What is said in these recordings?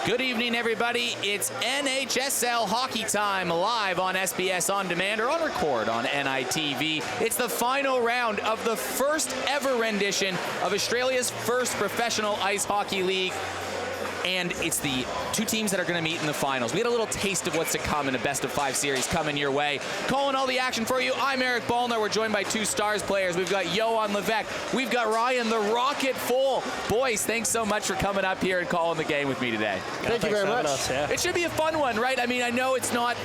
Good evening, everybody. It's NHSL hockey time live on SBS On Demand or on record on NITV. It's the final round of the first ever rendition of Australia's first professional ice hockey league. And it's the two teams that are going to meet in the finals. We had a little taste of what's to come in a best-of-5 series coming your way. Calling all the action for you, I'm Eric Ballner. We're joined by two Stars players. We've got Johan Levesque. We've got Ryan the Rocket Full. Boys, thanks so much for coming up here and calling the game with me today. Thank you very much. It should be a fun one, right? I mean, I know it's not,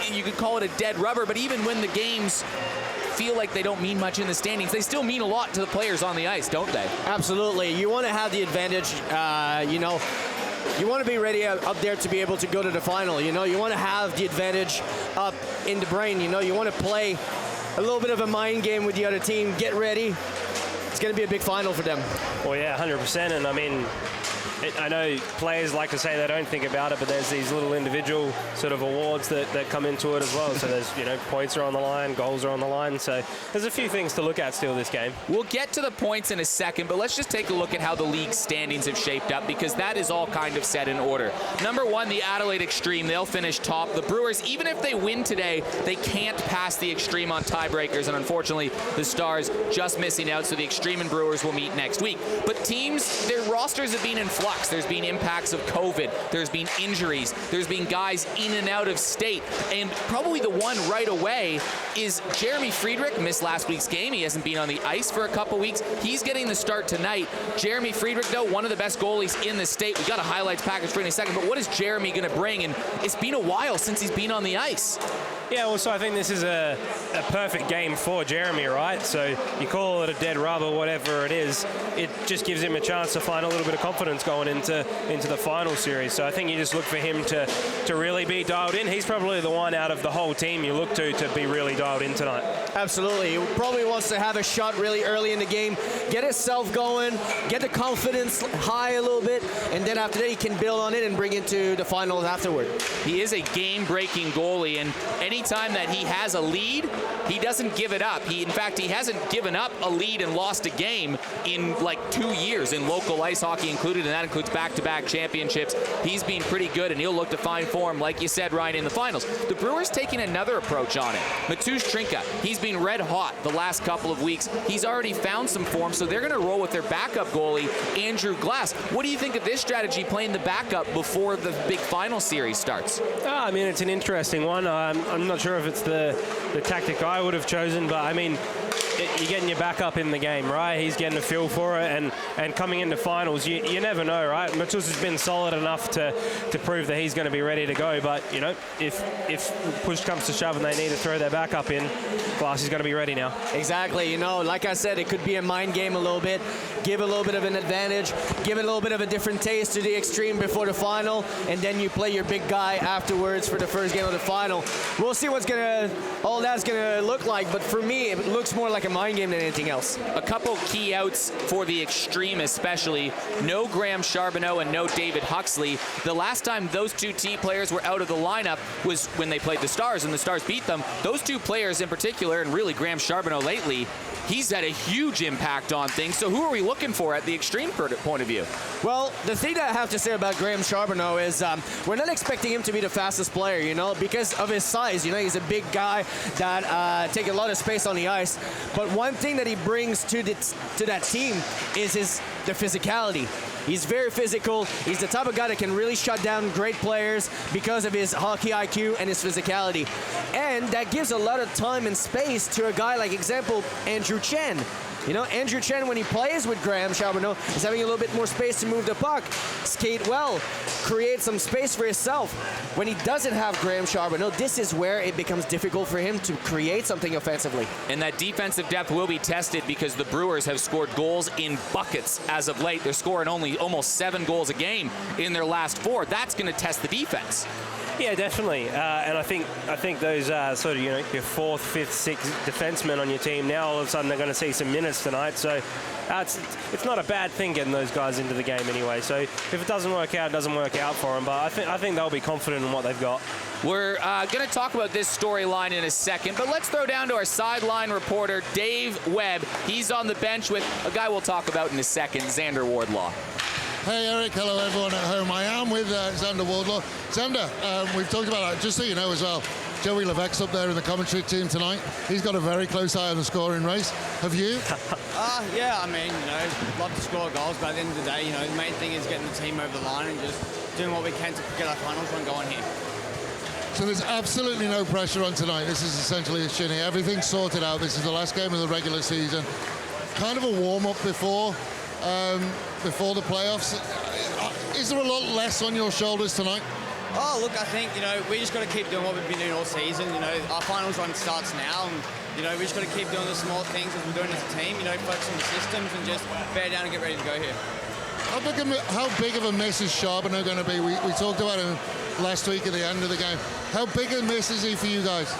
you could call it a dead rubber, but even when the games feel like they don't mean much in the standings, they still mean a lot to the players on the ice, don't they? Absolutely. You want to have the advantage, you want to be ready up there to be able to go to the final. You want to have the advantage up in the brain. You want to play a little bit of a mind game with the other team. Get ready. It's going to be a big final for them. Well, yeah, 100%. And I mean, I know players like to say they don't think about it, but there's these little individual sort of awards that come into it as well. So there's, points are on the line, goals are on the line. So there's a few things to look at still this game. We'll get to the points in a second, but let's just take a look at how the league standings have shaped up, because that is all kind of set in order. Number one, the Adelaide Xtreme, they'll finish top. The Brewers, even if they win today, they can't pass the Xtreme on tiebreakers, and unfortunately, the Stars just missing out, so the Xtreme and Brewers will meet next week. But teams, their rosters have been in flux. There's been impacts of COVID. There's been injuries. There's been guys in and out of state. And probably the one right away is Jeremy Friedrich. Missed last week's game. He hasn't been on the ice for a couple weeks. He's getting the start tonight. Jeremy Friedrich, though, one of the best goalies in the state. We got a highlights package for you in a second, but what is Jeremy going to bring? And it's been a while since he's been on the ice. Yeah, well, so I think this is a perfect game for Jeremy, right? So you call it a dead rubber, whatever it is, it just gives him a chance to find a little bit of confidence going into the final series. So I think you just look for him to really be dialed in. He's probably the one out of the whole team you look to be really dialed in tonight. Absolutely. He probably wants to have a shot really early in the game, get himself going, get the confidence high a little bit, and then after that he can build on it and bring it to the finals afterward. He is a game-breaking goalie, and anytime that he has a lead, he doesn't give it up. In fact, he hasn't given up a lead and lost a game in like 2 years in local ice hockey included, and that includes back-to-back championships. He's been pretty good, and he'll look to find form, like you said, Ryan, in the finals. The Brewers taking another approach on it. Mateusz Trinka, he's been red hot the last couple of weeks. He's already found some form, so they're going to roll with their backup goalie, Andrew Glass. What do you think of this strategy, playing the backup before the big final series starts? I mean, it's an interesting one. I'm not sure if it's the tactic I would have chosen, but I mean, you're getting your backup in the game, right? He's getting a feel for it, and coming into finals, you never know, right? Mateusz has been solid enough to prove that he's going to be ready to go, but, if push comes to shove and they need to throw their backup in, Glass is going to be ready now. Exactly. Like I said, it could be a mind game a little bit, give a little bit of an advantage, give it a little bit of a different taste to the Xtreme before the final, and then you play your big guy afterwards for the first game of the final. We'll see what's all that's going to look like, but for me, it looks more like a mind game than anything else. A couple key outs for the Xtreme especially. No Graham Charbonneau and no David Huxley. The last time those two team players were out of the lineup was when they played the Stars, and the Stars beat them. Those two players in particular, and really Graham Charbonneau lately, he's had a huge impact on things. So who are we looking for at the Xtreme point of view? Well, the thing that I have to say about Graham Charbonneau is we're not expecting him to be the fastest player, because of his size. He's a big guy that take a lot of space on the ice. But one thing that he brings to that team is the physicality. He's very physical. He's the type of guy that can really shut down great players because of his hockey IQ and his physicality. And that gives a lot of time and space to a guy like, example, Andrew Chen. Andrew Chen, when he plays with Graham Charbonneau, is having a little bit more space to move the puck, skate well, create some space for himself. When he doesn't have Graham Charbonneau, this is where it becomes difficult for him to create something offensively. And that defensive depth will be tested because the Brewers have scored goals in buckets as of late. They're scoring only almost 7 goals a game in their last 4. That's going to test the defense. Yeah, definitely. And I think those sort of, your 4th, 5th, 6th defensemen on your team, now all of a sudden they're going to see some minutes tonight. So it's not a bad thing getting those guys into the game anyway. So if it doesn't work out, it doesn't work out for them. But I think they'll be confident in what they've got. We're going to talk about this storyline in a second, but let's throw down to our sideline reporter, Dave Webb. He's on the bench with a guy we'll talk about in a second, Xander Wardlaw. Hey Eric, hello everyone at home. I am with Xander Wardlaw. Xander, we've talked about that, just so you know as well, Joey Levesque's up there in the commentary team tonight. He's got a very close eye on the scoring race. Have you? Yeah, I mean, love to score goals, but at the end of the day, the main thing is getting the team over the line and just doing what we can to get our finals run going here. So there's absolutely no pressure on tonight. This is essentially a shinny. Everything's sorted out. This is the last game of the regular season. Kind of a warm-up before the playoffs. Is there a lot less on your shoulders tonight? Oh, look, I think, we just got to keep doing what we've been doing all season. Our finals run starts now, and, we just got to keep doing the small things as we're doing as a team, focus on the systems and just bear down and get ready to go here. How big of a miss is Charbonneau going to be? We talked about him last week at the end of the game. How big a miss is he for you guys?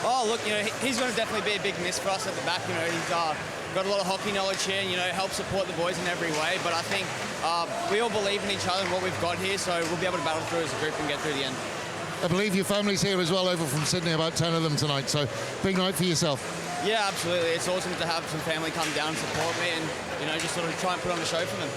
Oh, look, he's going to definitely be a big miss for us at the back. He's got a lot of hockey knowledge here and, help support the boys in every way. But I think we all believe in each other and what we've got here, so we'll be able to battle through as a group and get through the end. I believe your family's here as well, over from Sydney, about 10 of them tonight, so big night for yourself. Yeah, absolutely. It's awesome to have some family come down and support me and, just sort of try and put on a show for them.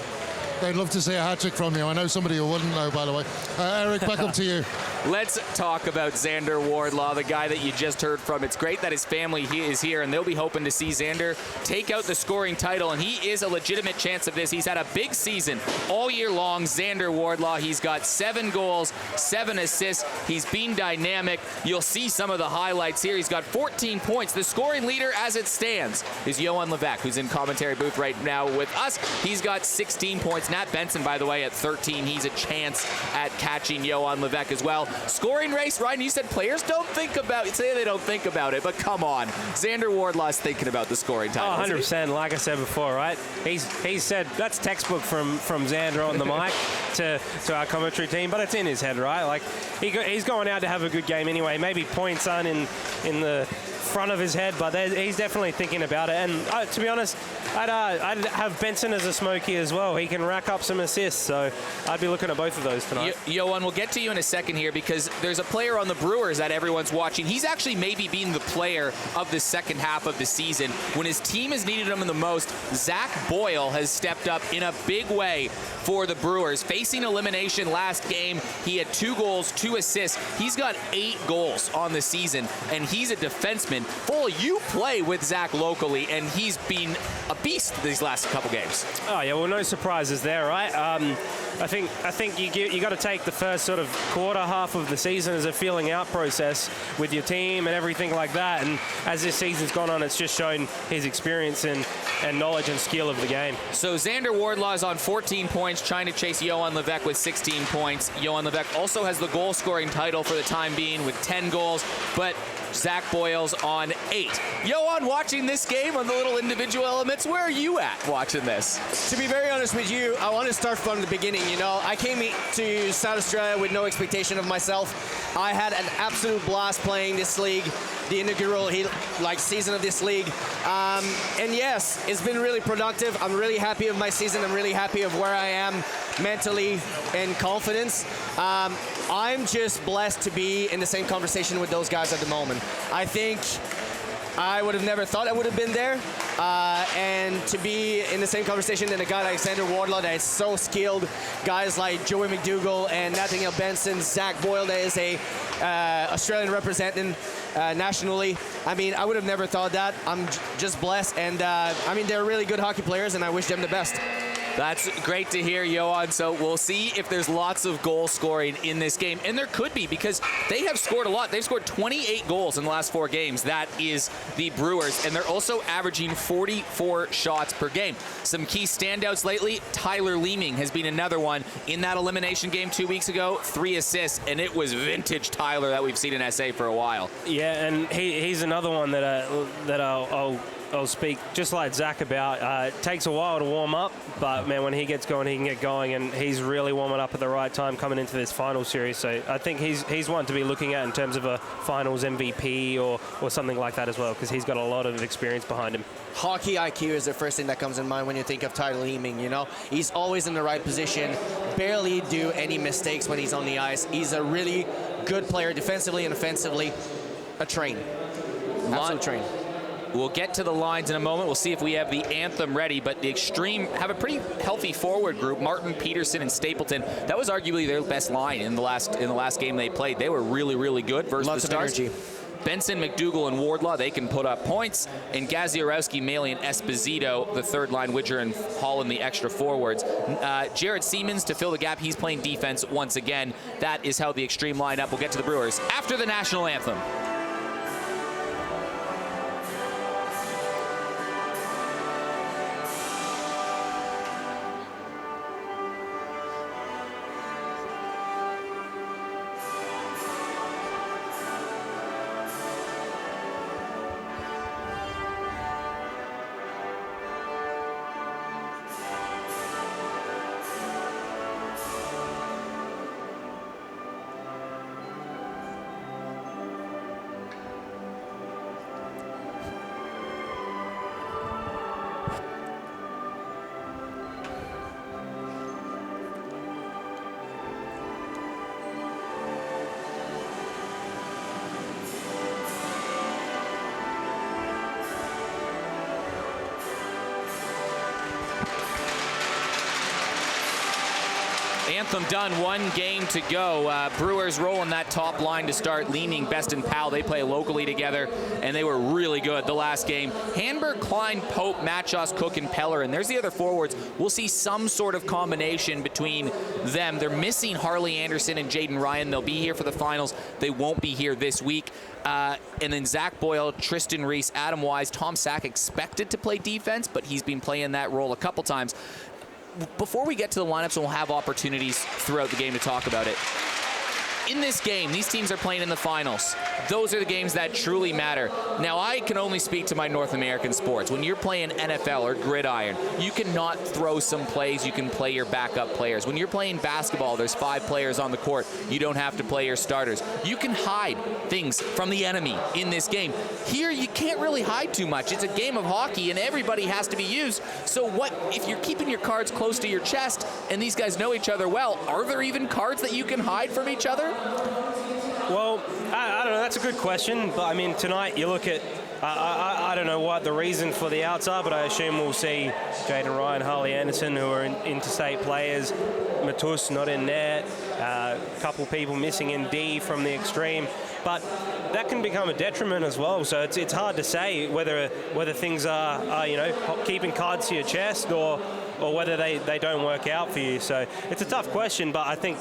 They'd love to see a hat-trick from you. I know somebody who wouldn't know, by the way. Eric, back up to you. Let's talk about Xander Wardlaw, the guy that you just heard from. It's great that his family is here, and they'll be hoping to see Xander take out the scoring title, and he is a legitimate chance of this. He's had a big season all year long. Xander Wardlaw, he's got 7 goals, 7 assists. He's been dynamic. You'll see some of the highlights here. He's got 14 points. The scoring leader as it stands is Johan Levesque, who's in commentary booth right now with us. He's got 16 points. Nat Benson, by the way, at 13. He's a chance at catching Johan Levesque as well. Scoring race, Ryan, you said players don't think about it. Say they don't think about it, but come on. Xander Wardlaw's thinking about the scoring title. Oh, 100%, like I said before, right? He said, that's textbook from Xander on the mic to our commentary team, but it's in his head, right? Like, he's going out to have a good game anyway. Maybe points aren't in the front of his head, but he's definitely thinking about it. And to be honest, I'd have Benson as a smoky as well. He can rack up some assists, so I'd be looking at both of those tonight. Johan, we'll get to you in a second here because there's a player on the Brewers that everyone's watching. He's actually maybe been the player of the second half of the season. When his team has needed him the most, Zach Boyle has stepped up in a big way for the Brewers. Facing elimination last game, he had 2 goals, 2 assists. He's got 8 goals on the season, and he's a defenseman. Boyle, you play with Zach locally, and he's been a beast these last couple games. Oh, yeah, well, no surprises there, right? I think you got to take the first sort of quarter half of the season as a feeling out process with your team and everything like that. And as this season's gone on, it's just shown his experience and knowledge and skill of the game. So Xander Wardlaw is on 14 points, trying to chase Johan Levesque with 16 points. Johan Levesque also has the goal-scoring title for the time being with 10 goals, but Zach Boyle's on 8. Johan, watching this game on the little individual elements, where are you at watching this? To be very honest with you, I want to start from the beginning. I came to South Australia with no expectation of myself. I had an absolute blast playing this league, the inaugural season of this league. And yes, it's been really productive. I'm really happy with my season. I'm really happy of where I am mentally and confidence. I'm just blessed to be in the same conversation with those guys at the moment. I think I would have never thought I would have been there. And to be in the same conversation than a guy like Xander Wardlaw that is so skilled, guys like Joey McDougall and Nathaniel Benson, Zach Boyle that is a Australian representing nationally. I mean, I would have never thought that. I'm just blessed. And they're really good hockey players, and I wish them the best. That's great to hear, Johan. So we'll see if there's lots of goal scoring in this game. And there could be, because they have scored a lot. They've scored 28 goals in the last 4 games. That is the Brewers. And they're also averaging 44 shots per game. Some key standouts lately, Tyler Leeming has been another one. In that elimination game 2 weeks ago, 3 assists. And it was vintage Tyler that we've seen in SA for a while. Yeah, and he's another one that I'll speak just like Zach about. It takes a while to warm up, but man, when he gets going, he can get going, and he's really warming up at the right time coming into this final series. So I think he's one to be looking at in terms of a finals MVP or something like that as well, because he's got a lot of experience behind him. Hockey IQ is the first thing that comes in mind when you think of Tyler Leeming. He's always in the right position, barely do any mistakes when he's on the ice. He's a really good player defensively and offensively. A train. Absolute train. We'll get to the lines in a moment. We'll see if we have the anthem ready, but the Xtreme have a pretty healthy forward group. Martin, Peterson, and Stapleton. That was arguably their best line in the last game they played. They were really, really good versus Lots the Stars. of energy. Benson, McDougall, and Wardlaw, they can put up points. And Gaziorowski, Maley, and Esposito, the third line, Widger and Holland, the extra forwards. Jared Siemens to fill the gap. He's playing defense once again. That is how the Xtreme line up. We'll get to the Brewers after the national anthem. Anthem done, one game to go. Brewers rolling that top line to start, leaning Best and Powell. They play locally together, and they were really good the last game. Hanberg, Klein, Pope, Machos, Cook, and Peller, and there's the other forwards. We'll see some sort of combination between them. They're missing Harley Anderson and Jaden Ryan. They'll be here for the finals. They won't be here this week. And then Zach Boyle, Tristan Reese, Adam Wise, Tom Sack expected to play defense, but he's been playing that role a couple times. Before we get to the lineups, and we'll have opportunities throughout the game to talk about it. In this game, these teams are playing in the finals. Those are the games that truly matter. Now, I can only speak to my North American sports. When you're playing NFL or gridiron, you cannot throw some plays. You can play your backup players. When you're playing basketball, there's 5 players on the court. You don't have to play your starters. You can hide things from the enemy in this game. Here, you can't really hide too much. It's a game of hockey, and everybody has to be used. So what if you're keeping your cards close to your chest, and these guys know each other well? Are there even cards that you can hide from each other? Well, I don't know. That's a good question. But, I mean, tonight you look at, I don't know what the reason for the outs are, but I assume we'll see Jaden Ryan, Harley Anderson, who are interstate players, Matus not in net, a couple people missing in D from the Xtreme. But that can become a detriment as well. So it's hard to say whether things are you know, keeping cards to your chest or whether they don't work out for you. So it's a tough question, but I think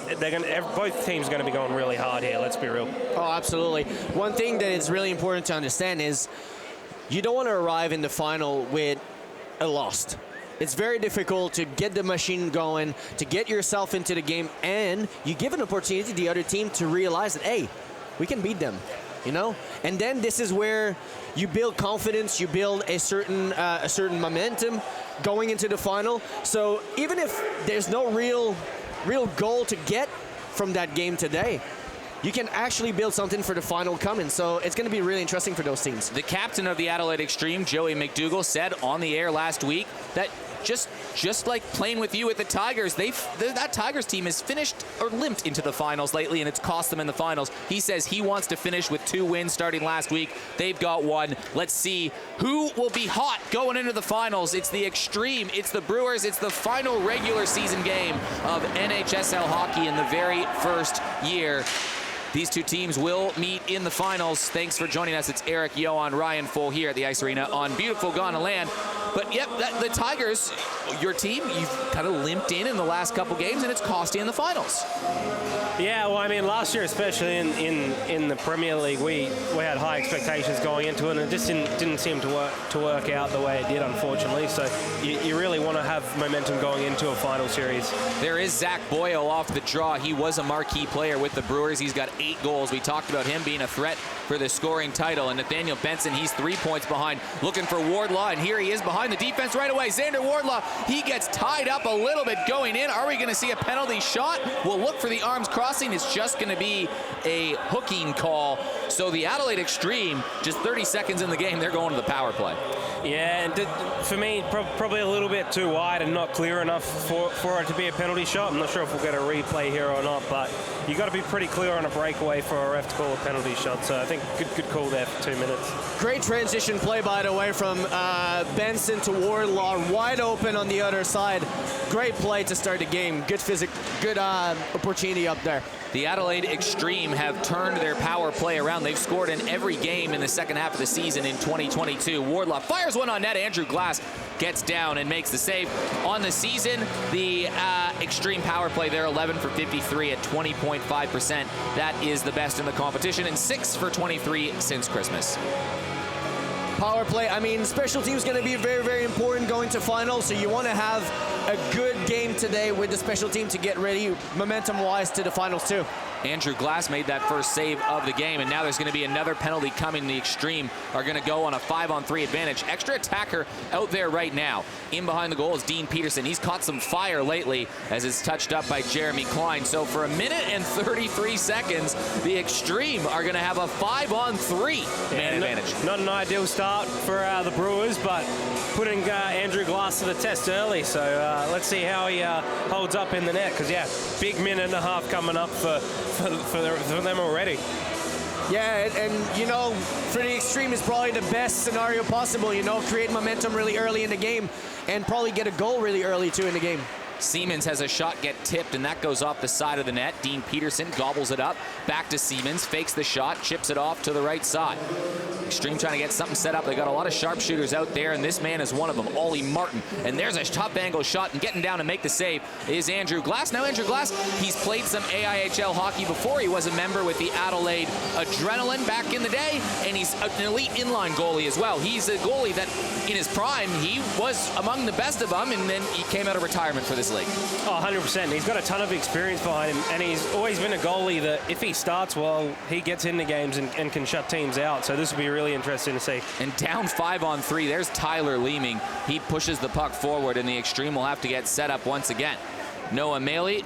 both teams are going to be going really hard here. Let's be real. Oh, absolutely. One thing that is really important to understand is you don't want to arrive in the final with a loss. It's very difficult to get the machine going, to get yourself into the game, and you give an opportunity to the other team to realize that, hey, we can beat them, you know? And then this is where you build confidence, you build a certain momentum going into the final. So even if there's no real goal to get from that game today, you can actually build something for the final coming. So it's going to be really interesting for those teams. The captain of the Adelaide Xtreme, Joey McDougall, said on the air last week that just like playing with you at the Tigers, that Tigers team has finished or limped into the finals lately, and it's cost them in the finals. He says he wants to finish with 2 wins starting last week. They've got 1. Let's see who will be hot going into the finals. It's the Xtreme, it's the Brewers, it's the final regular season game of NHSL hockey in the very first year. These two teams will meet in the finals. Thanks for joining us. It's Eric, Johan, Ryan Full here at the Ice Arena on beautiful Ghana land. But yep, the Tigers, your team, you've kind of limped in the last couple games, and it's cost you in the finals. Yeah, well, I mean, last year, especially in the Premier League, we had high expectations going into it, and it just didn't seem to work out the way it did, unfortunately. So you really want to have momentum going into a final series. There is Zach Boyle off the draw. He was a marquee player with the Brewers. He's got 8 goals. We talked about him being a threat for the scoring title. And Nathaniel Benson, he's 3 points behind, looking for Wardlaw, and here he is behind the defense right away. Xander Wardlaw, he gets tied up a little bit going in. Are we going to see a penalty shot? We'll look for the arms crossing. It's just going to be a hooking call. So the Adelaide Xtreme, just 30 seconds in the game, they're going to the power play. Yeah, and for me, probably a little bit too wide and not clear enough for it to be a penalty shot. I'm not sure if we'll get a replay here or not, but you got to be pretty clear on a breakaway for a ref to call a penalty shot. So I think good call there for 2 minutes. Great transition play, by the way, from Benson to Wardlaw, wide open on the other side. Great play to start the game. Good opportunity up there. The Adelaide Xtreme have turned their power play around. They've scored in every game in the second half of the season in 2022. Wardlaw fires one on net. Andrew Glass gets down and makes the save. On the season, the Xtreme power play, they're 11 for 53 at 20.5%. That is the best in the competition, and 6 for 23 since Christmas. Power play, I mean, special teams going to be very, very important going to finals, so you want to have a good game today with the special team to get ready momentum-wise to the finals too. Andrew Glass made that first save of the game, and now there's going to be another penalty coming. The Xtreme are going to go on a 5-on-3 advantage. Extra attacker out there right now. In behind the goal is Dean Peterson. He's caught some fire lately as it's touched up by Jeremy Klein. So for 1 minute and 33 seconds, the Xtreme are going to have a 5-on-3 man advantage. Not an ideal start for the Brewers, but putting Andrew Glass to the test early. So let's see how he holds up in the net, because, yeah, big minute and a half coming up for them already. Yeah, and you know, for the Xtreme is probably the best scenario possible, you know, create momentum really early in the game and probably get a goal really early too in the game. Siemens has a shot get tipped, and that goes off the side of the net. Dean Peterson gobbles it up, back to Siemens, fakes the shot, chips it off to the right side. Xtreme trying to get something set up. They got a lot of sharpshooters out there, and this man is one of them, Ollie Martin. And there's a top angle shot, and getting down to make the save is Andrew Glass. Now Andrew Glass, he's played some AIHL hockey before. He was a member with the Adelaide Adrenaline back in the day, and he's an elite inline goalie as well. He's a goalie that, in his prime, he was among the best of them, and then he came out of retirement for this league. Oh, 100%. He's got a ton of experience behind him, and he's always been a goalie that if he starts well, he gets into games and can shut teams out. So this will be really interesting to see. And down 5-on-3, there's Tyler Leeming. He pushes the puck forward, and the Xtreme will have to get set up once again. Noah Maley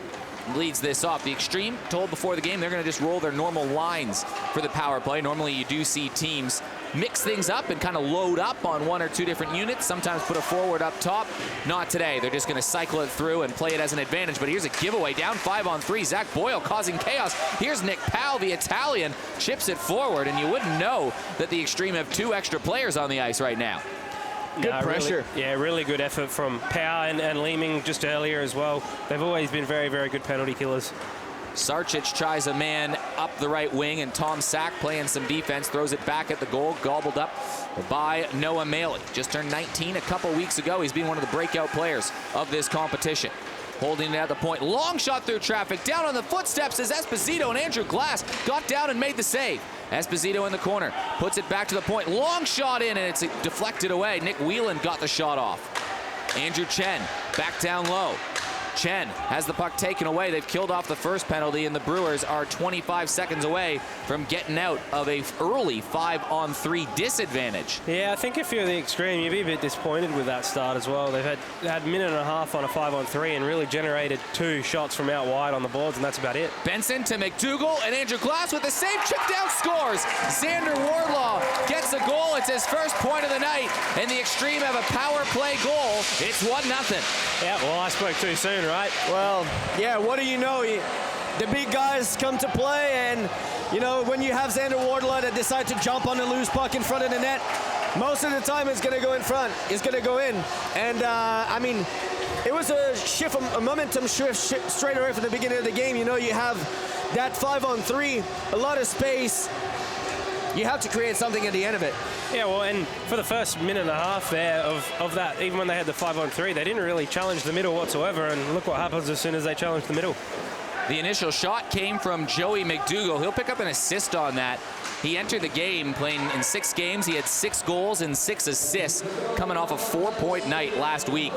leads this off. The Xtreme told before the game they're going to just roll their normal lines for the power play. Normally you do see teams mix things up and kind of load up on 1 or 2 different units, sometimes put a forward up top. Not today. They're just going to cycle it through and play it as an advantage. But here's a giveaway. Down 5-on-3. Zach Boyle causing chaos. Here's Nick Powell, the Italian, chips it forward, and you wouldn't know that the Xtreme have 2 extra players on the ice right now. Good pressure. Really good effort from Power and Leeming just earlier as well. They've always been very, very good penalty killers. Sarchich tries a man up the right wing, and Tom Sack playing some defense, throws it back at the goal, gobbled up by Noah Maley. Just turned 19 a couple weeks ago. He's been one of the breakout players of this competition. Holding it at the point. Long shot through traffic. Down on the footsteps is Esposito, and Andrew Glass got down and made the save. Esposito in the corner. Puts it back to the point. Long shot in, and it's deflected away. Nick Whelan got the shot off. Andrew Chen back down low. Chen has the puck taken away. They've killed off the first penalty, and the Brewers are 25 seconds away from getting out of a early 5-on-3 disadvantage. Yeah, I think if you're the Xtreme, you'd be a bit disappointed with that start as well. They've had a minute and a half on a 5-on-3 and really generated 2 shots from out wide on the boards, and that's about it. Benson to McDougall, and Andrew Glass with the save. Chip down scores. Xander Wardlaw gets a goal. It's his first point of the night, and the Xtreme have a power play goal. It's 1-0. Yeah, well, I spoke too soon, right? Well, yeah, what do you know? The big guys come to play, and, you know, when you have Xander Wardlaw that decide to jump on the loose puck in front of the net, most of the time it's going to go in front. It's going to go in. And, I mean, it was a momentum shift straight away from the beginning of the game. You know, you have that 5-on-3, a lot of space. You have to create something at the end of it. Yeah, well, and for the first minute and a half there of that, even when they had the 5-on-3, they didn't really challenge the middle whatsoever, and look what happens as soon as they challenge the middle. The initial shot came from Joey McDougall. He'll pick up an assist on that. He entered the game playing in 6 games. He had 6 goals and 6 assists, coming off a 4-point night last week.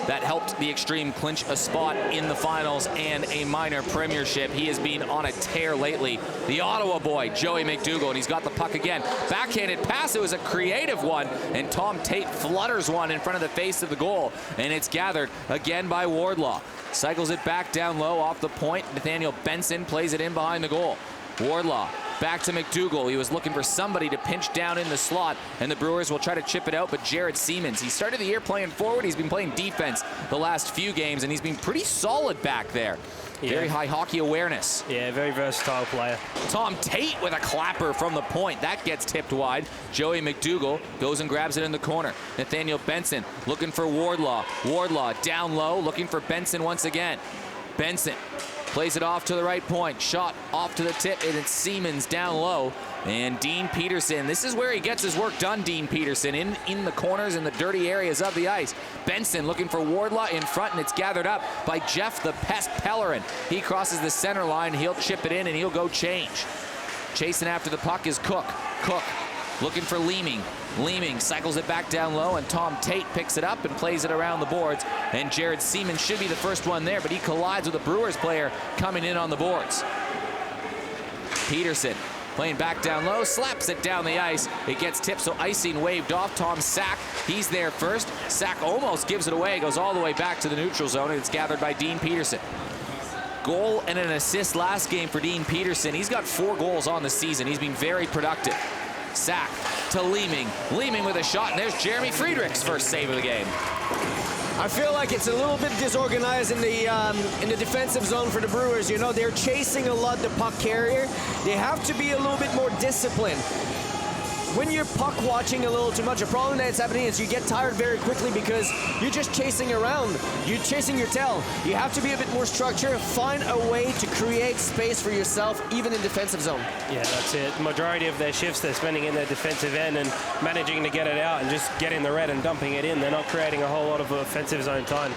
That helped the Xtreme clinch a spot in the finals and a minor premiership. He has been on a tear lately. The Ottawa boy, Joey McDougall, and he's got the puck again. Backhanded pass, it was a creative one, and Tom Tate flutters one in front of the face of the goal, and it's gathered again by Wardlaw. Cycles it back down low off the point. Nathaniel Benson plays it in behind the goal. Wardlaw back to McDougall. He was looking for somebody to pinch down in the slot, and the Brewers will try to chip it out, but Jared Siemens, he started the year playing forward. He's been playing defense the last few games, and he's been pretty solid back there. Yeah. Very high hockey awareness. Yeah, very versatile player. Tom Tate with a clapper from the point. That gets tipped wide. Joey McDougall goes and grabs it in the corner. Nathaniel Benson looking for Wardlaw. Wardlaw down low, looking for Benson once again. Benson plays it off to the right point. Shot off to the tip, and it's Siemens down low. And Dean Peterson, this is where he gets his work done, Dean Peterson, in the corners, in the dirty areas of the ice. Benson looking for Wardlaw in front, and it's gathered up by Jeff the Pest Pellerin. He crosses the center line, he'll chip it in, and he'll go change. Chasing after the puck is Cook. Cook looking for Leeming. Leeming cycles it back down low, and Tom Tate picks it up and plays it around the boards. And Jared Siemens should be the first one there, but he collides with a Brewers player coming in on the boards. Peterson playing back down low, slaps it down the ice. It gets tipped, so icing waved off. Tom Sack, he's there first. Sack almost gives it away, goes all the way back to the neutral zone, and it's gathered by Dean Peterson. Goal and an assist last game for Dean Peterson. He's got 4 goals on the season. He's been very productive. Sack to Leeming. Leeming with a shot, and there's Jeremy Friedrich's first save of the game. I feel like it's a little bit disorganized in the defensive zone for the Brewers. You know, they're chasing a lot the puck carrier. They have to be a little bit more disciplined. When you're puck watching a little too much, a problem that's happening is you get tired very quickly because you're just chasing around. You're chasing your tail. You have to be a bit more structured. Find a way to create space for yourself, even in defensive zone. Yeah, that's it. The majority of their shifts they're spending in their defensive end and managing to get it out and just getting the red and dumping it in. They're not creating a whole lot of offensive zone time.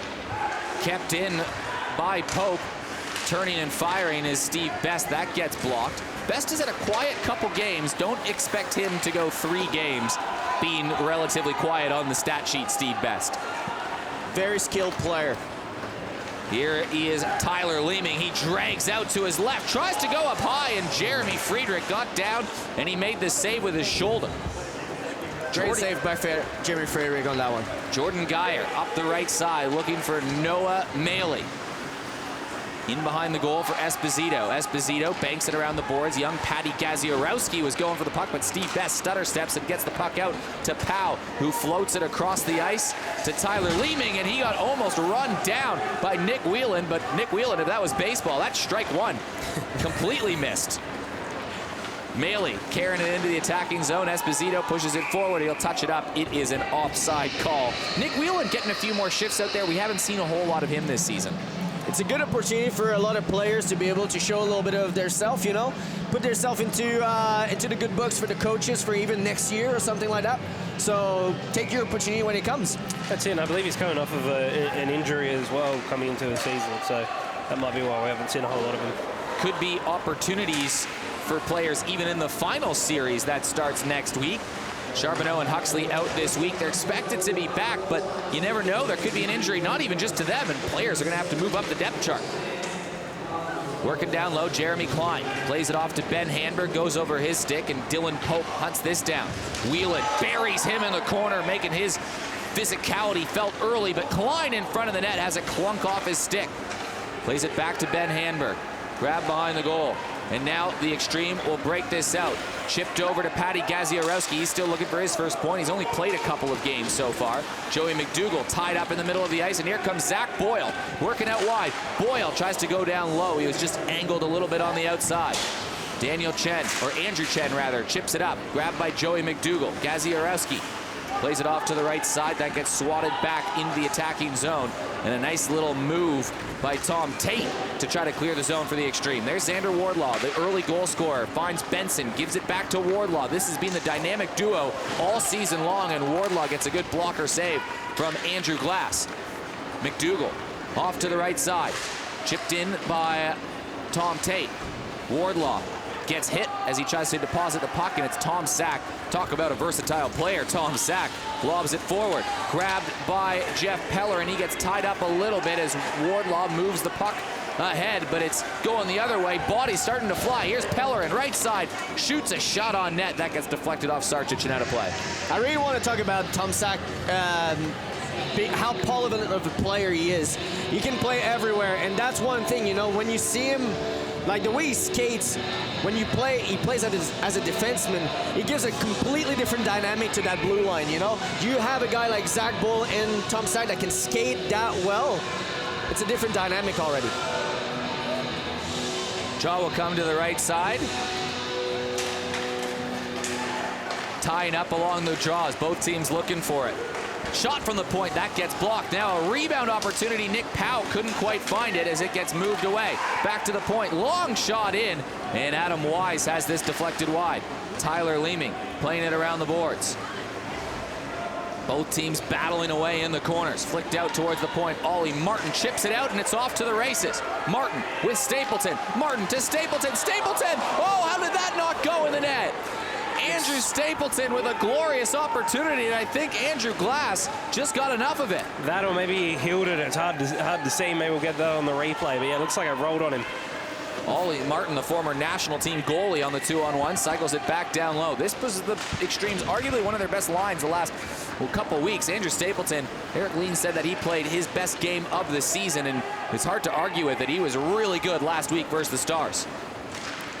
Kept in by Pope. Turning and firing is Steve Best. That gets blocked. Best is at a quiet couple games. Don't expect him to go 3 games being relatively quiet on the stat sheet, Steve Best. Very skilled player. Here is Tyler Leeming. He drags out to his left, tries to go up high, and Jeremy Friedrich got down, and he made the save with his shoulder. Great save by Jeremy Friedrich on that one. Jordan Geyer up the right side looking for Noah Maley. In behind the goal for Esposito. Esposito banks it around the boards. Young Patty Gaziorowski was going for the puck, but Steve Best stutter steps and gets the puck out to Powell, who floats it across the ice to Tyler Leeming, and he got almost run down by Nick Whelan, but Nick Whelan, if that was baseball, that's strike 1. Completely missed. Maley carrying it into the attacking zone. Esposito pushes it forward. He'll touch it up. It is an offside call. Nick Whelan getting a few more shifts out there. We haven't seen a whole lot of him this season. It's a good opportunity for a lot of players to be able to show a little bit of their self, you know, put their self into the good books for the coaches for even next year or something like that. So take your opportunity when it comes. That's it. And I believe he's coming off of an injury as well coming into the season. So that might be why we haven't seen a whole lot of him. Could be opportunities for players even in the final series that starts next week. Charbonneau and Huxley out this week. They're expected to be back, but you never know. There could be an injury, not even just to them, and players are going to have to move up the depth chart. Working down low, Jeremy Klein plays it off to Ben Handberg, goes over his stick, and Dylan Pope hunts this down. Whelan buries him in the corner, making his physicality felt early, but Klein in front of the net has a clunk off his stick. Plays it back to Ben Handberg. Grab behind the goal. And now the Xtreme will break this out. Chipped over to Patty Gaziorowski. He's still looking for his first point. He's only played a couple of games so far. Joey McDougall tied up in the middle of the ice, and here comes Zach Boyle working out wide. Boyle tries to go down low. He was just angled a little bit on the outside. Daniel Chen, or Andrew Chen rather, chips it up. Grabbed by Joey McDougall. Gaziorowski plays it off to the right side. That gets swatted back into the attacking zone. And a nice little move by Tom Tate to try to clear the zone for the Xtreme. There's Xander Wardlaw, the early goal scorer, finds Benson, gives it back to Wardlaw. This has been the dynamic duo all season long, and Wardlaw gets a good blocker save from Andrew Glass. McDougall off to the right side, chipped in by Tom Tate. Wardlaw gets hit as he tries to deposit the puck, and it's Tom Sack. Talk about a versatile player. Tom Sack lobs it forward, grabbed by Jeff Peller, and he gets tied up a little bit as Wardlaw moves the puck ahead, but it's going the other way. Body's starting to fly. Here's Peller, and right side shoots a shot on net. That gets deflected off Sarcic and out of play. I really want to talk about Tom Sack, how polyvalent of a player he is. He can play everywhere, and that's one thing, you know, when you see him Like the way he skates, when he plays as a defenseman, he gives a completely different dynamic to that blue line, you know? You have a guy like Zach Boyle and Tom Sack that can skate that well. It's a different dynamic already. Draw will come to the right side. Tying up along the draws, both teams looking for it. Shot from the point, that gets blocked. Now a rebound opportunity. Nick Powell couldn't quite find it as it gets moved away. Back to the point, long shot in, and Adam Wise has this deflected wide. Tyler Leeming playing it around the boards. Both teams battling away in the corners. Flicked out towards the point. Ollie Martin chips it out, and it's off to the races. Martin with Stapleton. Martin to Stapleton. Stapleton! Oh, how did that not go in the net? Andrew Stapleton with a glorious opportunity, and I think Andrew Glass just got enough of it. That or maybe he healed it. It's hard to see. Maybe we'll get that on the replay, but yeah, it looks like I rolled on him. Ollie Martin, the former national team goalie, on the 2-on-1, cycles it back down low. This was the Xtremes, arguably one of their best lines the last couple weeks. Andrew Stapleton, Eric Lean said that he played his best game of the season, and it's hard to argue with it. He was really good last week versus the Stars.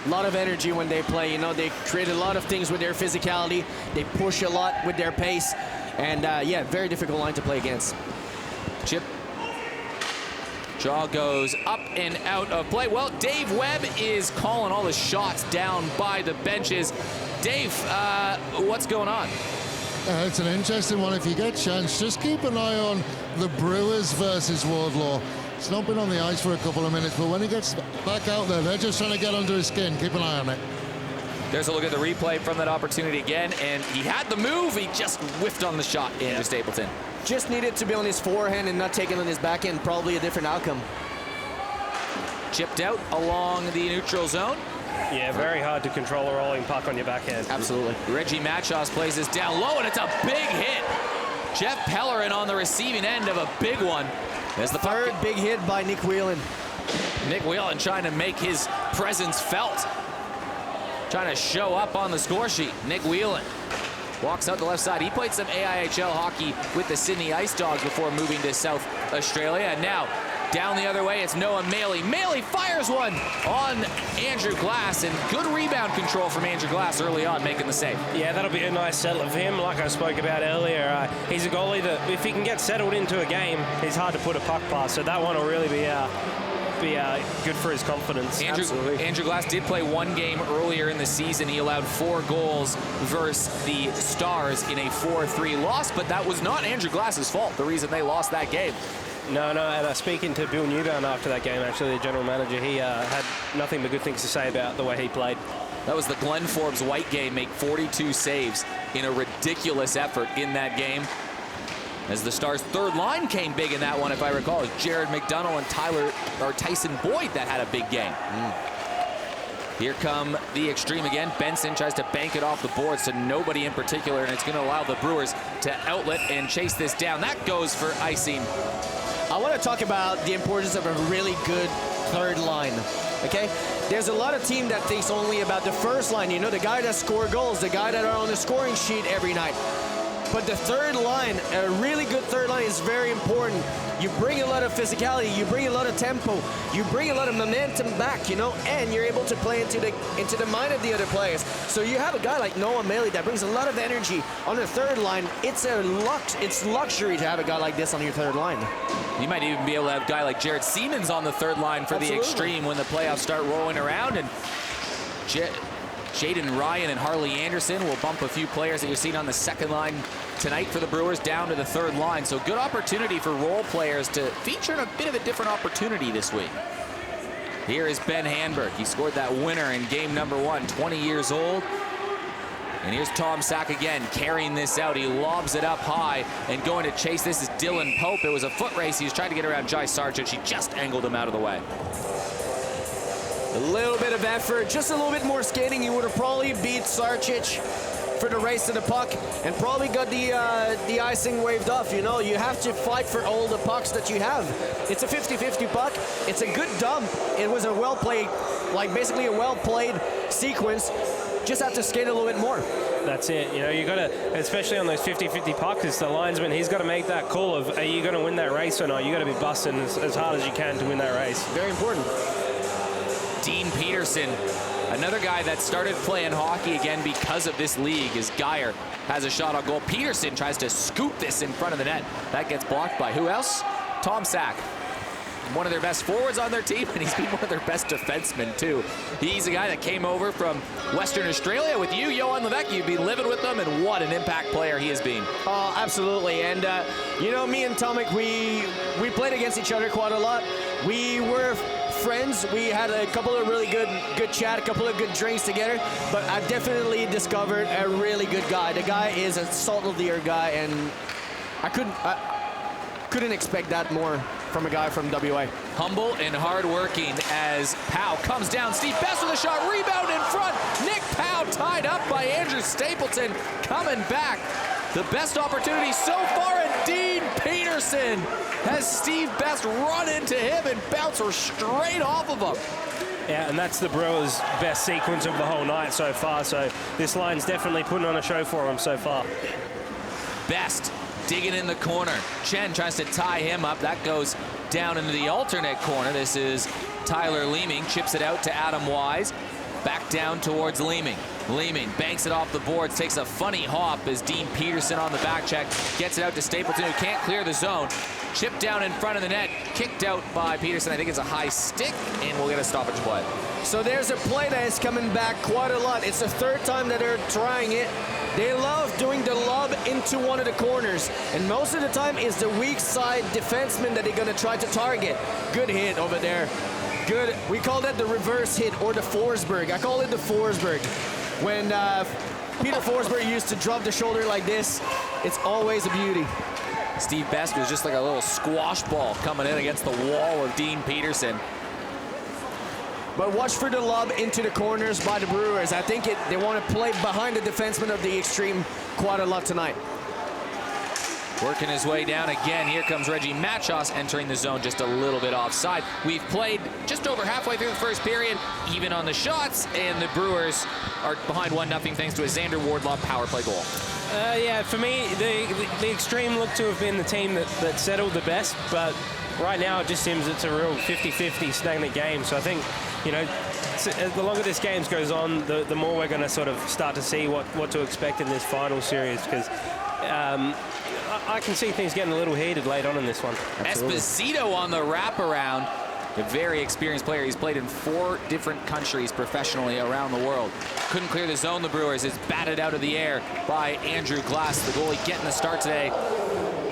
A lot of energy when they play, you know, they create a lot of things with their physicality. They push a lot with their pace. And yeah, very difficult line to play against. Chip. Draw goes up and out of play. Well, Dave Webb is calling all the shots down by the benches. Dave, what's going on? It's an interesting one. If you get a chance, just keep an eye on the Brewers versus Wardlaw. It's not been on the ice for a couple of minutes, but when he gets back out there, they're just trying to get under his skin. Keep an eye on it. There's a look at the replay from that opportunity again, and he had the move. He just whiffed on the shot, Andrew Stapleton. Just needed to be on his forehand and not taking on his backhand. Probably a different outcome. Chipped out along the neutral zone. Yeah, very hard to control a rolling puck on your backhand. Absolutely. Reggie Matchos plays this down low, and it's a big hit. Jeff Pellerin on the receiving end of a big one. As the third big hit by Nick Whelan. Nick Whelan trying to make his presence felt. Trying to show up on the score sheet. Nick Whelan walks out the left side. He played some AIHL hockey with the Sydney Ice Dogs before moving to South Australia. And now down the other way, it's Noah Maley. Maley fires one on Andrew Glass, and good rebound control from Andrew Glass early on, making the save. Yeah, that'll be a nice settle for him. Like I spoke about earlier, he's a goalie that if he can get settled into a game, it's hard to put a puck past. So that one will really be good for his confidence. Andrew Glass did play one game earlier in the season. He allowed 4 goals versus the Stars in a 4-3 loss, but that was not Andrew Glass's fault, the reason they lost that game. No, and speaking to Bill Newbound after that game, actually, the general manager, he had nothing but good things to say about the way he played. That was the Glenn Forbes White game, make 42 saves in a ridiculous effort in that game. As the Stars' third line came big in that one, if I recall, it was Jared McDonough and Tyson Boyd that had a big game. Here come the Xtreme again. Benson tries to bank it off the boards to nobody in particular, and it's going to allow the Brewers to outlet and chase this down. That goes for icing. I want to talk about the importance of a really good third line, okay? There's a lot of team that thinks only about the first line, you know, the guy that score goals, the guy that are on the scoring sheet every night. But the third line, a really good third line is very important. You bring a lot of physicality, you bring a lot of tempo, you bring a lot of momentum back, you know, and you're able to play into the mind of the other players. So you have a guy like Noah Maley that brings a lot of energy on the third line. It's luxury to have a guy like this on your third line. You might even be able to have a guy like Jared Siemens on the third line for Absolutely. the Xtreme when the playoffs start rolling around. And Jaden Ryan and Harley Anderson will bump a few players that you've seen on the second line tonight for the Brewers down to the third line. So good opportunity for role players to feature in a bit of a different opportunity this week. Here is Ben Hanberg. He scored that winner in game number 1, 20 years old. And here's Tom Sack again, carrying this out. He lobs it up high and going to chase. This is Dylan Pope. It was a foot race. He was trying to get around Jai Sargent. She just angled him out of the way. A little bit of effort, just a little bit more skating. He would have probably beat Sarcic for the race to the puck and probably got the icing waved off. You know, you have to fight for all the pucks that you have. It's a 50-50 puck. It's a good dump. It was a well-played, like basically a well-played sequence. Just have to skate a little bit more. That's it. You know, you got to, especially on those 50-50 pucks, it's the linesman. He's got to make that call of, are you going to win that race or not? You got to be busting as hard as you can to win that race. Very important. Dean Peterson, another guy that started playing hockey again because of this league, as Geyer has a shot on goal. Peterson tries to scoop this in front of the net. That gets blocked by who else? Tom Sack. One of their best forwards on their team, and he's been one of their best defensemen, too. He's a guy that came over from Western Australia with you, Johan Levesque. You've been living with him, and what an impact player he has been. Oh, absolutely. And, you know, me and Tomek, we played against each other quite a lot. We were friends. We had a couple of really good chat, a couple of good drinks together. But I definitely discovered a really good guy. The guy is a salt of the earth guy, and I couldn't expect that more from a guy from WA. Humble and hardworking as Powell comes down. Steve Best with a shot, rebound in front. Nick Powell tied up by Andrew Stapleton, coming back. The best opportunity so far, and Dean Peterson has Steve Best run into him and bounce her straight off of him. Yeah, and that's the Brewers' best sequence of the whole night so far, so this line's definitely putting on a show for them so far. Best digging in the corner. Chen tries to tie him up. That goes down into the alternate corner. This is Tyler Leeming. Chips it out to Adam Wise. Back down towards Leeming. Leeming banks it off the boards. Takes a funny hop as Dean Peterson on the back check. Gets it out to Stapleton, who can't clear the zone. Chipped down in front of the net. Kicked out by Peterson. I think it's a high stick, and we'll get a stoppage play. So there's a play that is coming back quite a lot. It's the third time that they're trying it. They love doing the lob into one of the corners, and most of the time is the weak side defenseman that they're going to try to target. Good hit over there. Good. We call that the reverse hit, or the Forsberg. I call it the Forsberg. When Peter Forsberg used to drop the shoulder like this, it's always a beauty. Steve Best was just like a little squash ball coming in against the wall of Dean Peterson. But watch for the lob into the corners by the Brewers. I think they want to play behind the defenseman of the Xtreme quite a lot tonight. Working his way down again. Here comes Reggie Machos entering the zone just a little bit offside. We've played just over halfway through the first period, even on the shots, and the Brewers are behind 1-0 thanks to a Xander Wardlaw power play goal. Yeah, for me, the Xtreme look to have been the team that settled the best, but right now it just seems it's a real 50-50 stagnant game. So I think, you know, the longer this game goes on, the more we're going to sort of start to see what to expect in this final series, because I can see things getting a little heated late on in this one. Absolutely. Esposito on the wraparound. A very experienced player. He's played in 4 different countries professionally around the world. Couldn't clear the zone, the Brewers. It's batted out of the air by Andrew Glass, the goalie getting the start today.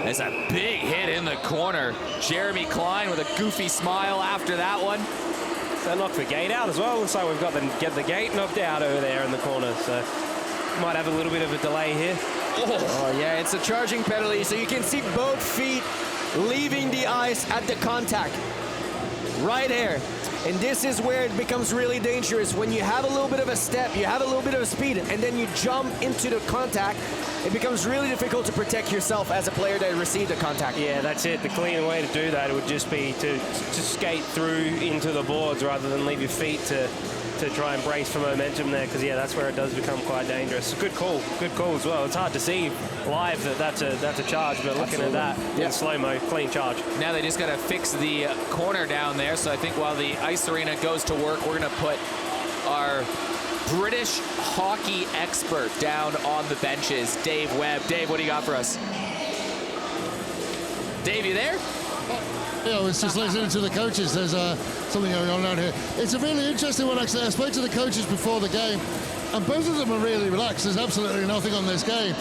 There's a big hit in the corner. Jeremy Klein with a goofy smile after that one. They knocked the gate out as well. Looks like we've got the gate knocked out over there in the corner. So might have a little bit of a delay here. Oh yeah, it's a charging penalty. So you can see both feet leaving the ice at the contact. Right there. And this is where it becomes really dangerous. When you have a little bit of a step, you have a little bit of a speed, and then you jump into the contact, it becomes really difficult to protect yourself as a player that received the contact. Yeah, that's it. The cleaner way to do that would just be to skate through into the boards rather than leave your feet to try and brace for momentum there, because yeah, that's where it does become quite dangerous. Good call as well. It's hard to see live that's a charge, but looking at that in slow-mo, clean charge. Now they just got to fix the corner down there, so I think while the ice arena goes to work, we're going to put our British hockey expert down on the benches, Dave Webb. Dave, what do you got for us? Dave, you there? Yeah, I was just listening to the coaches. There's something going on around here. It's a really interesting one, actually. I spoke to the coaches before the game, and both of them are really relaxed. There's absolutely nothing on this game.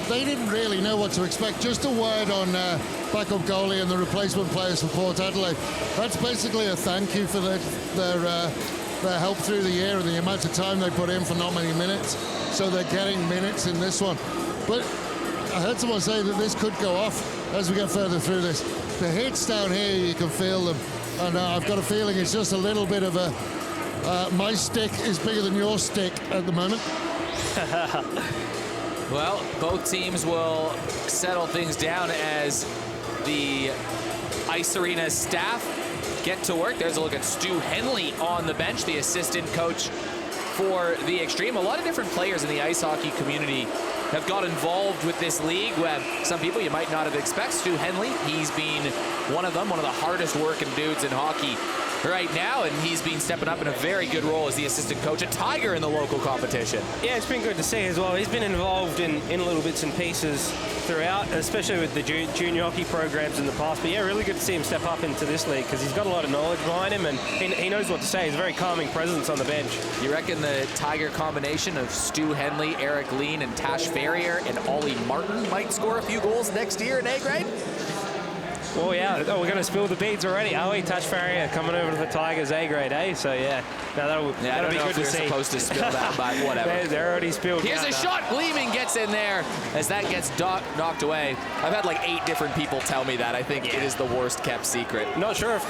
They didn't really know what to expect. Just a word on backup goalie and the replacement players for Port Adelaide. That's basically a thank you for their help through the year and the amount of time they put in for not many minutes. So they're getting minutes in this one. But I heard someone say that this could go off as we get further through this. The hits down here, you can feel them. And I've got a feeling it's just a little bit of a... my stick is bigger than your stick at the moment. Well, both teams will settle things down as the Ice Arena staff get to work. There's a look at Stu Henley on the bench, the assistant coach for the Xtreme. A lot of different players in the ice hockey community have got involved with this league. Some people you might not have expected. Stu Henley, he's been one of them, one of the hardest working dudes in hockey right now, and he's been stepping up in a very good role as the assistant coach, a Tiger in the local competition. Yeah, it's been good to see as well. He's been involved in little bits and pieces throughout, especially with the junior hockey programs in the past. But yeah, really good to see him step up into this league because he's got a lot of knowledge behind him and he knows what to say. He's a very calming presence on the bench. You reckon the Tiger combination of Stu Henley, Eric Lean, and Tash Ferrier and Ollie Martin might score a few goals next year in A grade? Oh yeah, we're going to spill the beads already, are we? Tash Ferrier coming over to the Tigers A grade, eh? So yeah, that'll be good to see. Supposed to spill that, but whatever. They're already spilled. Here's a shot. Gleaming gets in there as that gets knocked away. I've had like 8 different people tell me that. I think it is the worst kept secret. I'm not sure if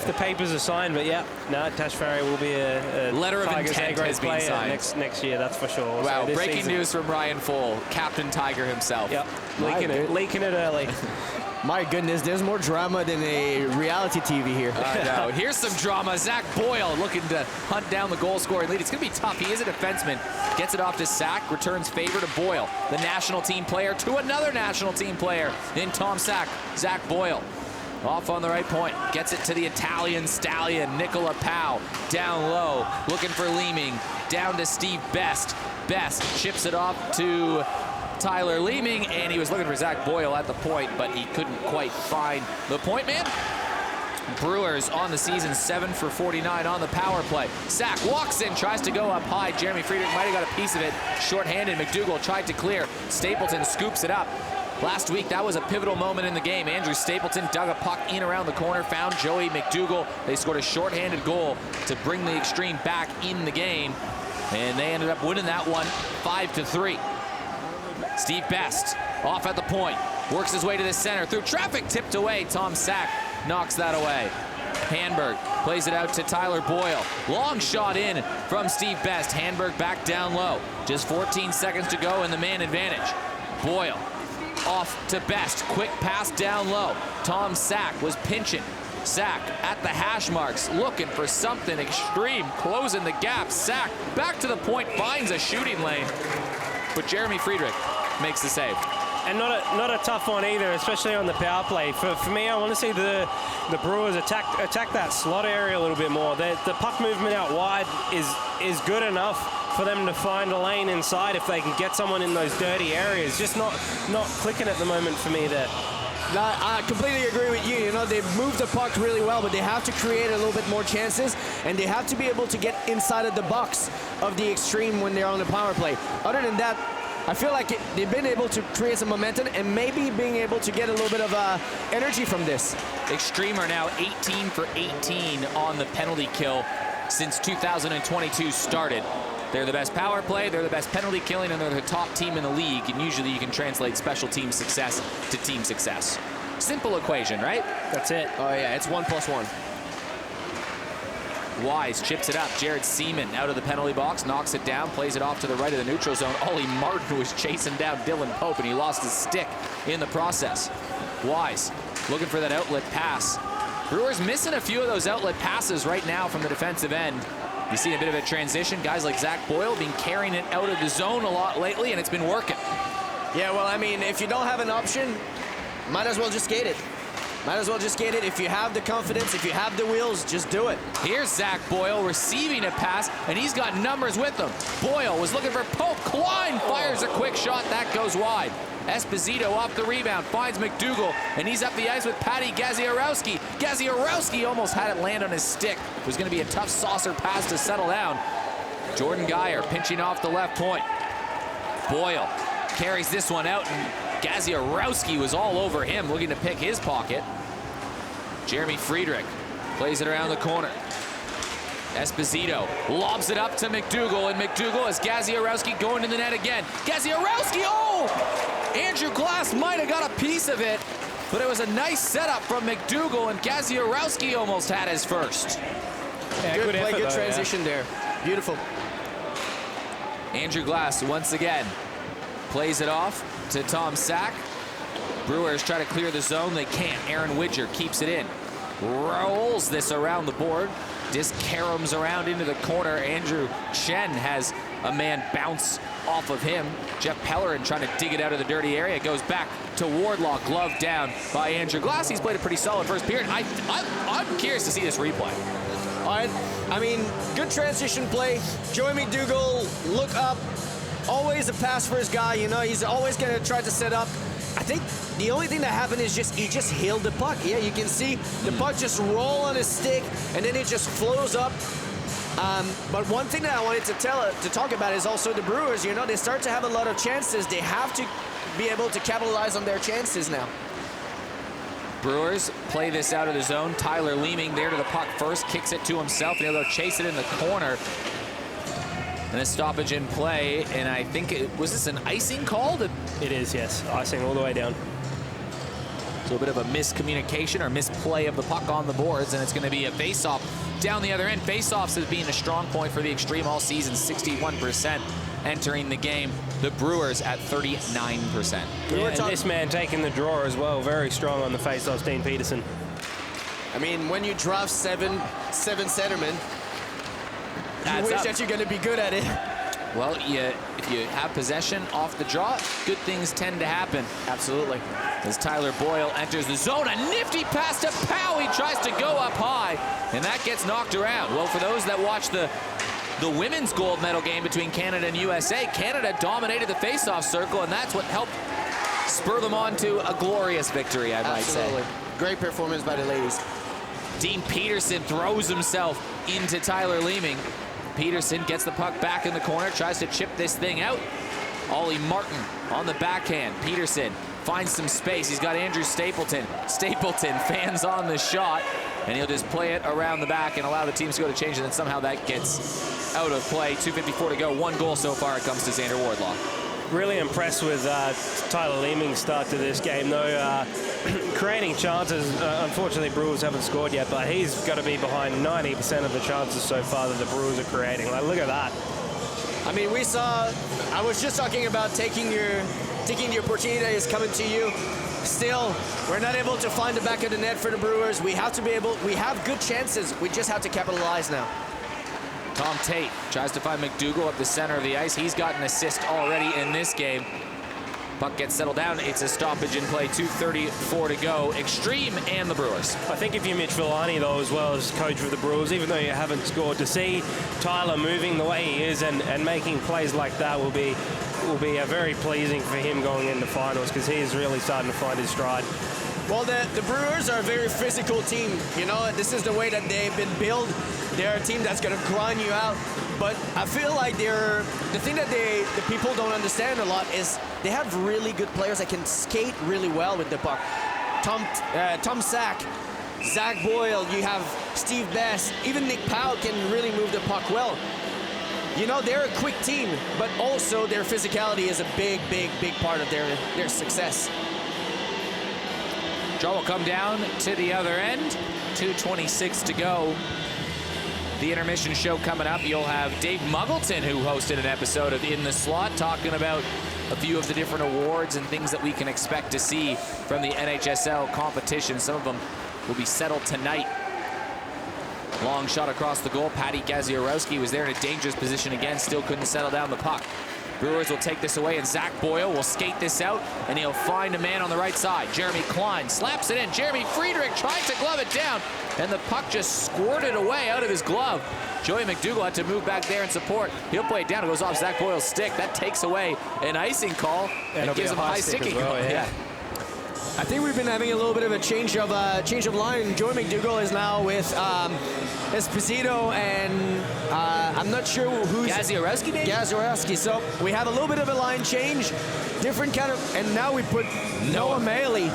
the papers are signed, but yeah, no, Tash Ferrier will be a letter of Tigers intent has been signed next year. That's for sure. Wow, so breaking news from Ryan Fole, Captain Tiger himself. Yep, leaking it early. My goodness, there's more drama than a reality TV here. I know. Here's some drama. Zach Boyle looking to hunt down the goal-scoring lead. It's going to be tough. He is a defenseman. Gets it off to Sack. Returns favor to Boyle, the national team player, to another national team player in Tom Sack. Zach Boyle off on the right point. Gets it to the Italian stallion, Nicola Pau. Down low, looking for Leeming. Down to Steve Best. Best chips it off to Tyler Leeming, and he was looking for Zach Boyle at the point, but he couldn't quite find the point man. Brewers on the season, 7 for 49 on the power play. Sack walks in, tries to go up high. Jeremy Friedrich might have got a piece of it. Short-handed, McDougall tried to clear. Stapleton scoops it up. Last week, that was a pivotal moment in the game. Andrew Stapleton dug a puck in around the corner, found Joey McDougall. They scored a short-handed goal to bring the Xtreme back in the game, and they ended up winning that one 5-3. Steve Best off at the point, works his way to the center, through traffic, tipped away. Tom Sack knocks that away. Hanberg plays it out to Tyler Boyle. Long shot in from Steve Best. Hanberg back down low. Just 14 seconds to go in the man advantage. Boyle off to Best. Quick pass down low. Tom Sack was pinching. Sack at the hash marks, looking for something extreme, closing the gap. Sack back to the point, finds a shooting lane, but Jeremy Friedrich makes the save. And not a tough one either, especially on the power play. For me, I want to see the Brewers attack that slot area a little bit more. The puck movement out wide is good enough for them to find a lane inside if they can get someone in those dirty areas. Just not clicking at the moment for me there. I completely agree with you. You know, they move the puck really well, but they have to create a little bit more chances, and they have to be able to get inside of the box of the Xtreme when they're on the power play. Other than that, I feel like they've been able to create some momentum and maybe being able to get a little bit of energy from this. Xtreme are now 18 for 18 on the penalty kill since 2022 started. They're the best power play, they're the best penalty killing, and they're the top team in the league. And usually you can translate special team success to team success. Simple equation, right? That's it. Oh yeah, it's 1 + 1. Wise chips it up. Jared Seaman out of the penalty box, knocks it down, plays it off to the right of the neutral zone. Ollie Martin was chasing down Dylan Pope, and he lost his stick in the process. Wise looking for that outlet pass. Brewers missing a few of those outlet passes right now from the defensive end. You see a bit of a transition. Guys like Zach Boyle been carrying it out of the zone a lot lately, and it's been working. Yeah, well, I mean, if you don't have an option, might as well just skate it. Might as well just skate it. If you have the confidence, if you have the wheels, just do it. Here's Zach Boyle receiving a pass, and he's got numbers with him. Boyle was looking for Pope. Klein fires a quick shot. That goes wide. Esposito off the rebound, finds McDougall, and he's up the ice with Patty Gaziarowski. Gaziarowski almost had it land on his stick. It was going to be a tough saucer pass to settle down. Jordan Geyer pinching off the left point. Boyle carries this one out, and Gaziarowski was all over him, looking to pick his pocket. Jeremy Friedrich plays it around the corner. Esposito lobs it up to McDougall, and McDougall has Gaziarowski going to the net again. Gaziarowski, oh! Andrew Glass might have got a piece of it, but it was a nice setup from McDougall, and Gaziarowski almost had his first. Yeah, good play, good transition there. Beautiful. Andrew Glass once again plays it off to Tom Sack. Brewers try to clear the zone. They can't. Aaron Widger keeps it in. Rolls this around the board. Disc caroms around into the corner. Andrew Chen has a man bounce off of him. Jeff Pellerin trying to dig it out of the dirty area. Goes back to Wardlaw, glove down by Andrew Glass. He's played a pretty solid first period. I'm curious to see this replay. All right, I mean, good transition play. Joey McDougall, look up. Always a pass for his guy, you know, he's always going to try to set up. I think the only thing that happened is he just heeled the puck. Yeah, you can see the puck just roll on his stick, and then it just flows up. But one thing that I wanted to talk about is also the Brewers. You know, they start to have a lot of chances. They have to be able to capitalize on their chances now. Brewers play this out of the zone. Tyler Leeming there to the puck first, kicks it to himself, and he'll go chase it in the corner. And a stoppage in play, and I think was this an icing call? It is, yes. Icing all the way down. So a bit of a miscommunication or misplay of the puck on the boards, and it's going to be a face-off down the other end. Face-offs has been a strong point for the Xtreme all season, 61% entering the game. The Brewers at 39%. Yeah, and this man taking the draw as well, very strong on the face-offs, Dean Peterson. I mean, when you draft seven centermen, you wish that you're going to be good at it. Well, if you have possession off the draw, good things tend to happen. Absolutely. As Tyler Boyle enters the zone, a nifty pass to Powell. He tries to go up high, and that gets knocked around. Well, for those that watch the women's gold medal game between Canada and USA, Canada dominated the face-off circle, and that's what helped spur them on to a glorious victory, I might say. Great performance by the ladies. Dean Peterson throws himself into Tyler Leeming. Peterson gets the puck back in the corner, tries to chip this thing out. Ollie Martin on the backhand. Peterson finds some space. He's got Andrew Stapleton. Stapleton fans on the shot, and he'll just play it around the back and allow the teams to go to change, and then somehow that gets out of play. 2:54 to go. 1 goal so far. It comes to Xander Wardlaw. Really impressed with Tyler Leeming's start to this game, though. Creating chances. Unfortunately, Brewers haven't scored yet, but he's got to be behind 90% of the chances so far that the Brewers are creating. Like, look at that. I mean, I was just talking about taking the opportunity that is coming to you. Still, we're not able to find the back of the net for the Brewers. We have good chances. We just have to capitalize now. Tom Tate tries to find McDougall up the center of the ice. He's got an assist already in this game. Puck gets settled down. It's a stoppage in play. 2:34 to go. Xtreme and the Brewers. I think if you're Mitch Villani, though, as well as coach of the Brewers, even though you haven't scored, to see Tyler moving the way he is and making plays like that will be very pleasing for him going into finals, because he is really starting to find his stride. Well, the Brewers are a very physical team. You know, this is the way that they've been built. They're a team that's going to grind you out. But I feel like the thing that the people don't understand a lot is they have really good players that can skate really well with the puck. Tom Sack, Zach Boyle, you have Steve Best, even Nick Powell can really move the puck well. You know, they're a quick team, but also their physicality is a big, big, big part of their success. Draw will come down to the other end. 2:26 to go. The intermission show coming up. You'll have Dave Muggleton, who hosted an episode of In the Slot, talking about a few of the different awards and things that we can expect to see from the NHSL competition. Some of them will be settled tonight. Long shot across the goal. Patty Gaziorowski was there in a dangerous position again. Still couldn't settle down the puck. Brewers will take this away, and Zach Boyle will skate this out, and he'll find a man on the right side. Jeremy Klein slaps it in. Jeremy Friedrich tries to glove it down, and the puck just squirted away out of his glove. Joey McDougall had to move back there and support. He'll play it down. It goes off Zach Boyle's stick. That takes away an icing call and gives him a high sticking well, call. Yeah. I think we've been having a little bit of a change of line. Joey McDougall is now with Esposito, and I'm not sure who's Gaziorowski, maybe? Gaziorowski. So we have a little bit of a line change, different kind of, and now we put Noah Maley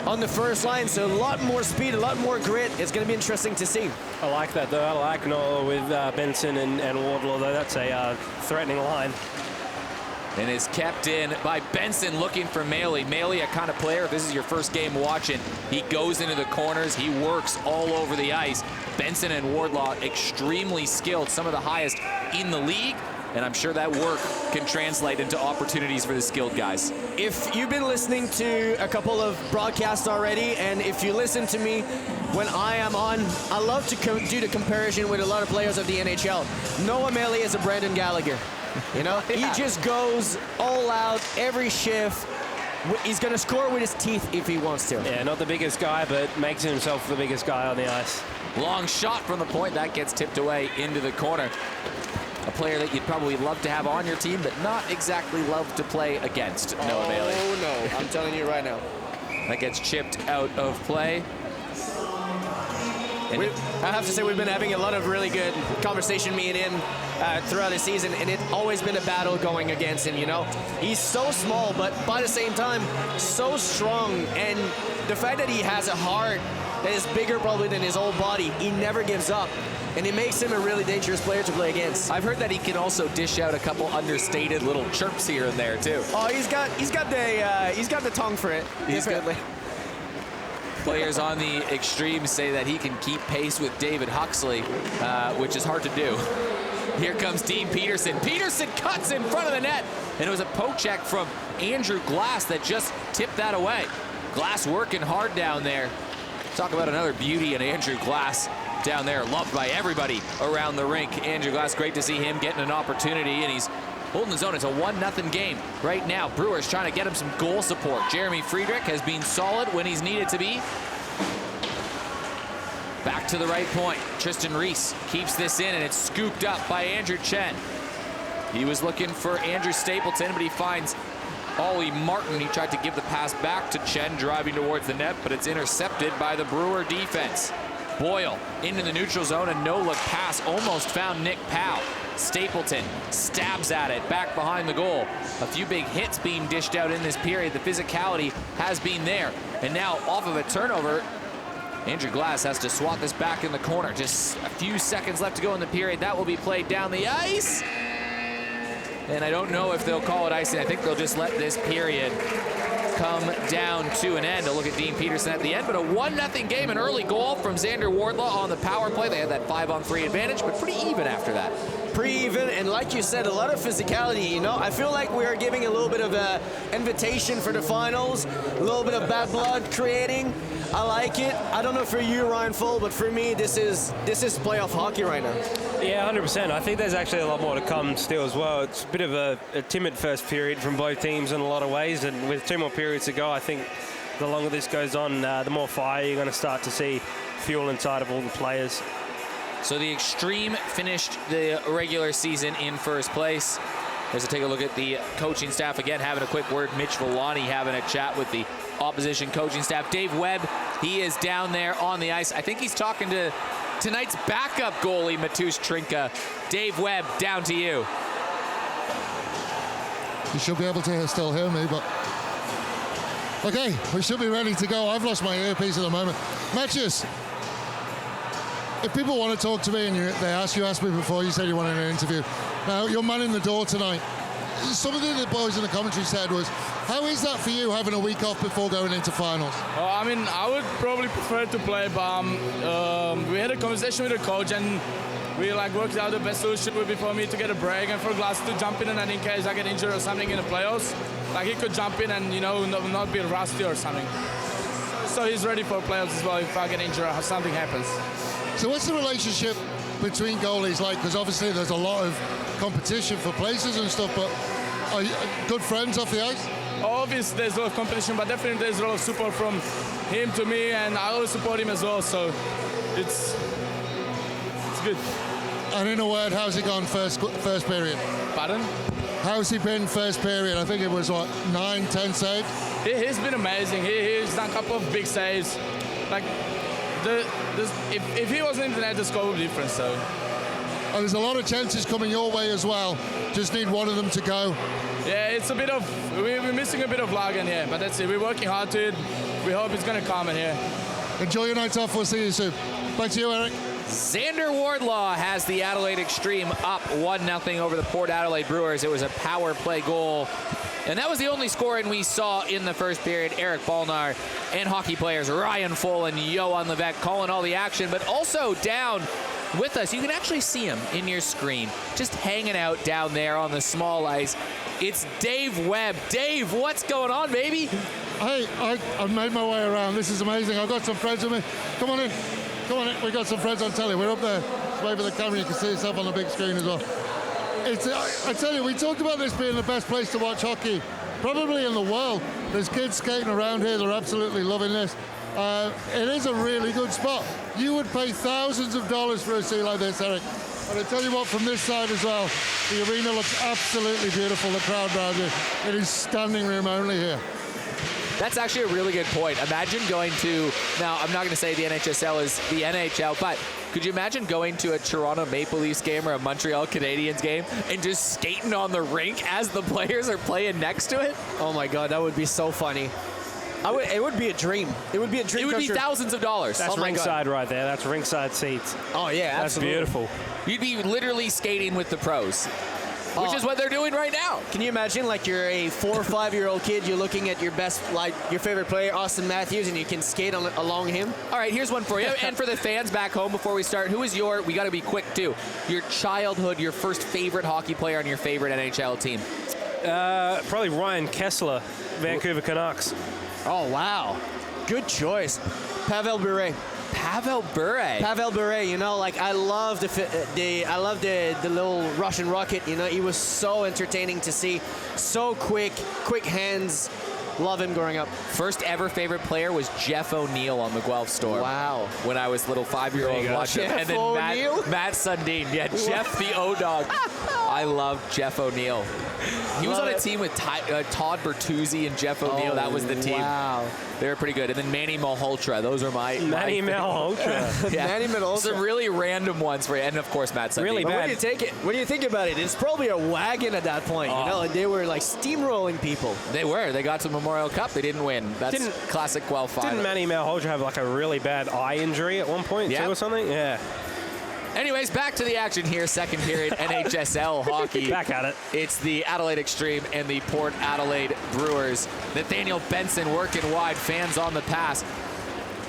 on the first line. So a lot more speed, a lot more grit. It's going to be interesting to see. I like that, though. I like Noah with Benson and Wardlaw, though. That's a threatening line. And is kept in by Benson, looking for Maley. Maley, a kind of player, if this is your first game watching, he goes into the corners, he works all over the ice. Benson and Wardlaw, extremely skilled, some of the highest in the league, and I'm sure that work can translate into opportunities for the skilled guys. If you've been listening to a couple of broadcasts already, and if you listen to me when I am on, I love to do the comparison with a lot of players of the NHL. Noah Maley is a Brandon Gallagher. You know, he just goes all out every shift. He's going to score with his teeth if he wants to. Yeah, not the biggest guy, but makes himself the biggest guy on the ice. Long shot from the point. That gets tipped away into the corner. A player that you'd probably love to have on your team, but not exactly love to play against. Noah Bailey. Oh, no. I'm telling you right now. That gets chipped out of play. And I have to say we've been having a lot of really good conversation, me and him, throughout the season, and it's always been a battle going against him, you know? He's so small, but by the same time, so strong, and the fact that he has a heart that is bigger probably than his whole body, he never gives up, and it makes him a really dangerous player to play against. I've heard that he can also dish out a couple understated little chirps here and there, too. Oh, he's got the tongue for it. Definitely. Players on the Xtreme say that he can keep pace with David Huxley, which is hard to do. Here comes Dean Peterson. Peterson cuts in front of the net, and it was a poke check from Andrew Glass that just tipped that away. Glass working hard down there. Talk about another beauty in Andrew Glass down there, loved by everybody around the rink. Andrew Glass, great to see him getting an opportunity, and he's holding his own. It's a 1-0 game right now. Brewers trying to get him some goal support. Jeremy Friedrich has been solid when he's needed to be. Back to the right point. Tristan Reese keeps this in, and it's scooped up by Andrew Chen. He was looking for Andrew Stapleton, but he finds Ollie Martin. He tried to give the pass back to Chen, driving towards the net, but it's intercepted by the Brewer defense. Boyle into the neutral zone, a no-look pass almost found Nick Powell. Stapleton stabs at it back behind the goal. A few big hits being dished out in this period. The physicality has been there. And now off of a turnover, Andrew Glass has to swat this back in the corner. Just a few seconds left to go in the period. That will be played down the ice. And I don't know if they'll call it icing. I think they'll just let this period come down to an end. A look at Dean Peterson at the end, but a 1-0 game, an early goal from Xander Wardlaw on the power play. They had that 5-on-3 advantage, but pretty even after that. Pretty even, and like you said, a lot of physicality, you know? I feel like we are giving a little bit of an invitation for the finals, a little bit of bad blood creating. I like it. I don't know for you, Ryan Full, but for me, this is playoff hockey right now. Yeah, 100%. I think there's actually a lot more to come still as well. It's a bit of a timid first period from both teams in a lot of ways, and with 2 more periods to go, I think the longer this goes on, the more fire you're going to start to see fuel inside of all the players. So the Xtreme finished the regular season in first place. As we take a look at the coaching staff again, having a quick word. Mitch Villani having a chat with the opposition coaching staff. Dave Webb, he is down there on the ice. I think he's talking to tonight's backup goalie, Matusz Trinka. Dave Webb, down to you. You should be able to still hear me, but... Okay, we should be ready to go. I've lost my earpiece at the moment. Matches. If people want to talk to me and they asked me before, you said you wanted an interview. Now, you're man in the door tonight. Something the boys in the commentary said was, how is that for you, having a week off before going into finals? I mean, I would probably prefer to play, but we had a conversation with the coach, and we worked out the best solution would be for me to get a break and for Glass to jump in, and in case I get injured or something in the playoffs, he could jump in and, not be rusty or something. So he's ready for playoffs as well if I get injured or something happens. So what's the relationship between goalies like? Because obviously there's a lot of competition for places and stuff, but are you good friends off the ice? Obviously there's a lot of competition, but definitely there's a lot of support from him to me, and I always support him as well, so it's good. And in a word, how's he gone first period? Pardon? How's he been first period? I think it was, 9, 10 saves? He's been amazing. He's done a couple of big saves. If he wasn't in the net, the score would be different, so. And there's a lot of chances coming your way as well. Just need one of them to go. Yeah, it's a bit of, we're missing a bit of luck in here, but that's it. We're working hard to it. We hope it's going to come in here. Enjoy your night off. We'll see you soon. Back to you, Eric. Xander Wardlaw has the Adelaide Xtreme up 1-0 over the Port Adelaide Brewers. It was a power play goal. And that was the only scoring we saw in the first period. Eric Balnar and hockey players Ryan Full and Johan Levesque calling all the action, but also down with us. You can actually see him in your screen, just hanging out down there on the small ice. It's Dave Webb. Dave, what's going on, baby? Hey, I've made my way around. This is amazing. I've got some friends with me. Come on in. Come on in. We've got some friends on telly. We're up there. Maybe the camera, you can see yourself on the big screen as well. I tell you, we talked about this being the best place to watch hockey, probably in the world. There's kids skating around here. They're absolutely loving this. It is a really good spot. You would pay thousands of dollars for a seat like this, Eric. And I tell you what, from this side as well, the arena looks absolutely beautiful. The crowd around you. It is standing room only here. That's actually a really good point. Imagine going to, now I'm not going to say the NHSL is the NHL, but could you imagine going to a Toronto Maple Leafs game or a Montreal Canadiens game and just skating on the rink as the players are playing next to it? Oh my God, that would be so funny. It would be a dream. It would be a dream. It would be thousands of dollars. That's ringside right there. That's ringside seats. Oh yeah, that's absolutely. beautiful. You'd be literally skating with the pros, which is what they're doing right now. Can you imagine, like, you're a 4 or 5-year-old kid, you're looking at your best, like, your favorite player, Austin Matthews, and you can skate along him? All right, here's one for you. And for the fans back home, before we start, who is we got to be quick too, your childhood, your first favorite hockey player on your favorite NHL team? Probably Ryan Kessler, Vancouver Canucks. Oh, wow. Good choice. Pavel Bure. Pavel Bure. Pavel Bure, you know, like, I love the little Russian rocket, you know. He was so entertaining to see. So quick hands. Love him growing up. First ever favorite player was Jeff O'Neill on the Guelph Store. Wow. When I was little 5-year-old watching. Jeff and then O'Neill? Matt Sundin. Yeah, Jeff the O-Dog. I love Jeff O'Neill. He was on a team with Todd Bertuzzi and Jeff O'Neill. That was the team. Wow. They were pretty good. And then Manny Malhotra. Those are my Manny Malhotra. Yeah. Manny Malhotra. Some really random ones for you. And, of course, Matt Sundin. Really But bad. when you think about it, it's probably a wagon at that point, you know. They were, like, steamrolling people. They were. They got to Memorial Cup. They didn't win. That's classic Guelph 5. Didn't Manny Malhotra have like a really bad eye injury at one point too or something? Yeah. Anyways, back to the action here. Second period, NHSL hockey. Back at it. It's the Adelaide Xtreme and the Port Adelaide Brewers. Nathaniel Benson working wide, fans on the pass.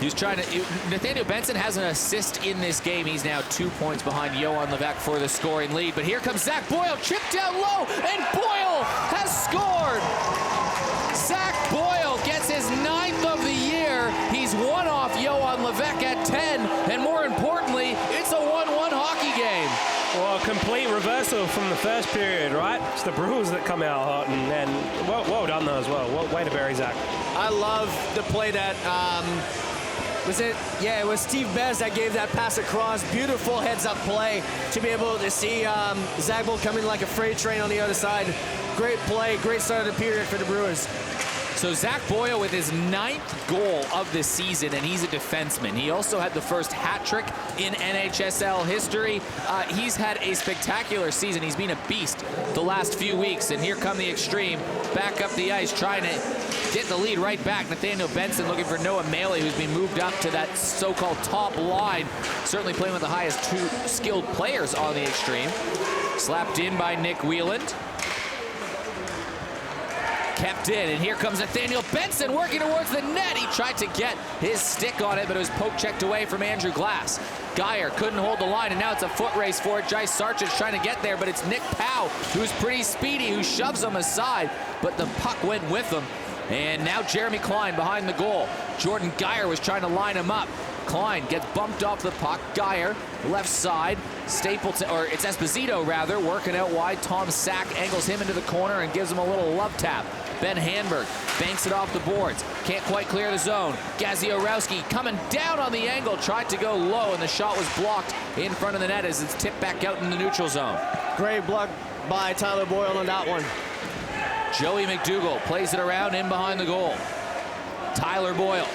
Nathaniel Benson has an assist in this game. He's now 2 points behind Johan Levesque for the scoring lead. But here comes Zach Boyle, chipped down low, and Boyle has scored. Zach Boyle gets his 9th of the year. He's one off Johan Levesque at 10, and more importantly, it's a 1-1 hockey game. Well, a complete reversal from the first period, right? It's the Brewers that come out hot, and well done though as well. Way to bury Zach. I love the play that it was Steve Bez that gave that pass across. Beautiful heads-up play to be able to see Zach Boyle coming like a freight train on the other side. Great play, great start of the period for the Brewers. So Zach Boyle with his 9th goal of the season, and he's a defenseman. He also had the first hat trick in NHSL history. He's had a spectacular season. He's been a beast the last few weeks, and here come the Xtreme back up the ice, trying to get the lead right back. Nathaniel Benson looking for Noah Maley, who's been moved up to that so-called top line. Certainly playing with the highest 2 skilled players on the Xtreme. Slapped in by Nick Whelan. Kept in, and here comes Nathaniel Benson working towards the net. He tried to get his stick on it, but it was poke checked away from Andrew Glass. Geyer couldn't hold the line, and now it's a foot race for it. Jai Sarchich trying to get there, but it's Nick Powell, who's pretty speedy, who shoves him aside, but the puck went with him. And now Jeremy Klein behind the goal. Jordan Geyer was trying to line him up. Klein gets bumped off the puck. Geyer, left side. Stapleton, or it's Esposito rather, working out wide. Tom Sack angles him into the corner and gives him a little love tap. Ben Hanberg banks it off the boards. Can't quite clear the zone. Gaziorowski coming down on the angle. Tried to go low, and the shot was blocked in front of the net as it's tipped back out in the neutral zone. Great block by Tyler Boyle on that one. Joey McDougall plays it around in behind the goal. Tyler Boyle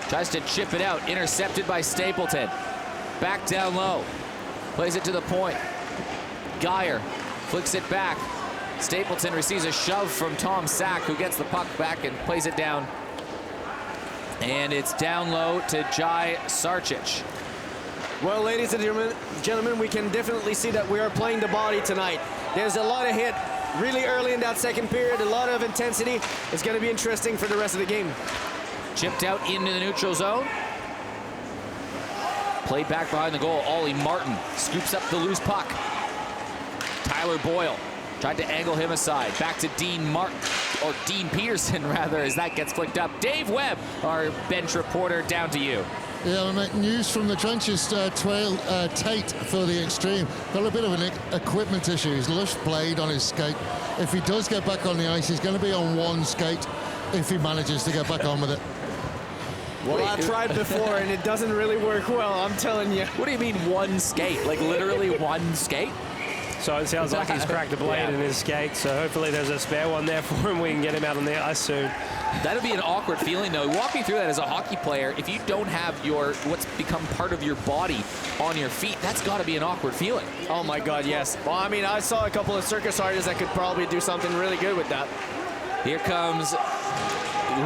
tries to chip it out. Intercepted by Stapleton. Back down low. Plays it to the point. Geyer flicks it back. Stapleton receives a shove from Tom Sack, who gets the puck back and plays it down. And it's down low to Jai Sarchich. Well, ladies and gentlemen, we can definitely see that we are playing the body tonight. There's a lot of hit really early in that second period, a lot of intensity. It's going to be interesting for the rest of the game. Chipped out into the neutral zone. Played back behind the goal. Ollie Martin scoops up the loose puck. Tyler Boyle tried to angle him aside. Back to Dean Martin, or Dean Peterson rather, as that gets flicked up. Dave Webb, our bench reporter, down to you. Yeah, mate, news from the trenches. Tate for the Xtreme got a bit of an equipment issue. He's lost blade on his skate. If he does get back on the ice, he's going to be on one skate if he manages to get back on with it. Well, I tried before, and it doesn't really work well, I'm telling you. What do you mean one skate? Like literally one skate? So it sounds like he's cracked a blade in his skate, so hopefully there's a spare one there for him. We can get him out on the ice soon. That'd be an awkward feeling, though. Walk me through that as a hockey player. If you don't have what's become part of your body on your feet, that's got to be an awkward feeling. Oh my God, yes. Well, I mean, I saw a couple of circus artists that could probably do something really good with that. Here comes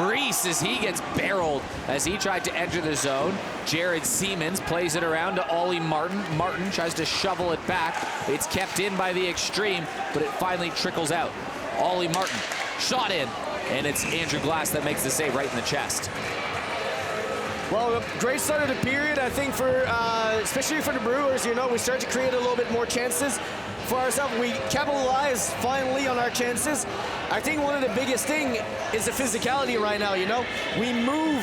Reese as he gets barreled as he tried to enter the zone. Jared Siemens plays it around to Ollie Martin. Martin tries to shovel it back. It's kept in by the Xtreme, but it finally trickles out. Ollie Martin, shot in, and it's Andrew Glass that makes the save right in the chest. Well, great start of the period, I think, for especially for the Brewers. You know, we start to create a little bit more chances for ourselves. We capitalize finally on our chances. I think one of the biggest thing is the physicality right now, you know. We move.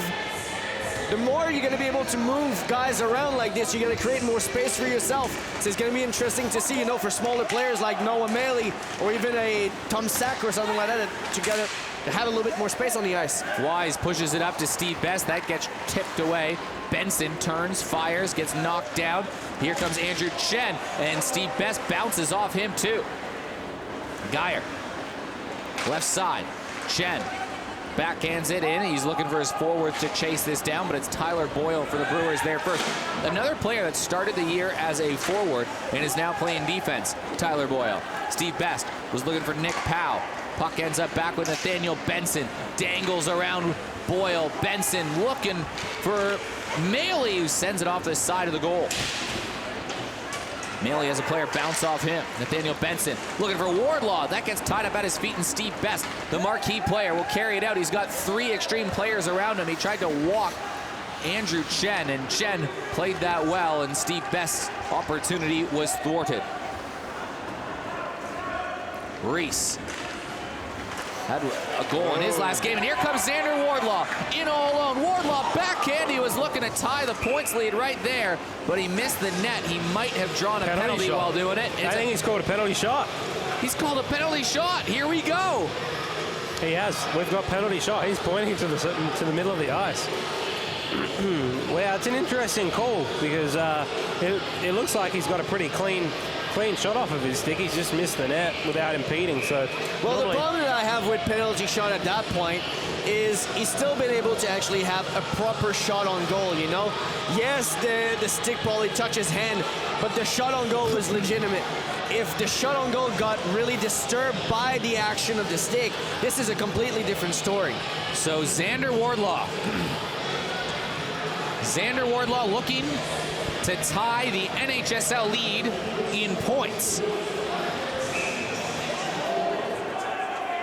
The more you're going to be able to move guys around like this, you're going to create more space for yourself. So it's going to be interesting to see, you know, for smaller players like Noah Maley or even a Tom Sack or something like that to have a little bit more space on the ice. Wise pushes it up to Steve Best. That gets tipped away. Benson turns, fires, gets knocked down. Here comes Andrew Chen, and Steve Best bounces off him too. Geyer, left side. Chen backhands it in. He's looking for his forwards to chase this down, but it's Tyler Boyle for the Brewers there first. Another player that started the year as a forward and is now playing defense, Tyler Boyle. Steve Best was looking for Nick Powell. Puck ends up back with Nathaniel Benson. Dangles around Boyle. Benson looking for Maley, who sends it off the side of the goal. Maley has a player bounce off him. Nathaniel Benson looking for Wardlaw. That gets tied up at his feet, and Steve Best, the marquee player, will carry it out. He's got 3 Xtreme players around him. He tried to walk Andrew Chen, and Chen played that well, and Steve Best's opportunity was thwarted. Reese had a goal in his last game, and here comes Xander Wardlaw in all alone. Wardlaw backhand. He was looking to tie the points lead right there, but he missed the net. He might have drawn a penalty while doing it. I think he's called a penalty shot. He's called a penalty shot. Here we go. He has. We've got penalty shot. He's pointing to the middle of the ice. Well, it's an interesting call because it looks like he's got a pretty clean shot off of his stick. He's just missed the net without impeding. So, well, the problem that I have with penalty shot at that point is he's still been able to actually have a proper shot on goal, you know? Yes, the stick probably touches hand, but the shot on goal is legitimate. If the shot on goal got really disturbed by the action of the stick, this is a completely different story. So Xander Wardlaw. Xander Wardlaw looking to tie the NHSL lead in points.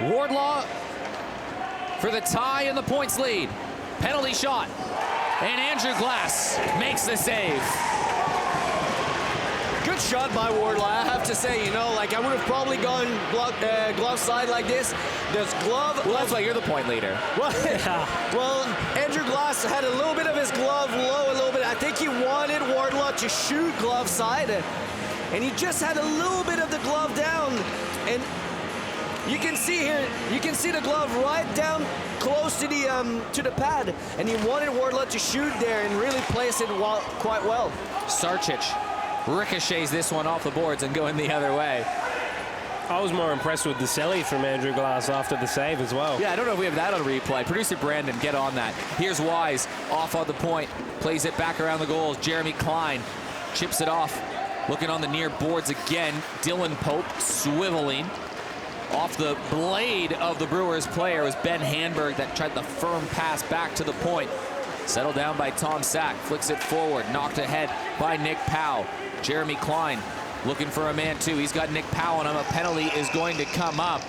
Wardlaw for the tie in the points lead. Penalty shot. And Andrew Glass makes the save. Good shot by Wardlaw, I have to say. You know, like I would have probably gone glove side like this. This glove. Well, that's why you're the point leader. Well, Andrew Glass had a little bit of his glove low, a little bit. I think he wanted Wardlaw to shoot glove side, and he just had a little bit of the glove down. And you can see here, you can see the glove right down close to the pad, and he wanted Wardlaw to shoot there and really place it quite well. Sarchich ricochets this one off the boards and going the other way. I was more impressed with the celly from Andrew Glass after the save as well. Yeah, I don't know if we have that on replay. Producer Brandon, get on that. Here's Wise, off on the point, plays it back around the goals. Jeremy Klein chips it off, looking on the near boards again. Dylan Pope swiveling. Off the blade of the Brewers player was Ben Hanberg that tried the firm pass back to the point. Settled down by Tom Sack, flicks it forward, knocked ahead by Nick Powell. Jeremy Klein looking for a man too. He's got Nick Powell on him. A penalty is going to come up,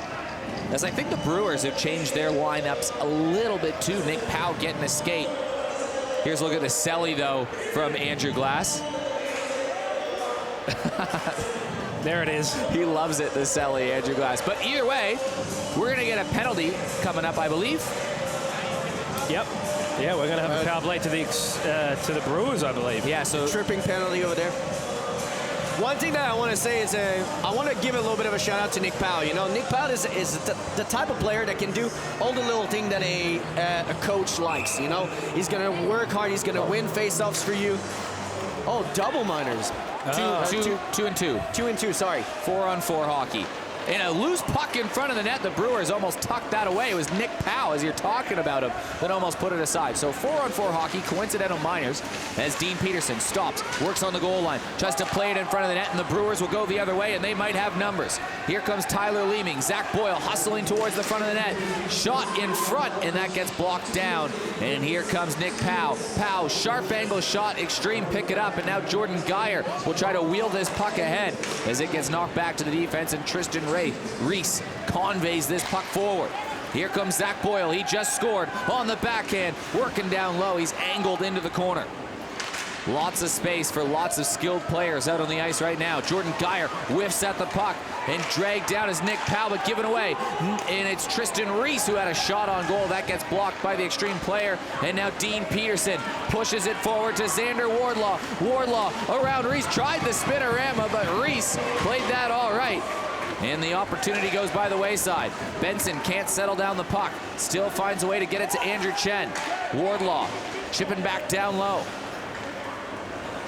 as I think the Brewers have changed their lineups a little bit too. Nick Powell getting a skate. Here's a look at the celly though from Andrew Glass. There it is. He loves it, the celly, Andrew Glass. But either way, we're going to get a penalty coming up, I believe. Yep. Yeah, we're going to have a foul play to the Brewers, I believe. Yeah, so Tripping penalty over there. One thing that I want to say is I want to give a little bit of a shout out to Nick Powell. You know, Nick Powell is the type of player that can do all the little things that a coach likes. You know, he's going to work hard. He's going to win face-offs for you. Oh, double minors. Two and two. 2 and 2, sorry. 4-on-4 hockey. And a loose puck in front of the net. The Brewers almost tucked that away. It was Nick Powell, as you're talking about him, that almost put it aside. So 4-on-4 hockey, coincidental minors, as Dean Peterson stops, works on the goal line, tries to play it in front of the net, and the Brewers will go the other way, and they might have numbers. Here comes Tyler Leeming. Zach Boyle hustling towards the front of the net. Shot in front, and that gets blocked down. And here comes Nick Powell. Powell, sharp angle shot. Xtreme pick it up, and now Jordan Geyer will try to wheel this puck ahead as it gets knocked back to the defense, and Tristan Reese conveys this puck forward. Here comes Zach Boyle. He just scored on the backhand, working down low. He's angled into the corner. Lots of space for lots of skilled players out on the ice right now. Jordan Geyer whiffs at the puck and dragged down as Nick Powell, but given away. And it's Tristan Reese who had a shot on goal. That gets blocked by the Xtreme player. And now Dean Peterson pushes it forward to Xander Wardlaw. Wardlaw around Reese, tried the spinorama, but Reese played that all right. And the opportunity goes by the wayside. Benson can't settle down the puck. Still finds a way to get it to Andrew Chen. Wardlaw chipping back down low.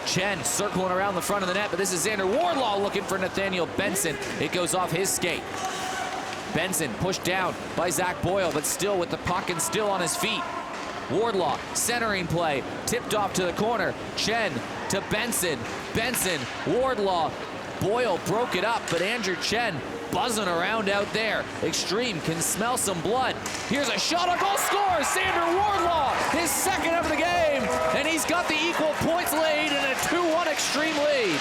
Chen circling around the front of the net, but this is Xander Wardlaw looking for Nathaniel Benson. It goes off his skate. Benson pushed down by Zach Boyle, but still with the puck and still on his feet. Wardlaw, centering play, tipped off to the corner. Chen to Benson. Benson, Wardlaw. Boyle broke it up, but Andrew Chen buzzing around out there. Xtreme can smell some blood. Here's a shot on goal, scores! Xander Wardlaw, his second of the game, and he's got the equal points lead and a 2-1 Xtreme lead.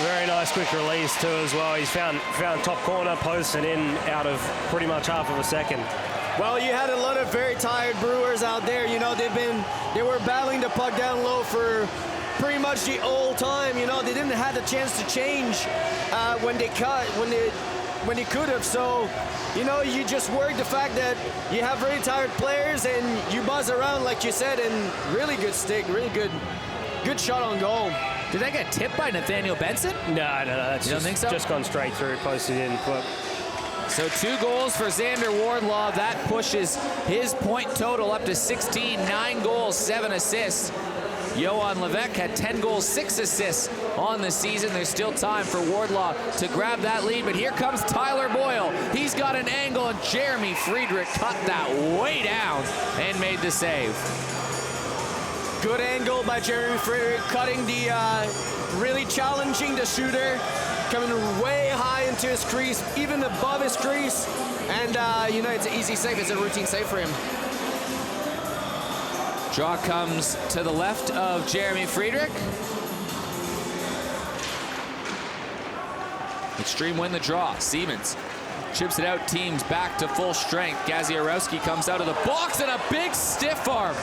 Very nice quick release too as well. He's found top corner, posted in out of pretty much half of a second. Well, you had a lot of very tired Brewers out there. You know, they were battling the puck down low for pretty much the whole time. You know, they didn't have the chance to change when they could have. So, you know, you just worry the fact that you have really tired players and you buzz around like you said, and really good stick, really good shot on goal. Did that get tipped by Nathaniel Benson? No, that's you don't think so? Just gone straight through, posted in. But so 2 goals for Xander Wardlaw. That pushes his point total up to 16, 9 goals, 7 assists. Johan Levesque had 10 goals, 6 assists on the season. There's still time for Wardlaw to grab that lead, but here comes Tyler Boyle. He's got an angle, and Jeremy Friedrich cut that way down and made the save. Good angle by Jeremy Friedrich, cutting really challenging the shooter, coming way high into his crease, even above his crease, and you know, it's an easy save. It's a routine save for him. Draw comes to the left of Jeremy Friedrich. Xtreme win the draw. Siemens chips it out, teams back to full strength. Gaziarowski comes out of the box, and a big stiff arm.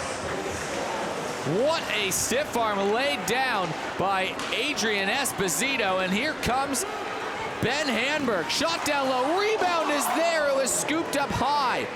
What a stiff arm laid down by Adrian Esposito, and here comes Ben Hanberg. Shot down low, rebound is there. It was scooped up high.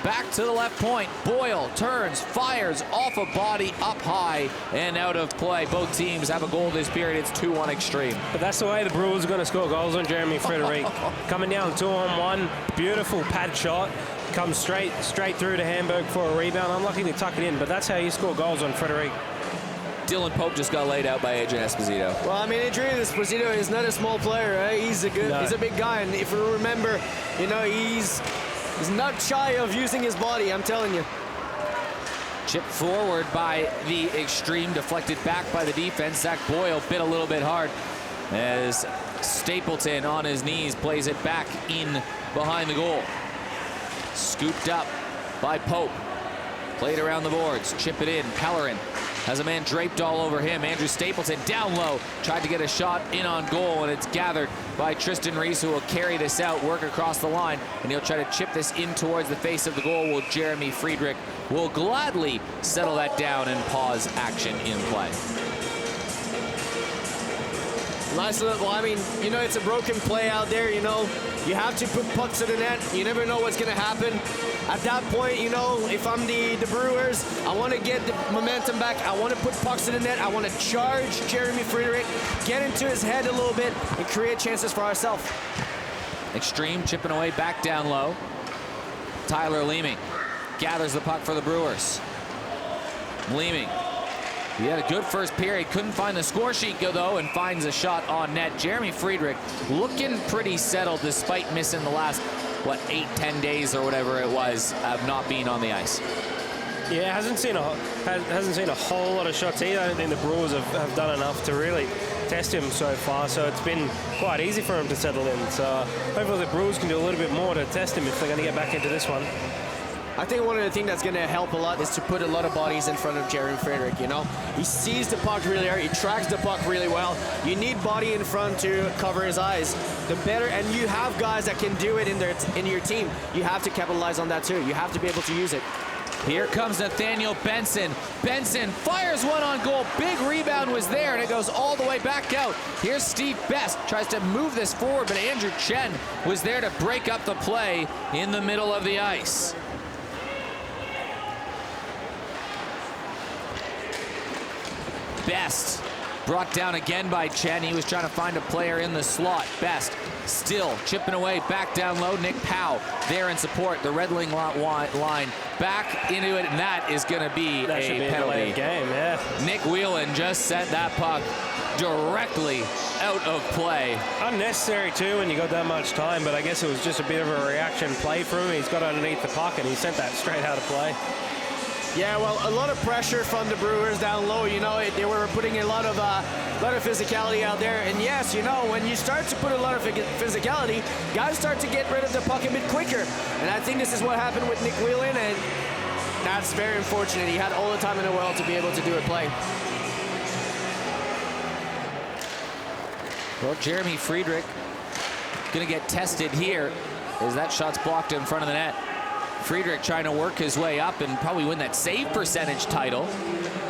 Back to the left point. Boyle turns, fires off a body up high and out of play. Both teams have a goal this period. It's 2-1 Xtreme. But that's the way the Brewers are going to score goals on Jeremy Friedrich. Coming down 2-on-1, beautiful pad shot. Comes straight through to Hamburg for a rebound. Unlucky to tuck it in, but that's how you score goals on Friedrich. Dylan Pope just got laid out by Adrian Esposito. Well, I mean, Adrian Esposito is not a small player, right? He's a big guy, and if you remember, you know, he's not shy of using his body, I'm telling you. Chipped forward by the Xtreme, deflected back by the defense. Zach Boyle bit a little bit hard as Stapleton on his knees plays it back in behind the goal. Scooped up by Pope. Played around the boards. Chip it in. Pellerin has a man draped all over him. Andrew Stapleton down low. Tried to get a shot in on goal, and it's gathered by Tristan Reese, who will carry this out, work across the line, and he'll try to chip this in towards the face of the goal. Will Jeremy Friedrich will gladly settle that down and pause action in play. Nice little, well, I mean, you know, it's a broken play out there, you know. You have to put pucks to the net. You never know what's going to happen. At that point, you know, if I'm the Brewers, I want to get the momentum back. I want to put pucks to the net. I want to charge Jeremy Friedrich, get into his head a little bit, and create chances for ourselves. Xtreme chipping away back down low. Tyler Leeming gathers the puck for the Brewers. Leeming. He had a good first period. Couldn't find the score sheet though, and finds a shot on net. Jeremy Friedrich looking pretty settled despite missing the last, what, 8-10 days or whatever it was of not being on the ice. Yeah, hasn't seen a whole lot of shots either. I don't think the Brewers have done enough to really test him so far, so it's been quite easy for him to settle in. So hopefully the Brewers can do a little bit more to test him if they're going to get back into this one. I think one of the things that's going to help a lot is to put a lot of bodies in front of Jeremy Friedrich, you know. He sees the puck really hard. He tracks the puck really well. You need body in front to cover his eyes. The better, and you have guys that can do it in your team. You have to capitalize on that too. You have to be able to use it. Here comes Nathaniel Benson. Benson fires one on goal. Big rebound was there, and it goes all the way back out. Here's Steve Best. Tries to move this forward, but Andrew Chen was there to break up the play in the middle of the ice. Best brought down again by Chen. He was trying to find a player in the slot. Best still chipping away back down low. Nick Powell there in support. The Red Wing line back into it, and that is going to be a penalty. Game, yeah. Nick Whelan just sent that puck directly out of play. Unnecessary too when you got that much time, but I guess it was just a bit of a reaction play for him. He's got underneath the puck and he sent that straight out of play. Yeah, well, a lot of pressure from the Brewers down low. You know, they were putting a lot of physicality out there. And yes, you know, when you start to put a lot of physicality, guys start to get rid of the puck a bit quicker. And I think this is what happened with Nick Whelan, and that's very unfortunate. He had all the time in the world to be able to do a play. Well, Jeremy Friedrich going to get tested here as that shot's blocked in front of the net. Friedrich trying to work his way up and probably win that save percentage title.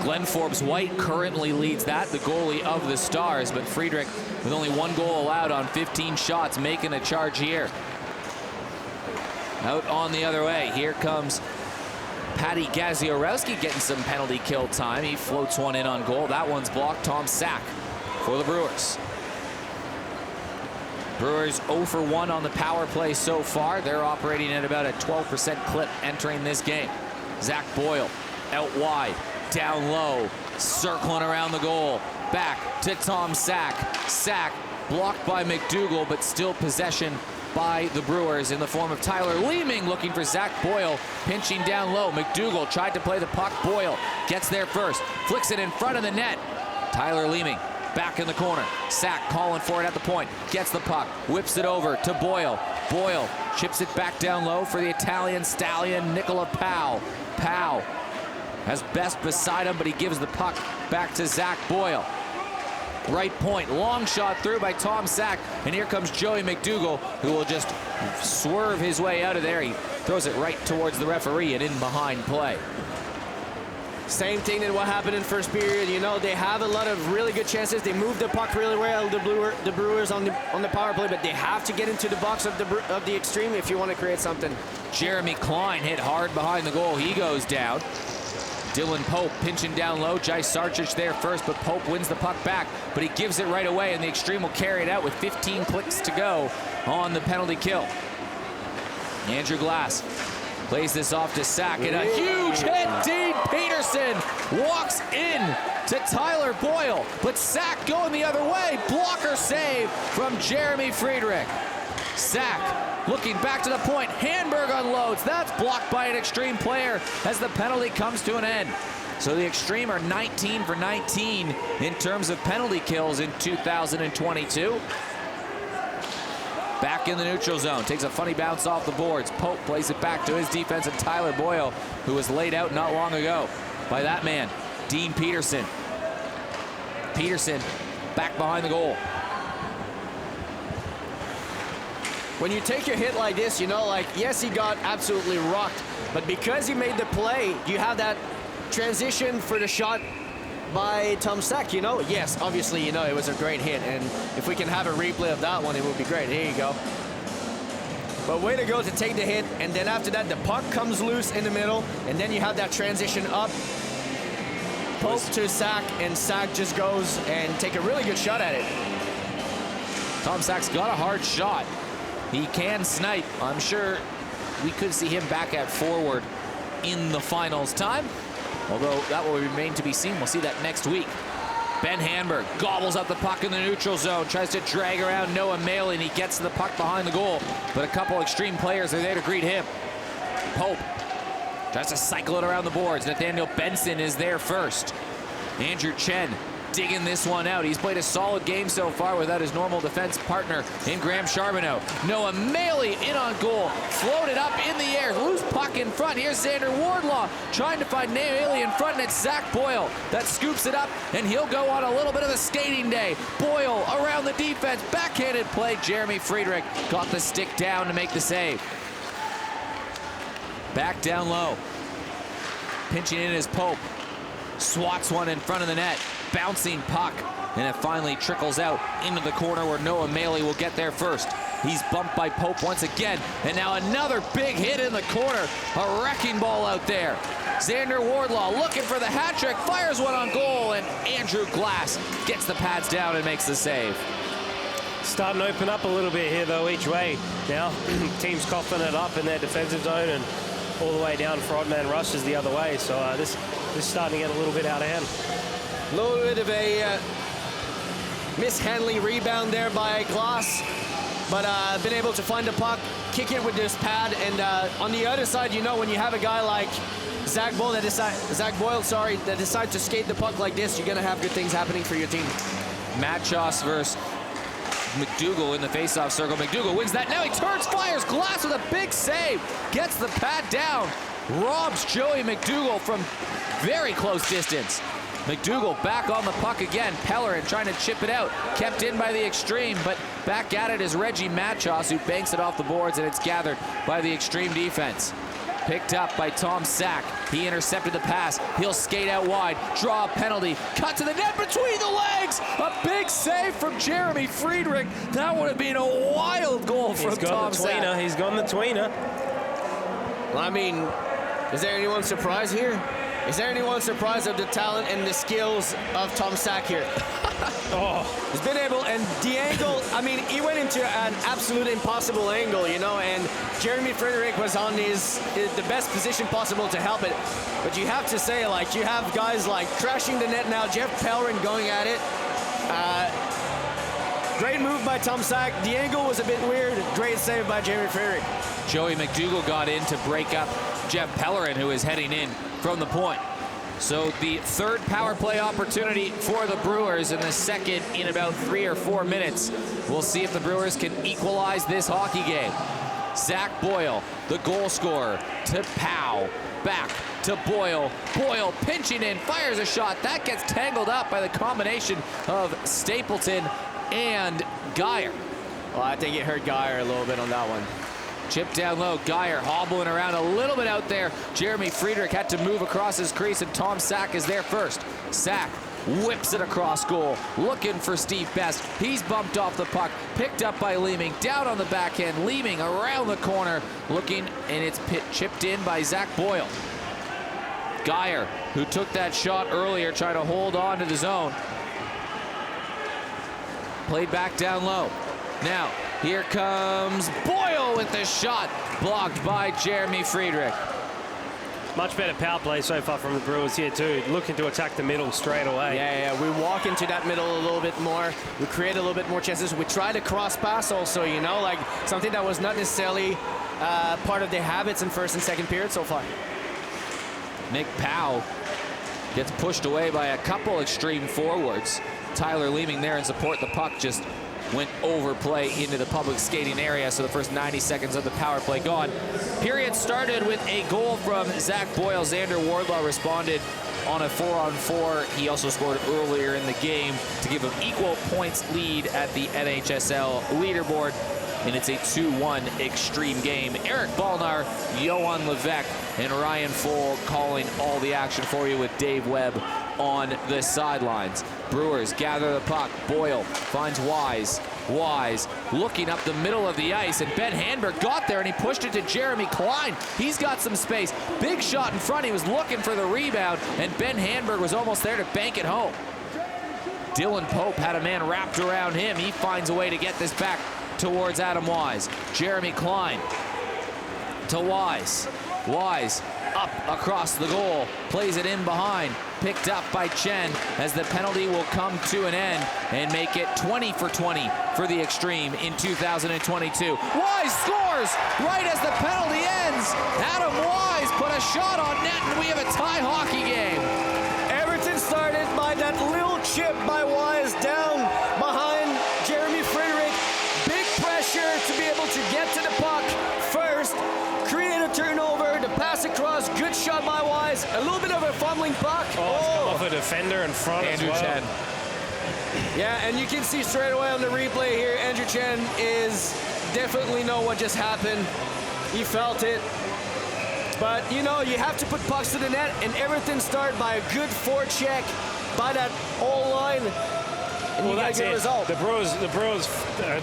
Glenn Forbes-White currently leads that, the goalie of the Stars, but Friedrich with only 1 goal allowed on 15 shots making a charge here. Out on the other way, here comes Patty Gaziorowski getting some penalty kill time. He floats one in on goal. That one's blocked. Tom Sack for the Brewers. Brewers 0 for 1 on the power play so far. They're operating at about a 12% clip entering this game. Zach Boyle out wide, down low, circling around the goal. Back to Tom Sack. Sack blocked by McDougall, but still possession by the Brewers in the form of Tyler Leeming looking for Zach Boyle, pinching down low. McDougall tried to play the puck. Boyle gets there first, flicks it in front of the net. Tyler Leeming back in the corner. Sack calling for it at the point. Gets the puck. Whips it over to Boyle. Boyle chips it back down low for the Italian stallion, Nicola Powell. Powell has Best beside him, but he gives the puck back to Zach Boyle. Right point. Long shot through by Tom Sack. And here comes Joey McDougall, who will just swerve his way out of there. He throws it right towards the referee and in behind play. Same thing that what happened in first period. You know, they have a lot of really good chances. They move the puck really well, the Brewers on the power play, but they have to get into the box of the Xtreme if you want to create something. Jeremy Klein hit hard behind the goal. He goes down. Dylan Pope pinching down low. Jai Sarchich there first, but Pope wins the puck back, but he gives it right away, and the Xtreme will carry it out with 15 clicks to go on the penalty kill. Andrew Glass plays this off to Sack, and a huge hit. Dean Peterson walks in to Tyler Boyle, but Sack going the other way. Blocker save from Jeremy Friedrich. Sack looking back to the point. Handberg unloads. That's blocked by an Xtreme player as the penalty comes to an end. So the Xtreme are 19 for 19 in terms of penalty kills in 2022. Back in the neutral zone, takes a funny bounce off the boards. Pope plays it back to his defense, and Tyler Boyle, who was laid out not long ago by that man, Dean Peterson. Peterson back behind the goal. When you take a hit like this, you know, like, yes, he got absolutely rocked, but because he made the play, you have that transition for the shot by Tom Sack, you know. Yes, obviously, you know, it was a great hit, and if we can have a replay of that one, it would be great. Here you go. But way to go to take the hit, and then after that, the puck comes loose in the middle, and then you have that transition up, poke to Sack, and Sack just goes and take a really good shot at it. Tom Sack's got a hard shot. He can snipe. I'm sure we could see him back at forward in the finals time, although that will remain to be seen. We'll see that next week. Ben Hamburg gobbles up the puck in the neutral zone, tries to drag around Noah Maley, and he gets to the puck behind the goal, but a couple Xtreme players are there to greet him. Pope tries to cycle it around the boards. Nathaniel Benson is there first. Andrew Chen digging this one out. He's played a solid game so far without his normal defense partner in Graham Charbonneau. Noah Maley in on goal, floated up in the air, loose puck in front. Here's Xander Wardlaw trying to find Maley in front, and it's Zach Boyle that scoops it up, and he'll go on a little bit of a skating day. Boyle around the defense, backhanded play. Jeremy Friedrich got the stick down to make the save. Back down low. Pinching in is Pope. Swats one in front of the net. Bouncing puck, and it finally trickles out into the corner where Noah Maley will get there first. He's bumped by Pope once again, and now another big hit in the corner. A wrecking ball out there. Xander Wardlaw looking for the hat trick, fires one on goal, and Andrew Glass gets the pads down and makes the save. Starting to open up a little bit here, though, each way. Now, teams coughing it up in their defensive zone, and all the way down, Frodman rushes the other way. So this is starting to get a little bit out of hand. A little bit of a mishandling rebound there by Glass, but been able to find the puck, kick it with this pad, and on the other side, you know, when you have a guy like Zach Boyle that decides to skate the puck like this, you're gonna have good things happening for your team. Matchos versus McDougall in the faceoff circle. McDougall wins that. Now he turns, fires Glass with a big save, gets the pad down, robs Joey McDougall from very close distance. McDougall back on the puck again. Pellerin trying to chip it out. Kept in by the Xtreme, but back at it is Reggie Matchos, who banks it off the boards, and it's gathered by the Xtreme defense. Picked up by Tom Sack. He intercepted the pass. He'll skate out wide, draw a penalty, cut to the net between the legs. A big save from Jeremy Friedrich. That would have been a wild goal from Tom Sack. He's gone the tweener. Well, I mean, is there anyone surprised here? Is there anyone surprised of the talent and the skills of Tom Sack here? He's been able, and the angle, I mean, he went into an absolute impossible angle, you know, and Jeremy Friedrich was on the best position possible to help it. But you have to say, like, you have guys like crashing the net now, Jeff Pellerin going at it. Great move by Tom Sack. The angle was a bit weird. Great save by Jeremy Friedrich. Joey McDougall got in to break up Jeff Pellerin, who is heading in from the point. So the third power play opportunity for the Brewers, and the second in about 3 or 4 minutes. We'll see if the Brewers can equalize this hockey game. Zach Boyle, the goal scorer, to Powell, back to Boyle. Boyle pinching in, fires a shot. That gets tangled up by the combination of Stapleton and Geyer. Well, I think it hurt Geyer a little bit on that one. Chip down low, Geyer hobbling around a little bit out there. Jeremy Friedrich had to move across his crease, and Tom Sack is there first. Sack whips it across goal, looking for Steve Best. He's bumped off the puck, picked up by Leeming, down on the backhand. Leeming around the corner, looking, and it's chipped in by Zach Boyle. Geyer, who took that shot earlier, trying to hold on to the zone. Played back down low. Now, here comes Boyle with the shot, blocked by Jeremy Friedrich. Much better power play so far from the Brewers here too. Looking to attack the middle straight away. Yeah, we walk into that middle a little bit more. We create a little bit more chances. We try to cross pass also, you know, like something that was not necessarily part of their habits in first and second period so far. Nick Powell gets pushed away by a couple Xtreme forwards. Tyler Leeming there in support. The puck just went over play into the public skating area, so the first 90 seconds of the power play gone. Period started with a goal from Zach Boyle. Xander Wardlaw responded on a 4-on-4. He also scored earlier in the game to give him equal points lead at the NHSL leaderboard, and it's a 2-1 Xtreme game. Eric Balnar, Johan Levesque, and Ryan Foll calling all the action for you, with Dave Webb on the sidelines. Brewers gather the puck. Boyle finds Wise. Wise looking up the middle of the ice, and Ben Handberg got there and he pushed it to Jeremy Klein. He's got some space. Big shot in front. He was looking for the rebound, and Ben Handberg was almost there to bank it home. Dylan Pope had a man wrapped around him. He finds a way to get this back towards Adam Wise. Jeremy Klein to Wise. Wise up across the goal, plays it in behind, picked up by Chen as the penalty will come to an end and make it 20 for 20 for the Xtreme in 2022. Wise scores right as the penalty ends. Adam Wise put a shot on net, and we have a tie hockey game. Everton started by that little chip by Wise down behind Jeremy Friedrich. Big pressure to be able to get to the puck first, create a turnover, the pass across, good shot by Wise, a little bit of a fumbling puck. It's come off a defender in front Andrew as well. Chen. Yeah, and you can see straight away on the replay here, Andrew Chen is definitely know what just happened. He felt it. But, you know, you have to put pucks to the net, and Everton start by a good forecheck by that all line. And you got a good result. The Brewers,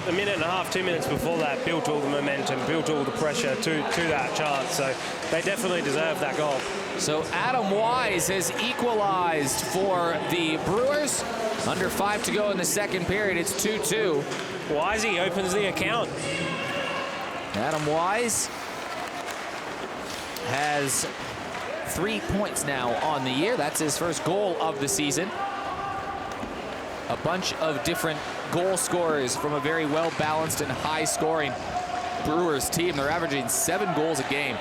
a minute and a half, 2 minutes before that, built all the momentum, built all the pressure to that chance. So they definitely deserve that goal. So Adam Wise has equalized for the Brewers. Under 5 to go in the second period. It's 2-2. Wisey opens the account. Adam Wise has 3 points now on the year. That's his first goal of the season. A bunch of different goal scorers from a very well-balanced and high-scoring Brewers team. They're averaging 7 goals a game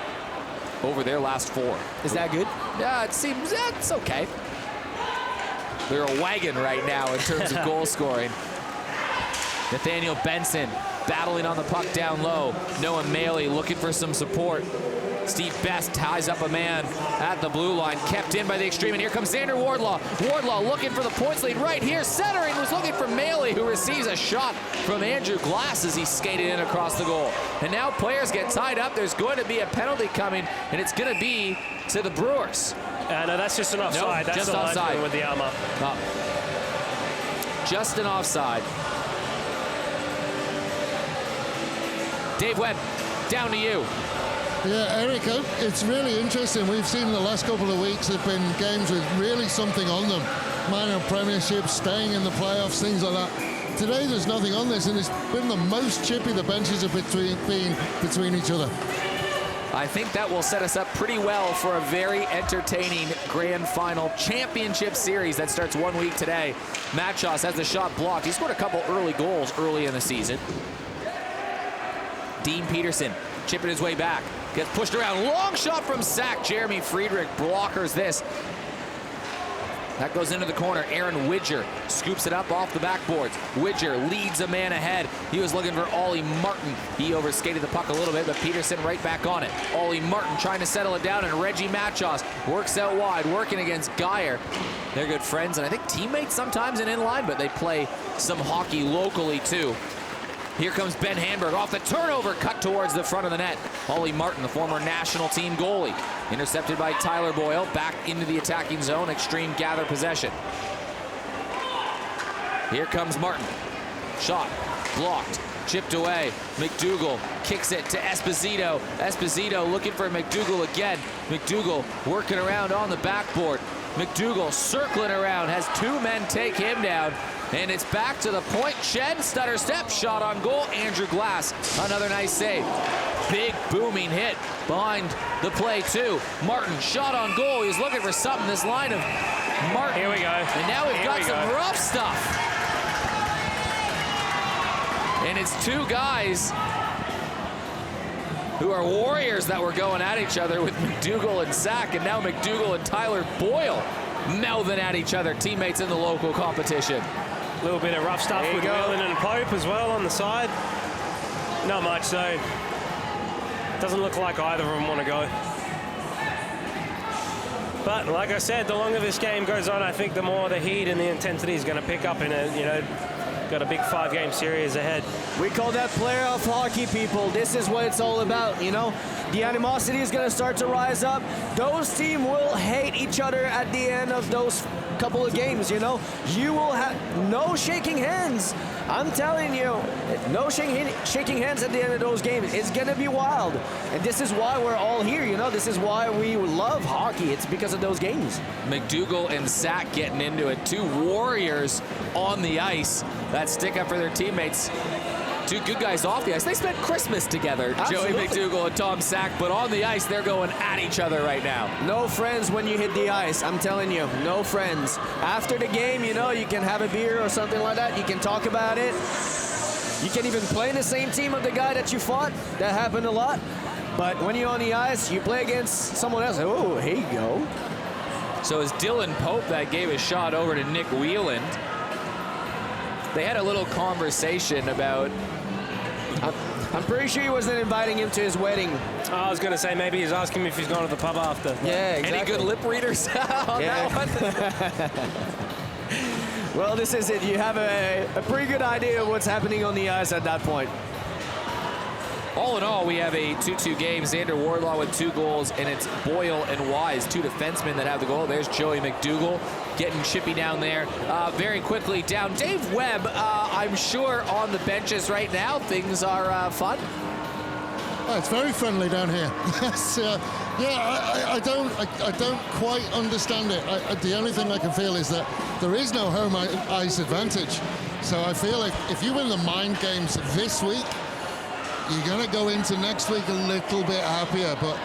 over their last 4. Is that good? Yeah, it seems it's okay. They're a wagon right now in terms of goal scoring. Nathaniel Benson battling on the puck down low. Noah Maley looking for some support. Steve Best ties up a man at the blue line, kept in by the Xtreme, and here comes Xander Wardlaw. Wardlaw looking for the points lead right here, centering, was looking for Maley, who receives a shot from Andrew Glass as he skated in across the goal. And now players get tied up. There's going to be a penalty coming, and it's going to be to the Brewers. No, that's just an offside. Nope, that's just the offside linesman with the armor. Just an offside. Dave Webb, down to you. Yeah, Eric, it's really interesting. We've seen in the last couple of weeks there have been games with really something on them. Minor premierships, staying in the playoffs, things like that. Today there's nothing on this, and it's been the most chippy the benches have been between each other. I think that will set us up pretty well for a very entertaining grand final championship series that starts 1 week today. Matchos has the shot blocked. He scored a couple early goals early in the season. Dean Peterson chipping his way back. Gets pushed around. Long shot from Sack. Jeremy Friedrich blockers this. That goes into the corner. Aaron Widger scoops it up off the backboards. Widger leads a man ahead. He was looking for Ollie Martin. He overskated the puck a little bit, but Peterson right back on it. Ollie Martin trying to settle it down, and Reggie Matchos works out wide, working against Geyer. They're good friends, and I think teammates sometimes in line, but they play some hockey locally too. Here comes Ben Handberg off the turnover, cut towards the front of the net. Ollie Martin, the former national team goalie, intercepted by Tyler Boyle, back into the attacking zone. Xtreme gather possession. Here comes Martin. Shot, blocked, chipped away. McDougall kicks it to Esposito. Esposito looking for McDougall again. McDougall working around on the backboard. McDougall circling around, has 2 men take him down. And it's back to the point. Chen, stutter step, shot on goal. Andrew Glass, another nice save. Big booming hit behind the play too. Martin, shot on goal. He's looking for something. This line of Martin. Here we go. And now we've got some rough stuff. And it's 2 guys who are warriors that were going at each other with McDougall and Sack, and now McDougall and Tyler Boyle mouthing at each other, teammates in the local competition. A little bit of rough stuff with Whelan and Pope as well on the side. Not much, though. Doesn't look like either of them want to go. But like I said, the longer this game goes on, I think the more the heat and the intensity is going to pick up in it. You know, got a big 5-game series ahead. We call that playoff hockey, people. This is what it's all about, you know? The animosity is going to start to rise up. Those teams will hate each other at the end of those couple of games, you know, you will have no shaking hands. I'm telling you, no shaking hands at the end of those games. It's going to be wild. And this is why we're all here, you know. This is why we love hockey. It's because of those games. McDougall and Sack getting into it. Two warriors on the ice that stick up for their teammates. Two good guys off the ice. They spent Christmas together, Absolutely. Joey McDougall and Tom Sack, but on the ice, they're going at each other right now. No friends when you hit the ice. I'm telling you, no friends. After the game, you know, you can have a beer or something like that. You can talk about it. You can even play in the same team of the guy that you fought. That happened a lot. But when you're on the ice, you play against someone else. Oh, here you go. So it's Dylan Pope that gave a shot over to Nick Whelan. They had a little conversation about... I'm pretty sure he wasn't inviting him to his wedding. I was going to say maybe he's asking me if he's gone to the pub after. Yeah, exactly. Any good lip readers on that one? Well, this is it. You have a pretty good idea of what's happening on the ice at that point. All in all, we have a 2-2 game. Xander Wardlaw with 2 goals, and it's Boyle and Wise, 2 defensemen that have the goal. There's Joey McDougall getting chippy down there. Very quickly down. Dave Webb, I'm sure on the benches right now, things are fun. Oh, it's very friendly down here. Yes, I don't quite understand it. The only thing I can feel is that there is no home ice advantage. So I feel like if you win the mind games this week, you're going to go into next week a little bit happier, but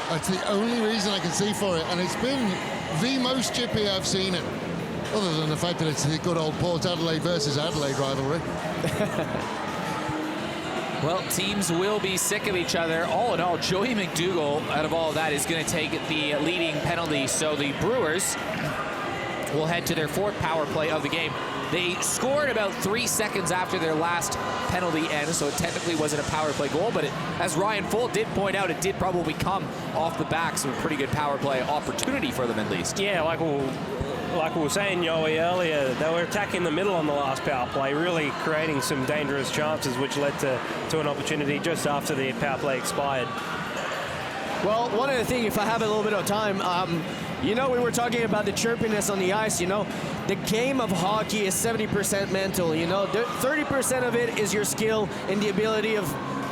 that's the only reason I can see for it. And it's been the most chippy I've seen it, other than the fact that it's the good old Port Adelaide versus Adelaide rivalry. Well, teams will be sick of each other. All in all, Joey McDougall, out of all of that, is going to take the leading penalty. So the Brewers will head to their 4th power play of the game. They scored about 3 seconds after their last penalty end, so it technically wasn't a power play goal, but as Ryan Full did point out, it did probably come off the back, so a pretty good power play opportunity for them at least. Yeah, like we were saying, Yoey, earlier, they were attacking the middle on the last power play, really creating some dangerous chances, which led to an opportunity just after the power play expired. Well, one of the things, if I have a little bit of time, you know, we were talking about the chirpiness on the ice, you know. The game of hockey is 70% mental, you know. 30% of it is your skill and the ability of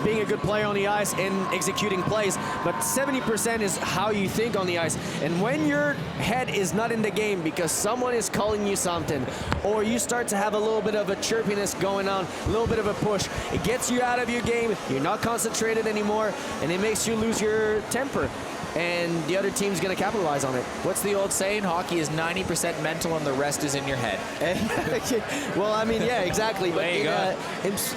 being a good player on the ice and executing plays, but 70% is how you think on the ice. And when your head is not in the game because someone is calling you something, or you start to have a little bit of a chirpiness going on, a little bit of a push, it gets you out of your game, you're not concentrated anymore, and it makes you lose your temper. And the other team's going to capitalize on it. What's the old saying? Hockey is 90% mental and the rest is in your head. Well, I mean, yeah, exactly. But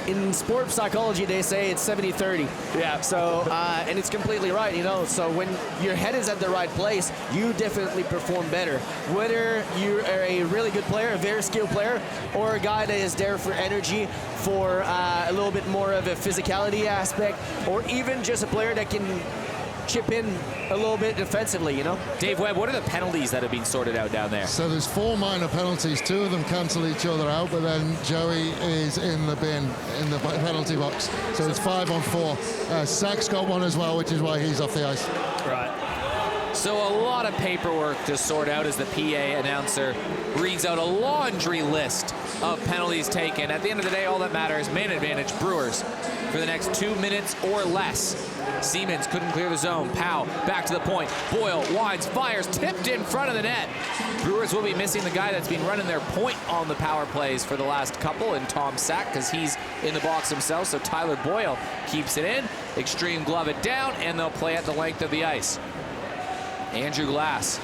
in sports psychology, they say it's 70-30. Yeah. So, and it's completely right, you know. So when your head is at the right place, you definitely perform better. Whether you are a really good player, a very skilled player, or a guy that is there for energy, for a little bit more of a physicality aspect, or even just a player that can chip in a little bit defensively, you know? Dave Webb, what are the penalties that have been sorted out down there? So there's 4 minor penalties. 2 of them cancel each other out, but then Joey is in the bin, in the penalty box. So it's 5 on 4. Sack's got 1 as well, which is why he's off the ice. Right. So a lot of paperwork to sort out as the PA announcer reads out a laundry list of penalties taken. At the end of the day, all that matters, main advantage, Brewers, for the next 2 minutes or less. Siemens couldn't clear the zone. Powell back to the point. Boyle winds, fires, tipped in front of the net. Brewers will be missing the guy that's been running their point on the power plays for the last couple, and Tom Sack, because he's in the box himself. So Tyler Boyle keeps it in. Xtreme glove it down, and they'll play at the length of the ice. Andrew Glass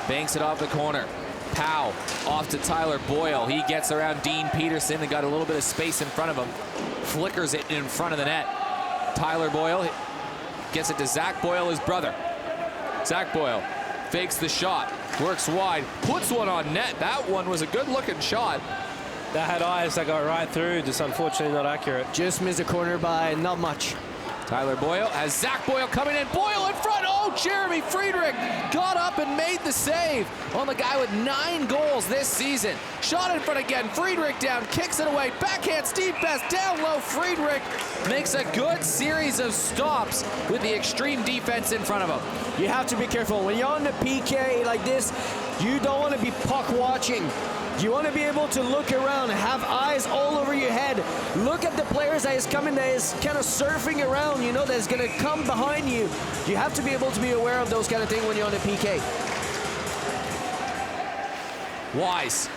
banks it off the corner. Powell off to Tyler Boyle. He gets around Dean Peterson and got a little bit of space in front of him. Flickers it in front of the net. Tyler Boyle gets it to Zach Boyle, his brother. Zach Boyle fakes the shot, works wide, puts one on net. That one was a good-looking shot. That had eyes that got right through, just unfortunately not accurate. Just missed a corner by not much. Tyler Boyle has Zach Boyle coming in. Boyle in front. Oh, Jeremy Friedrich got up and made the save on the guy with 9 goals this season. Shot in front again. Friedrich down, kicks it away. Backhand, Steve Best down low. Friedrich makes a good series of stops with the Xtreme defense in front of him. You have to be careful. When you're on the PK like this, you don't want to be puck watching. You want to be able to look around, have eyes all over your head. Look at the players that is coming, that is kind of surfing around, you know, that's going to come behind you. You have to be able to be aware of those kind of things when you're on the PK. Wise.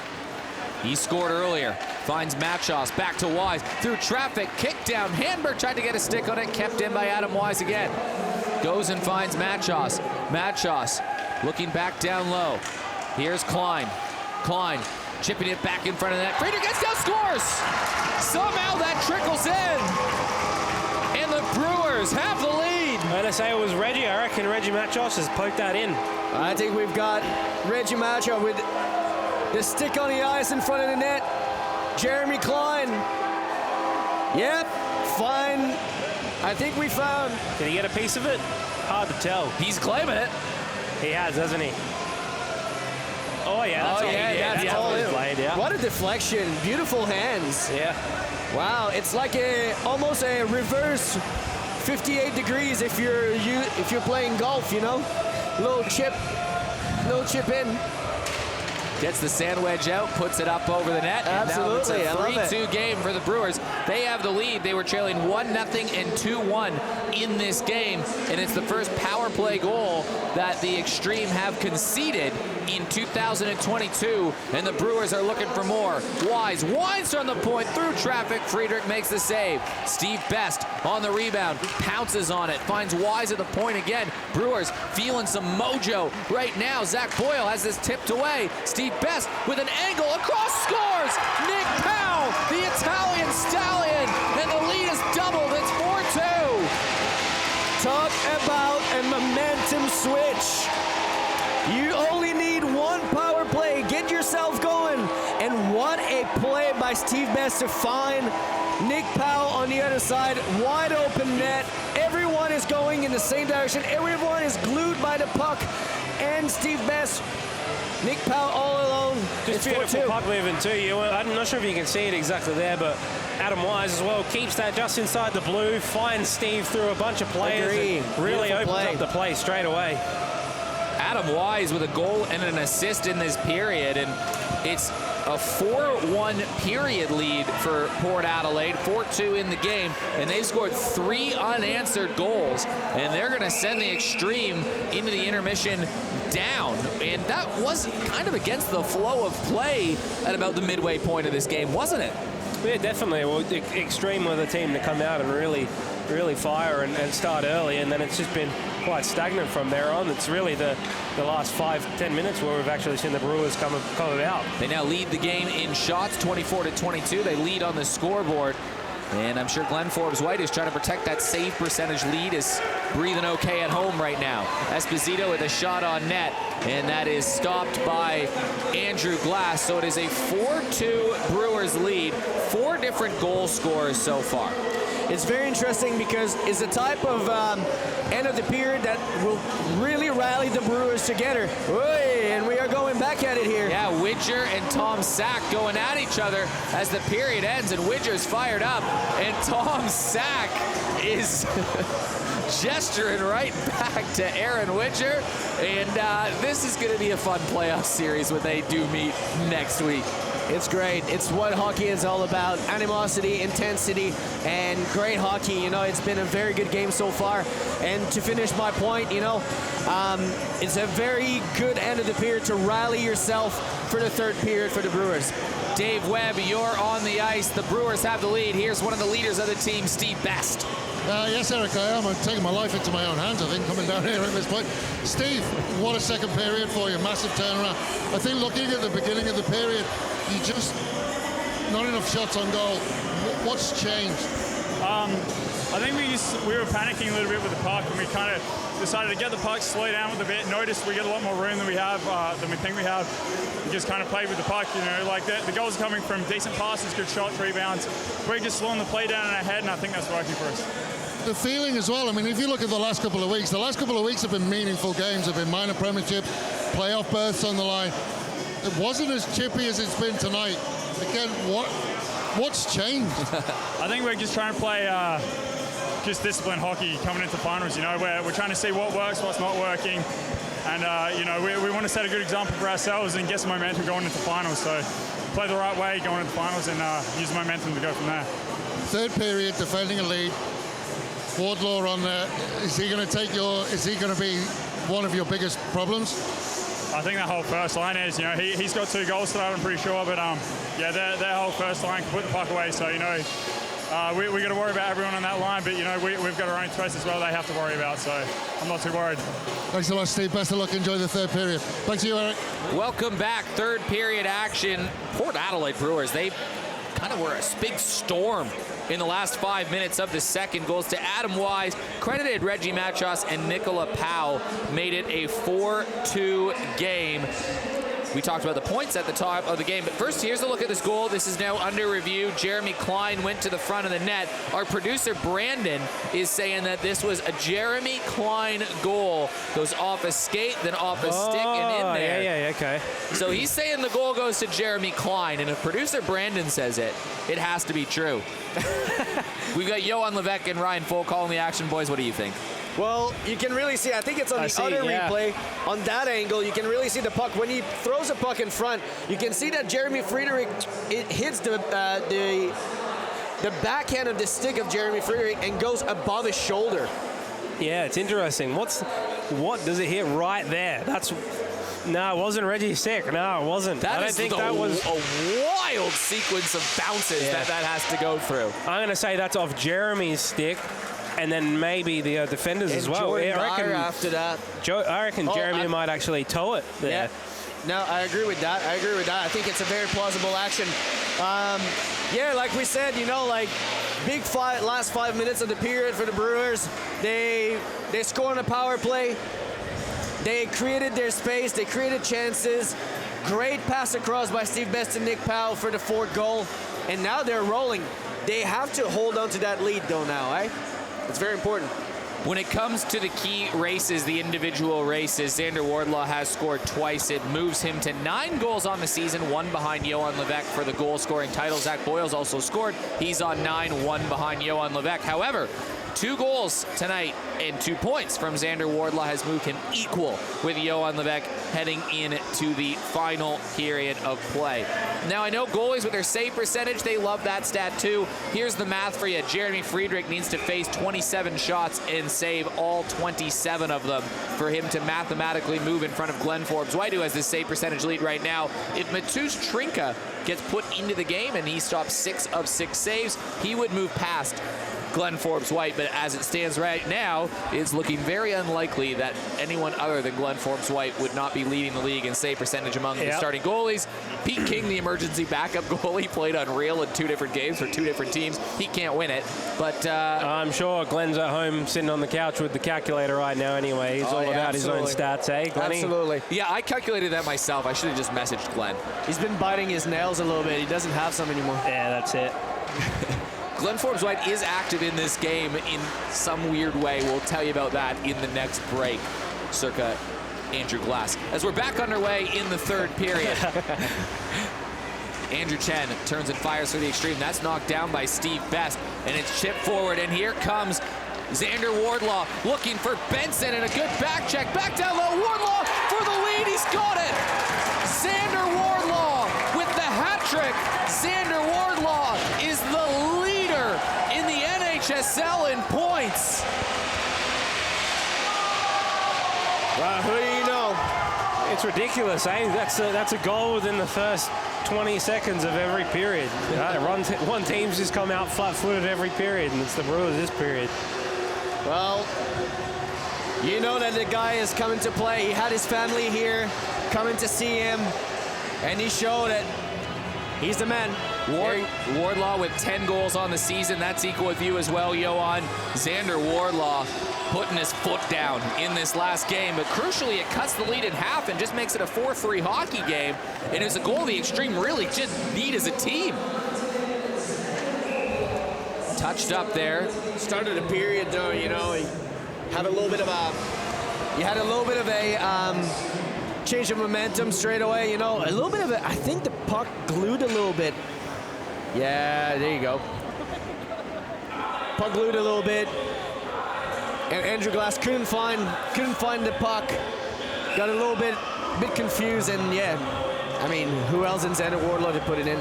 He scored earlier. Finds Matchos. Back to Wise. Through traffic. Kick down. Handberg tried to get a stick on it. Kept in by Adam Wise again. Goes and finds Matchos. Matchos looking back down low. Here's Klein. Klein chipping it back in front of the net. Friedrich gets down, scores! Somehow that trickles in. And the Brewers have the lead. I'm going to say it was Reggie. I reckon Reggie Matchos has poked that in. I think we've got Reggie Matchos with the stick on the ice in front of the net. Jeremy Klein. Yep, fine. I think we found. Did he get a piece of it? Hard to tell. He's claiming it. He has, hasn't he? Oh, yeah. That's all he did. that's all his blade, yeah. What a deflection. Beautiful hands. Yeah. Wow, it's like almost a reverse 58 degrees if you're playing golf, you know? Little chip in. Gets the sand wedge out, puts it up over the net. Absolutely, and now it's a 3-2 game for the Brewers. They have the lead. They were trailing 1-0 and 2-1 in this game, and it's the first power play goal that the Xtreme have conceded in 2022, and the Brewers are looking for more. Wise winds from the point through traffic. Friedrich makes the save. Steve Best on the rebound, pounces on it, finds Wise at the point again. Brewers feeling some mojo right now. Zach Boyle has this tipped away. Steve Best with an angle across, scores! Nick Powell, the Italian stallion, and the lead is doubled. It's 4-2. Talk about a momentum switch. You only need one power play. Get yourself going. And what a play by Steve Best to find Nick Powell on the other side. Wide open net. Everyone is going in the same direction. Everyone is glued by the puck. And Steve Best, Nick Powell all alone. Just beautiful puck moving too. I'm not sure if you can see it exactly there, but Adam Wise as well keeps that just inside the blue, finds Steve through a bunch of players. And really opens up the play straight away. Adam Wise with a goal and an assist in this period, and it's a 4-1 period lead for Port Adelaide, 4-2 in the game, and they've scored 3 unanswered goals, and they're going to send the Xtreme into the intermission down, and that was kind of against the flow of play at about the midway point of this game, wasn't it? Yeah, definitely. Well, the Xtreme were the team to come out and really fire and start early, and then it's just been quite stagnant from there on. It's really the last 5-10 minutes where we've actually seen the Brewers come about. They now lead the game in shots, 24-22. They lead on the scoreboard. And I'm sure Glenn Forbes-White is trying to protect that save percentage lead, is breathing okay at home right now. Esposito with a shot on net, and that is stopped by Andrew Glass. So it is a 4-2 Brewers lead, 4 different goal scorers so far. It's very interesting because it's the type of end of the period that will really rally the Brewers together. Oy, and we are going back at it here. Yeah, Widger and Tom Sack going at each other as the period ends, and Widger's fired up, and Tom Sack is gesturing right back to Aaron Widger, and this is going to be a fun playoff series when they do meet next week. It's great. It's what hockey is all about. Animosity, intensity, and great hockey. You know, it's been a very good game so far. And to finish my point, you know, it's a very good end of the period to rally yourself for the third period for the Brewers. Dave Webb, you're on the ice. The Brewers have the lead. Here's one of the leaders of the team, Steve Best. Yes, Eric, I am. I'm taking my life into my own hands, I think, coming down here at this point. Steve, what a second period for you. Massive turnaround. I think looking at the beginning of the period, you just, not enough shots on goal. What's changed? I think we were panicking a little bit with the puck, and we kind of decided to get the puck, slow down with a bit, noticed we get a lot more room than we have, than we think we have. We just kind of played with the puck, you know, like the goals are coming from decent passes, good shots, rebounds. We're just slowing the play down in our head, and I think that's working for us. the feeling as well. I mean, if you look at the last couple of weeks have been meaningful games, have been minor premiership, playoff berths on the line. It wasn't as chippy as it's been tonight. Again, what's changed? I think we're just trying to play just disciplined hockey coming into finals. You know, we're trying to see what works, what's not working, and you know, we want to set a good example for ourselves and get some momentum going into finals. So play the right way going into finals and use the momentum to go from there. Third period, defending a lead. Wardlaw on there. Is he going to be one of your biggest problems? I think that whole first line is, you know, he's got 2 goals tonight, I'm pretty sure, but yeah, their whole first line can put the puck away. So, you know, we got to worry about everyone on that line, but, you know, we've got our own threats as well they have to worry about, so I'm not too worried. Thanks a lot, Steve. Best of luck. Enjoy the third period. Thanks to you, Eric. Welcome back. Third period action. Port Adelaide Brewers, they kind of were a big storm in the last 5 minutes of the second. Goals to Adam Wise, credited Reggie Machos and Nicola Powell, made it a 4-2 game. We talked about the points at the top of the game, but first, here's a look at this goal. This is now under review. Jeremy Klein went to the front of the net. Our producer, Brandon, is saying that this was a Jeremy Klein goal. Goes off a skate, then off a stick, and in there. Yeah, okay. So he's saying the goal goes to Jeremy Klein, and if producer Brandon says it, it has to be true. We've got Johan Levesque and Ryan Folk calling the action. Boys, what do you think? Well, you can really see, I think it's on the other replay, on that angle, you can really see the puck. When he throws a puck in front, you can see that Jeremy Friedrich, it hits the backhand of the stick of Jeremy Friedrich and goes above his shoulder. Yeah, it's interesting. What does it hit right there? No, it wasn't Reggie's stick. No, it wasn't. That was a wild sequence of bounces that has to go through. I'm going to say that's off Jeremy's stick. And then maybe the defenders as well. Jordan Dyer after that. I reckon Jeremy might actually tow it there. Yeah. No, I agree with that. I think it's a very plausible action. Yeah, like we said, you know, like big last 5 minutes of the period for the Brewers. They score on a power play. They created their space. They created chances. Great pass across by Steve Best and Nick Powell for the 4th goal. And now they're rolling. They have to hold on to that lead, though, now, eh? It's very important. When it comes to the key races, the individual races, Xander Wardlaw has scored twice. It moves him to 9 goals on the season, 1 behind Johan Levesque for the goal-scoring title. Zach Boyle's also scored. He's on 9, 1 behind Johan Levesque. However, 2 goals tonight and 2 points from Xander Wardlaw has moved him equal with Johan Levesque heading into the final period of play. Now, I know goalies with their save percentage, they love that stat too. Here's the math for you. Jeremy Friedrich needs to face 27 shots and save all 27 of them for him to mathematically move in front of Glenn Forbes-White, who has this save percentage lead right now. If Matus Trinka gets put into the game and he stops 6 of 6 saves, he would move past Glenn Forbes-White, but as it stands right now, it's looking very unlikely that anyone other than Glenn Forbes-White would not be leading the league in save percentage among the starting goalies. Pete King, the emergency backup goalie, played unreal in 2 different games for 2 different teams. He can't win it, but I'm sure Glenn's at home sitting on the couch with the calculator right now anyway. He's all about his own stats, eh, Glenny? Absolutely. Yeah, I calculated that myself. I should have just messaged Glenn. He's been biting his nails a little bit. He doesn't have some anymore. Yeah, that's it. Glenn Forbes-White is active in this game in some weird way. We'll tell you about that in the next break, circa Andrew Glass. As we're back underway in the 3rd period. Andrew Chen turns and fires for the Xtreme. That's knocked down by Steve Best, and it's chipped forward, and here comes Xander Wardlaw looking for Benson, and a good back check. Back down low, Wardlaw for the lead. He's got it. Xander Wardlaw with the hat trick. Xander Wardlaw is the leader in the NHSL in points. Well, who do you know? It's ridiculous, eh? That's a goal within the first 20 seconds of every period. One team's just come out flat-footed every period, and it's the Brewers this period. Well, you know that the guy is coming to play. He had his family here, coming to see him, and he showed that he's the man. Wardlaw with 10 goals on the season. That's equal with you as well, Johan. Xander Wardlaw putting his foot down in this last game, but crucially it cuts the lead in half and just makes it a 4-3 hockey game, and it's a goal the Xtreme really just need as a team. touched up there. Started a period though, you know, you had a little bit of a change of momentum straight away, you know, a little bit of it. I think the puck glued a little bit. Yeah, there you go. Puck glued a little bit, and Andrew Glass couldn't find the puck. Got a little bit confused, and yeah, I mean, who else than Xander Wardlaw to put it in?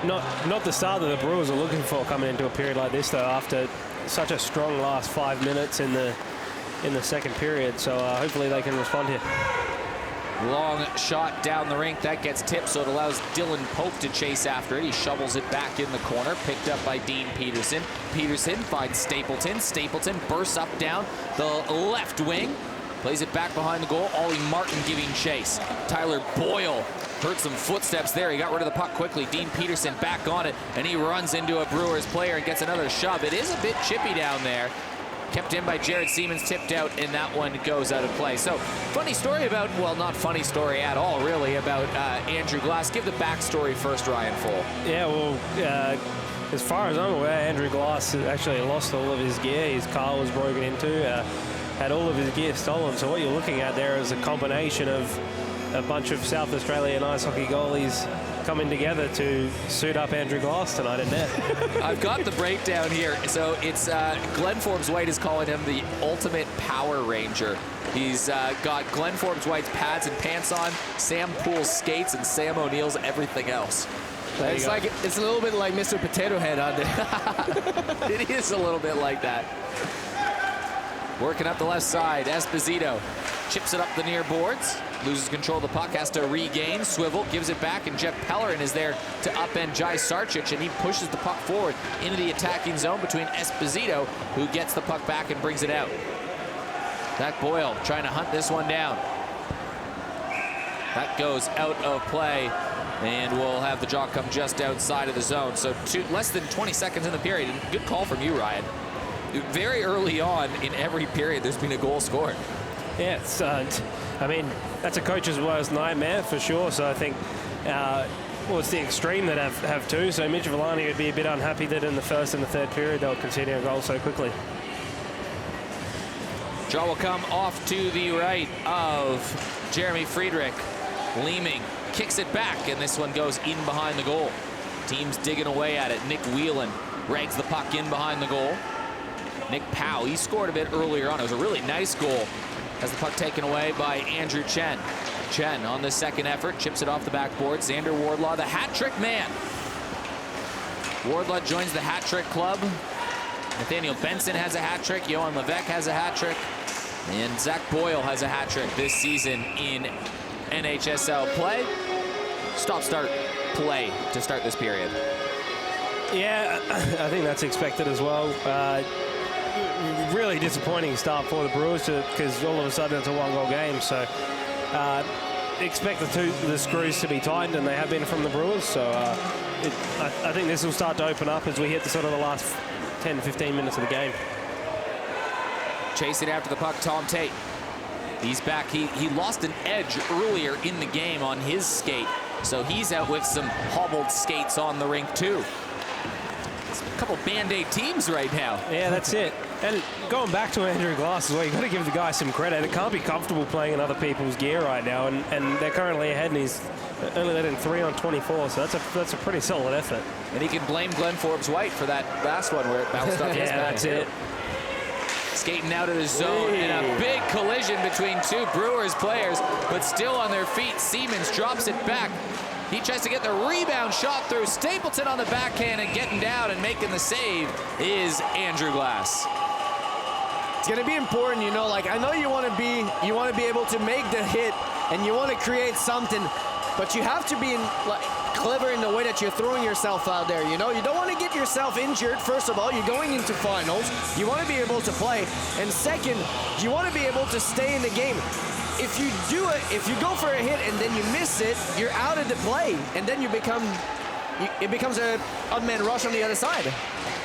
Not the start that the Brewers are looking for coming into a period like this, though, after such a strong last 5 minutes in the second period. So hopefully they can respond here. Long shot down the rink. That gets tipped, so it allows Dylan Pope to chase after it. He shovels it back in the corner, picked up by Dean Peterson. Peterson finds Stapleton. Stapleton bursts up down the left wing, plays it back behind the goal. Ollie Martin giving chase. Tyler Boyle heard some footsteps there. He got rid of the puck quickly. Dean Peterson back on it, and he runs into a Brewers player and gets another shove. It is a bit chippy down there. Kept in by Jared Siemens, tipped out, and that one goes out of play. So, funny story about, well, not funny story at all, really, about Andrew Glass. Give the backstory first, Ryan Full. Yeah, well, as far as I'm aware, Andrew Glass actually lost all of his gear. His car was broken into, had all of his gear stolen. So what you're looking at there is a combination of a bunch of South Australian ice hockey goalies coming together to suit up Andrew Glass tonight in net. I've got the breakdown here. So it's Glenn Forbes White is calling him the ultimate Power Ranger. He's got Glenn Forbes White's pads and pants on, Sam Poole's skates, and Sam O'Neill's everything else. It's like it's a little bit like Mr. Potato Head out there. It is a little bit like that. Working up the left side, Esposito chips it up the near boards, loses control of the puck, has to regain. Swivel gives it back, and Jeff Pellerin is there to upend Jai Sarcic, and he pushes the puck forward into the attacking zone between Esposito, who gets the puck back and brings it out. Zach Boyle trying to hunt this one down. That goes out of play, and we'll have the draw come just outside of the zone. So less than 20 seconds in the period. And good call from you, Ryan. Very early on in every period, there's been a goal scored. Yeah, it's, I mean, that's a coach's worst nightmare for sure. So I think, well, it's the Xtreme that have two. So Mitch Villani would be a bit unhappy that in the first and the third period they were conceding a goal so quickly. Draw will come off to the right of Jeremy Friedrich. Leeming kicks it back, and this one goes in behind the goal. Team's digging away at it. Nick Whelan rags the puck in behind the goal. Nick Powell, he scored a bit earlier on. It was a really nice goal. Has the puck taken away by Andrew Chen. Chen on the second effort, chips it off the backboard. Xander Wardlaw, the hat trick man. Wardlaw joins the hat trick club. Nathaniel Benson has a hat trick. Johan Levesque has a hat trick. And Zach Boyle has a hat trick this season in NHSL play. Stop-start play to start this period. Yeah, I think that's expected as well. Really disappointing start for the Brewers because all of a sudden it's a one-goal game. So expect the screws to be tightened, and they have been from the Brewers. So I think this will start to open up as we hit the sort of the last 10 to 15 minutes of the game. Chasing after the puck, Tom Tate. He's back. He lost an edge earlier in the game on his skate, so he's out with some hobbled skates on the rink too. It's a couple Band-Aid teams right now. Yeah, that's it. And going back to Andrew Glass as well, you've got to give the guy some credit. It can't be comfortable playing in other people's gear right now, and they're currently ahead, and he's only letting 3 on 24, so that's a pretty solid effort. And he can blame Glenn Forbes White for that last one where it bounced off his back. Yeah, that's it. Skating out of the zone, and a big collision between two Brewers players, but still on their feet. Siemens drops it back. He tries to get the rebound shot through. Stapleton on the backhand, and getting down and making the save is Andrew Glass. It's going to be important, you know, like I know you want to be able to make the hit and you want to create something, but you have to be clever in the way that you're throwing yourself out there, you know? You don't want to get yourself injured, first of all. You're going into finals. You want to be able to play. And second, you want to be able to stay in the game. If you do it, if you go for a hit and then you miss it, you're out of the play. And then it becomes a odd man rush on the other side.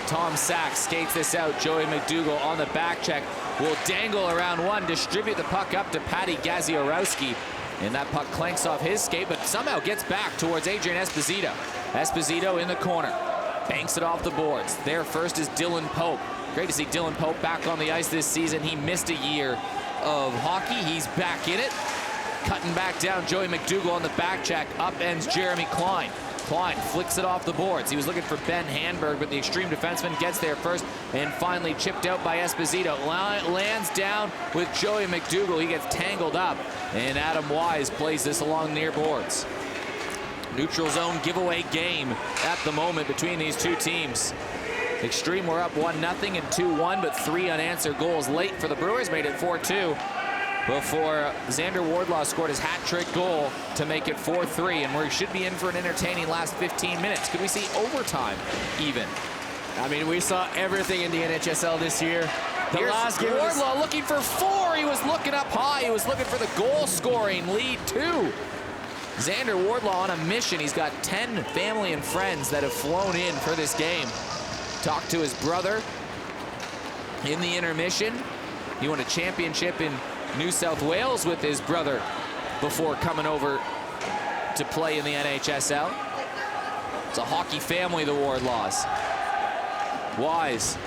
Tom Sachs skates this out. Joey McDougall on the back check will dangle around one, distribute the puck up to Patty Gaziorowski. And that puck clanks off his skate, but somehow gets back towards Adrian Esposito. Esposito in the corner. banks it off the boards. There first is Dylan Pope. Great to see Dylan Pope back on the ice this season. He missed a year of hockey. He's back in it. Cutting back down, Joey McDougall on the back check. Upends Jeremy Klein. Klein flicks it off the boards. He was looking for Ben Handberg, but the Xtreme defenseman gets there first and finally chipped out by Esposito. Lands down with Joey McDougall. He gets tangled up, and Adam Wise plays this along near boards. Neutral zone giveaway game at the moment between these two teams. Xtreme were up 1-0 and 2-1, but 3 unanswered goals late for the Brewers, made it 4-2. Before Xander Wardlaw scored his hat-trick goal to make it 4-3, and we should be in for an entertaining last 15 minutes. Could we see overtime even? I mean, we saw everything in the NHSL this year. The Here's last game Wardlaw looking for 4. He was looking up high. He was looking for the goal-scoring lead, too. Xander Wardlaw on a mission. He's got 10 family and friends that have flown in for this game. Talked to his brother in the intermission. He won a championship in New South Wales with his brother before coming over to play in the NHSL. It's a hockey family, the Wardlaws. Wise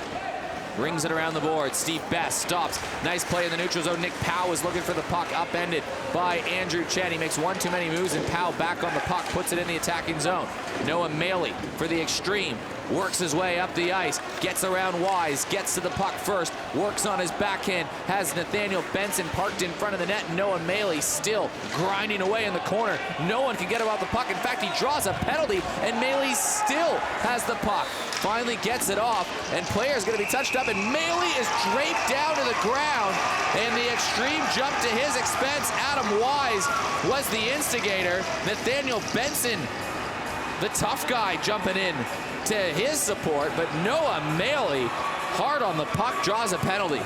rings it around the board. Steve Best stops. Nice play in the neutral zone. Nick Powell is looking for the puck, upended by Andrew Chen. He makes one too many moves, and Powell back on the puck, puts it in the attacking zone. Noah Maley for the Xtreme. Works his way up the ice, gets around Wise, gets to the puck first, works on his backhand, has Nathaniel Benson parked in front of the net. Noah Maley still grinding away in the corner. No one can get him off the puck. In fact, he draws a penalty, and Maley still has the puck. Finally gets it off, and player's going to be touched up, and Maley is draped down to the ground, and the Xtreme jump to his expense. Adam Wise was the instigator. Nathaniel Benson, the tough guy, jumping in to his support, but Noah Maley, hard on the puck, draws a penalty.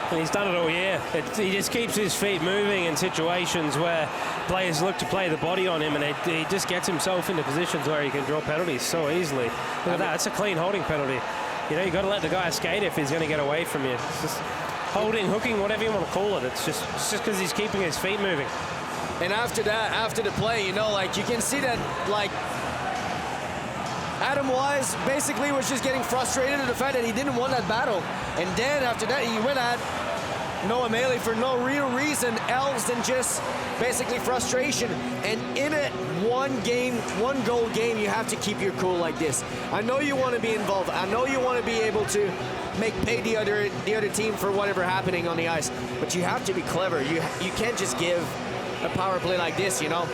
And he's done it all year. He just keeps his feet moving in situations where players look to play the body on him, and he just gets himself into positions where he can draw penalties so easily. Look at that, it's a clean holding penalty. You know, you got to let the guy skate if he's going to get away from you. It's just holding, hooking, whatever you want to call it. It's just because he's keeping his feet moving. And after that, after the play, you know, like, you can see that, like, Adam Wise basically was just getting frustrated at the fact that he didn't win that battle. And then after that, he went at Noah Maley for no real reason else than just basically frustration. And in a one goal game, you have to keep your cool like this. I know you want to be involved. I know you want to be able to pay the other team for whatever happening on the ice. But you have to be clever. You can't just give a power play like this, you know.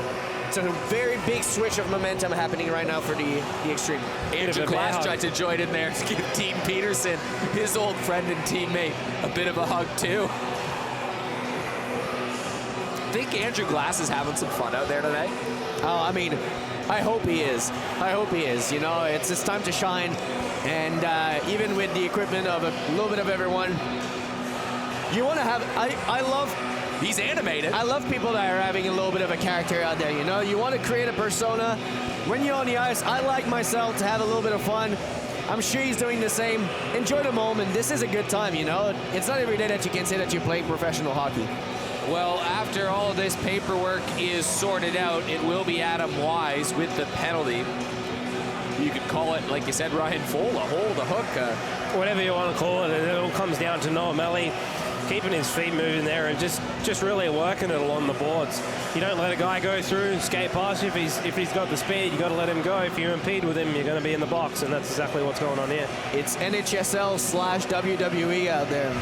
It's a very big switch of momentum happening right now for the Xtreme. Andrew Glass tried to join in there to give Team Peterson, his old friend and teammate, a bit of a hug too. I think Andrew Glass is having some fun out there today. Oh, I mean, I hope he is. I hope he is. You know, it's time to shine. And even with the equipment of a little bit of everyone, you want to have, I love... He's animated. I love people that are having a little bit of a character out there, you know? You want to create a persona. When you're on the ice, I like myself to have a little bit of fun. I'm sure he's doing the same. Enjoy the moment. This is a good time, you know? It's not every day that you can say that you're playing professional hockey. Well, after all of this paperwork is sorted out, it will be Adam Wise with the penalty. You could call it, like you said, Ryan Fola, hold a hook. Whatever you want to call it, it all comes down to Noah Maley keeping his feet moving there and just really working it along the boards. You don't let a guy go through, skate past you. If he's got the speed, you got to let him go. If you impede with him, you're going to be in the box, and that's exactly what's going on here. It's NHSL/WWE out there.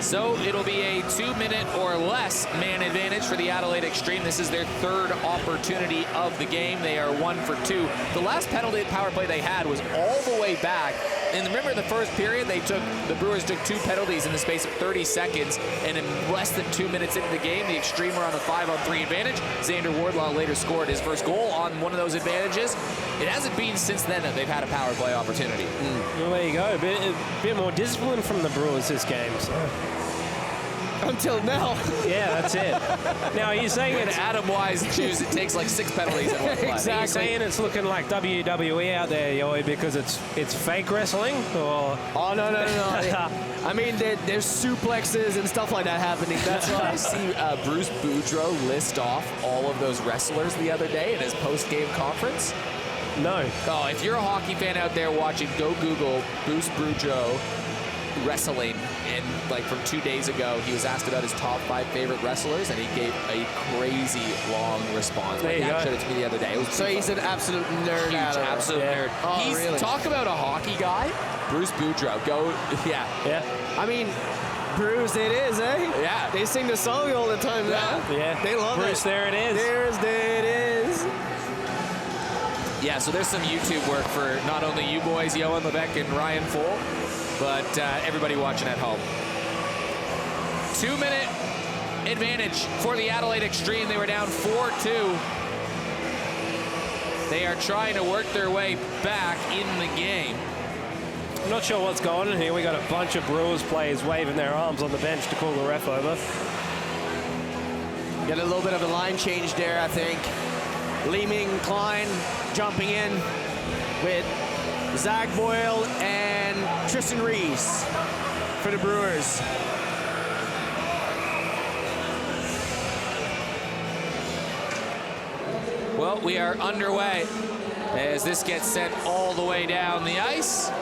So it'll be a 2-minute or less man advantage for the Adelaide Xtreme. This is their third opportunity of the game. They are 1 for 2. The last penalty power play they had was all the way back. And remember, in the first period, the Brewers took 2 penalties in the space of 30 seconds. And in less than 2 minutes into the game, the Xtreme were on a 5-on-3 advantage. Xander Wardlaw later scored his first goal on one of those advantages. It hasn't been since then that they've had a power play opportunity. Well, there you go. A bit more discipline from the Brewers this game. So. Until now. Yeah, that's it. Now, are you saying And it's... Adam Wise choose it takes like 6 penalties in one play. Are you saying it's looking like WWE out there, Yoey, because it's fake wrestling? Or... Oh, no. I mean, there's suplexes and stuff like that happening. That's Did why. I see Bruce Boudreau list off all of those wrestlers the other day in his post-game conference? No. Oh, if you're a hockey fan out there watching, go Google Bruce Boudreau wrestling. And like from 2 days ago, he was asked about his top 5 favorite wrestlers, and he gave a crazy long response. There you Dad go. showed it to me the other day. It was So he's an absolute nerd. huge, absolute nerd. Oh, He's really? talk about a hockey guy. Bruce Boudreau. Go, yeah. Yeah. I mean, Bruce, it is, eh? Yeah. They sing the song all the time now. Yeah. They love Bruce, it. there it is. There it is. Yeah, so there's some YouTube work for not only you boys, Yohan Levesque and Ryan Foll, but everybody watching at home. 2-minute advantage for the Adelaide Xtreme. They were down 4-2. They are trying to work their way back in the game. I'm not sure what's going on here. We got a bunch of Brewers players waving their arms on the bench to call the ref over. Got a little bit of a line change there, I think. Leeming, Klein jumping in with Zach Boyle and Tristan Reese for the Brewers. Well, we are underway as this gets sent all the way down the ice.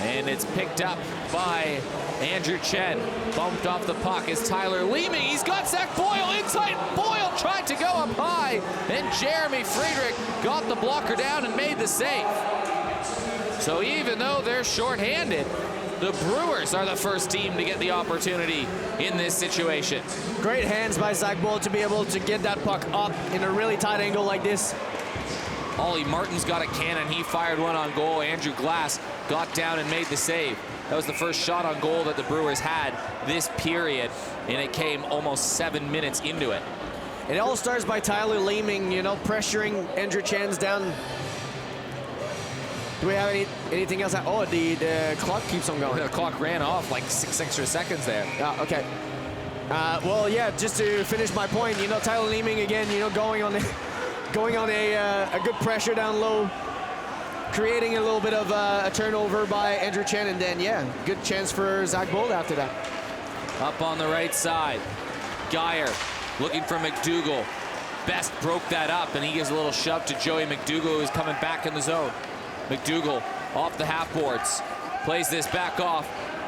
And it's picked up by Andrew Chen. Bumped off the puck is Tyler Leeming. He's got Zach Boyle inside. Boyle tried to go up high. And Jeremy Friedrich got the blocker down and made the save. So even though they're shorthanded, the Brewers are the first team to get the opportunity in this situation. Great hands by Zach Boyle to be able to get that puck up in a really tight angle like this. Ollie Martin's got a cannon. He fired one on goal. Andrew Glass got down and made the save. That was the first shot on goal that the Brewers had this period, and it came almost 7 minutes into it. It all starts by Tyler Leeming, you know, pressuring Andrew Chen's down. Do we have anything else? Oh, the clock keeps on going. The clock ran off like 6 extra seconds there. Okay. Well, yeah, just to finish my point, you know, Tyler Leeming again, you know, going on a good pressure down low, creating a little bit of a turnover by Andrew Chen, and then, yeah, good chance for Zach Boyle after that. Up on the right side, Geyer looking for McDougall. Best broke that up, and he gives a little shove to Joey McDougall, who's coming back in the zone. McDougall off the half boards, plays this back off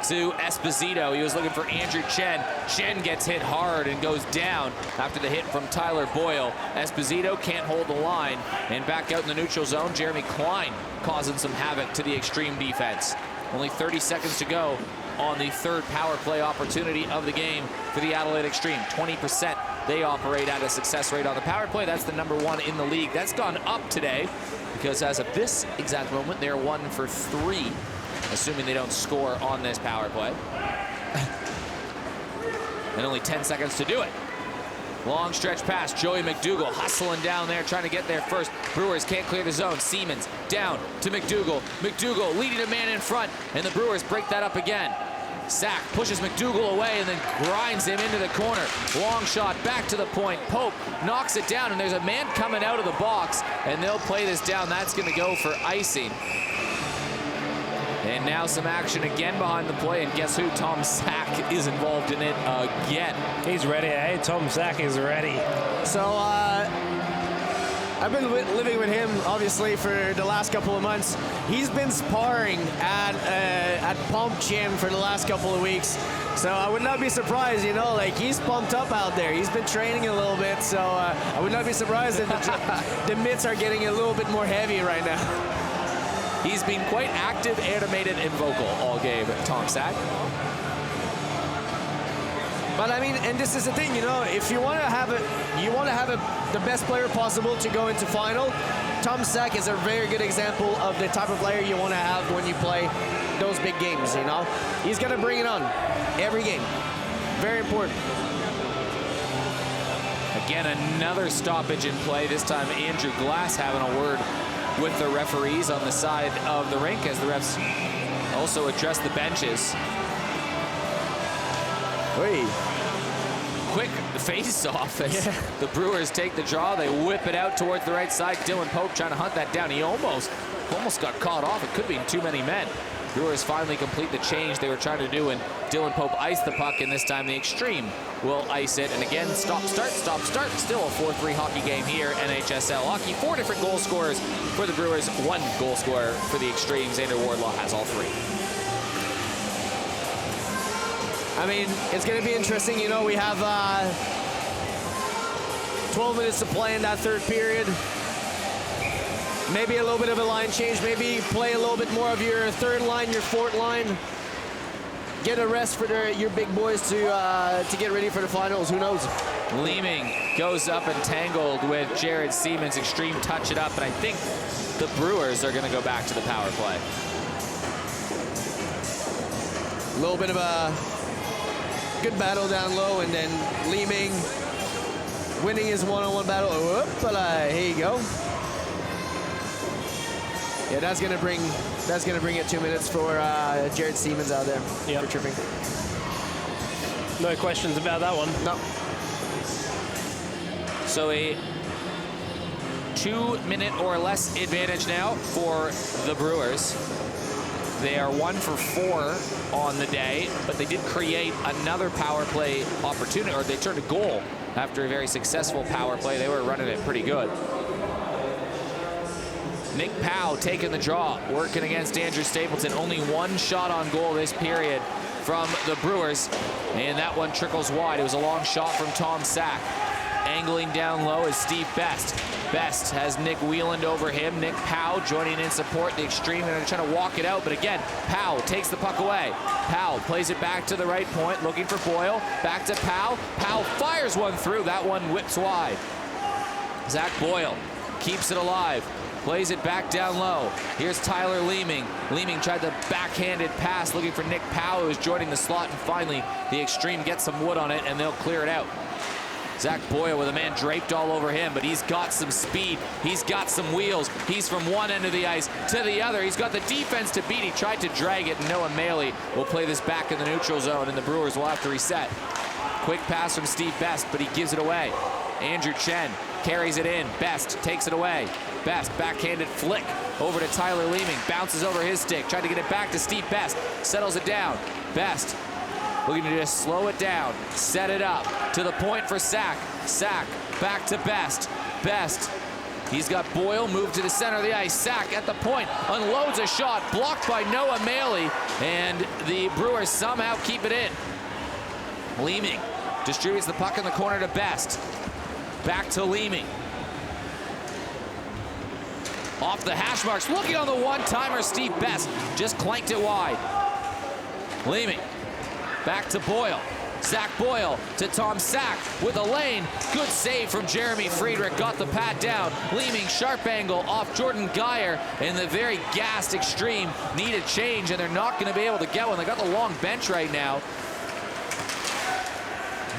to Esposito. He was looking for Andrew Chen. Chen gets hit hard and goes down after the hit from Tyler Boyle. Esposito can't hold the line, and back out in the neutral zone, Jeremy Klein causing some havoc to the Xtreme defense. Only 30 seconds to go on the third power play opportunity of the game for the Adelaide Xtreme. 20% they operate at a success rate on the power play. That's the #1 in the league. That's gone up today because as of this exact moment, they're 1 for 3, assuming they don't score on this power play. And only 10 seconds to do it. Long stretch pass, Joey McDougall hustling down there, trying to get there first. Brewers can't clear the zone. Siemens down to McDougall. McDougall leading a man in front, and the Brewers break that up again. Sack pushes McDougall away and then grinds him into the corner. Long shot back to the point. Pope knocks it down, and there's a man coming out of the box, and they'll play this down. That's going to go for icing. And now some action again behind the play, and guess who? Tom Sack is involved in it again. He's ready, eh? Tom Sack is ready. So, I've been living with him, obviously, for the last couple of months. He's been sparring at Pump Gym for the last couple of weeks. So I would not be surprised, you know, like he's pumped up out there. He's been training a little bit, so I would not be surprised if the mitts are getting a little bit more heavy right now. He's been quite active, animated, and vocal all game, Tom Sack. But I mean, and this is the thing, you know, if you want to have the best player possible to go into final, Tom Sack is a very good example of the type of player you want to have when you play those big games, you know. He's going to bring it on every game. Very important. Again, another stoppage in play. This time, Andrew Glass having a word with the referees on the side of the rink as the refs also address the benches. Wait. Quick face-off as the Brewers take the draw. They whip it out towards the right side. Dylan Pope trying to hunt that down. He almost got caught off. It could be too many men. Brewers finally complete the change they were trying to do, and Dylan Pope iced the puck, and this time the Xtreme will ice it. And again, stop, start, stop, start. Still a 4-3 hockey game here, NHSL hockey. 4 different goal scorers for the Brewers, 1 goal scorer for the Xtreme. Xander Wardlaw has all 3. I mean, it's going to be interesting. You know, we have 12 minutes to play in that third period. Maybe a little bit of a line change. Maybe play a little bit more of your third line, your fourth line. Get a rest for your big boys to get ready for the finals. Who knows? Leeming goes up and tangled with Jared Siemens. Xtreme touch it up, and I think the Brewers are going to go back to the power play. A little bit of a good battle down low, and then Leeming winning his one-on-one battle. Whoop, here you go. Yeah, that's gonna bring it 2 minutes for Jared Siemens out there for tripping. No questions about that one. No. So a 2-minute or less advantage now for the Brewers. They are 1 for 4 on the day, but they did create another power play opportunity, or they turned a goal after a very successful power play. They were running it pretty good. Nick Powell taking the draw, working against Andrew Stapleton. Only 1 shot on goal this period from the Brewers, and that one trickles wide. It was a long shot from Tom Sack. Angling down low is Steve Best. Best has Nick Whelan over him. Nick Powell joining in support. The Xtreme, and they're trying to walk it out, but again, Powell takes the puck away. Powell plays it back to the right point, looking for Boyle. Back to Powell. Powell fires one through. That one whips wide. Zach Boyle keeps it alive. Plays it back down low. Here's Tyler Leeming. Leeming tried the backhanded pass, looking for Nick Powell, who's joining the slot, and finally the Xtreme gets some wood on it, and they'll clear it out. Zach Boyle with a man draped all over him, but he's got some speed. He's got some wheels. He's from one end of the ice to the other. He's got the defense to beat. He tried to drag it, and Noah Maley will play this back in the neutral zone, and the Brewers will have to reset. Quick pass from Steve Best, but he gives it away. Andrew Chen carries it in. Best takes it away. Best backhanded flick over to Tyler Leeming. Bounces over his stick. Tried to get it back to Steve Best. Settles it down. Best looking to just slow it down. Set it up to the point for Sack. Sack back to Best. Best. He's got Boyle moved to the center of the ice. Sack at the point. Unloads a shot. Blocked by Noah Maley. And the Brewers somehow keep it in. Leeming distributes the puck in the corner to Best. Back to Leeming. Off the hash marks, looking on the one-timer, Steve Best just clanked it wide. Leeming, back to Boyle. Zach Boyle to Tom Sack with a lane. Good save from Jeremy Friedrich, got the pat down. Leeming, sharp angle off Jordan Geyer, and the very gassed Xtreme need a change, and they're not gonna be able to get one. They got the long bench right now.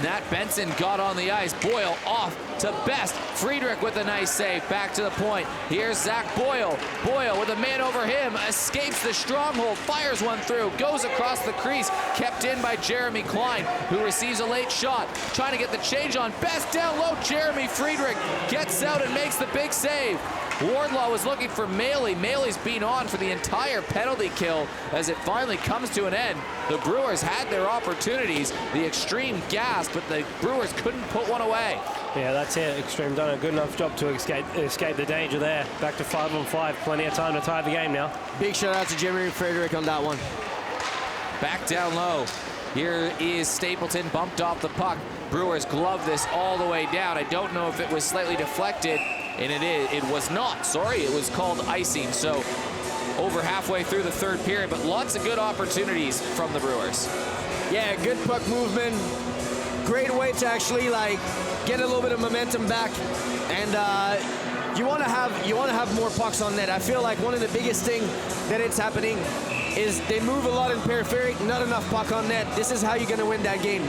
Nat Benson got on the ice. Boyle off to Best. Friedrich with a nice save. Back to the point. Here's Zach Boyle. Boyle with a man over him. Escapes the stronghold. Fires one through. Goes across the crease. Kept in by Jeremy Klein, who receives a late shot. Trying to get the change on. Best down low. Jeremy Friedrich gets out and makes the big save. Wardlaw was looking for Maley. Maley's been on for the entire penalty kill as it finally comes to an end. The Brewers had their opportunities. The Xtreme gassed, but the Brewers couldn't put one away. Yeah, that's it. Xtreme done a good enough job to escape the danger there. Back to 5-on-5. Plenty of time to tie the game now. Big shout out to Jeremy Friedrich on that one. Back down low. Here is Stapleton, bumped off the puck. Brewers glove this all the way down. I don't know if it was slightly deflected, and it was not. Sorry, it was called icing. So over halfway through the third period, but lots of good opportunities from the Brewers. Yeah, good puck movement. Great way to actually get a little bit of momentum back, and you want to have more pucks on net. I feel like one of the biggest thing that it's happening is they move a lot in peripheric, not enough puck on net. This is how you're going to win that game.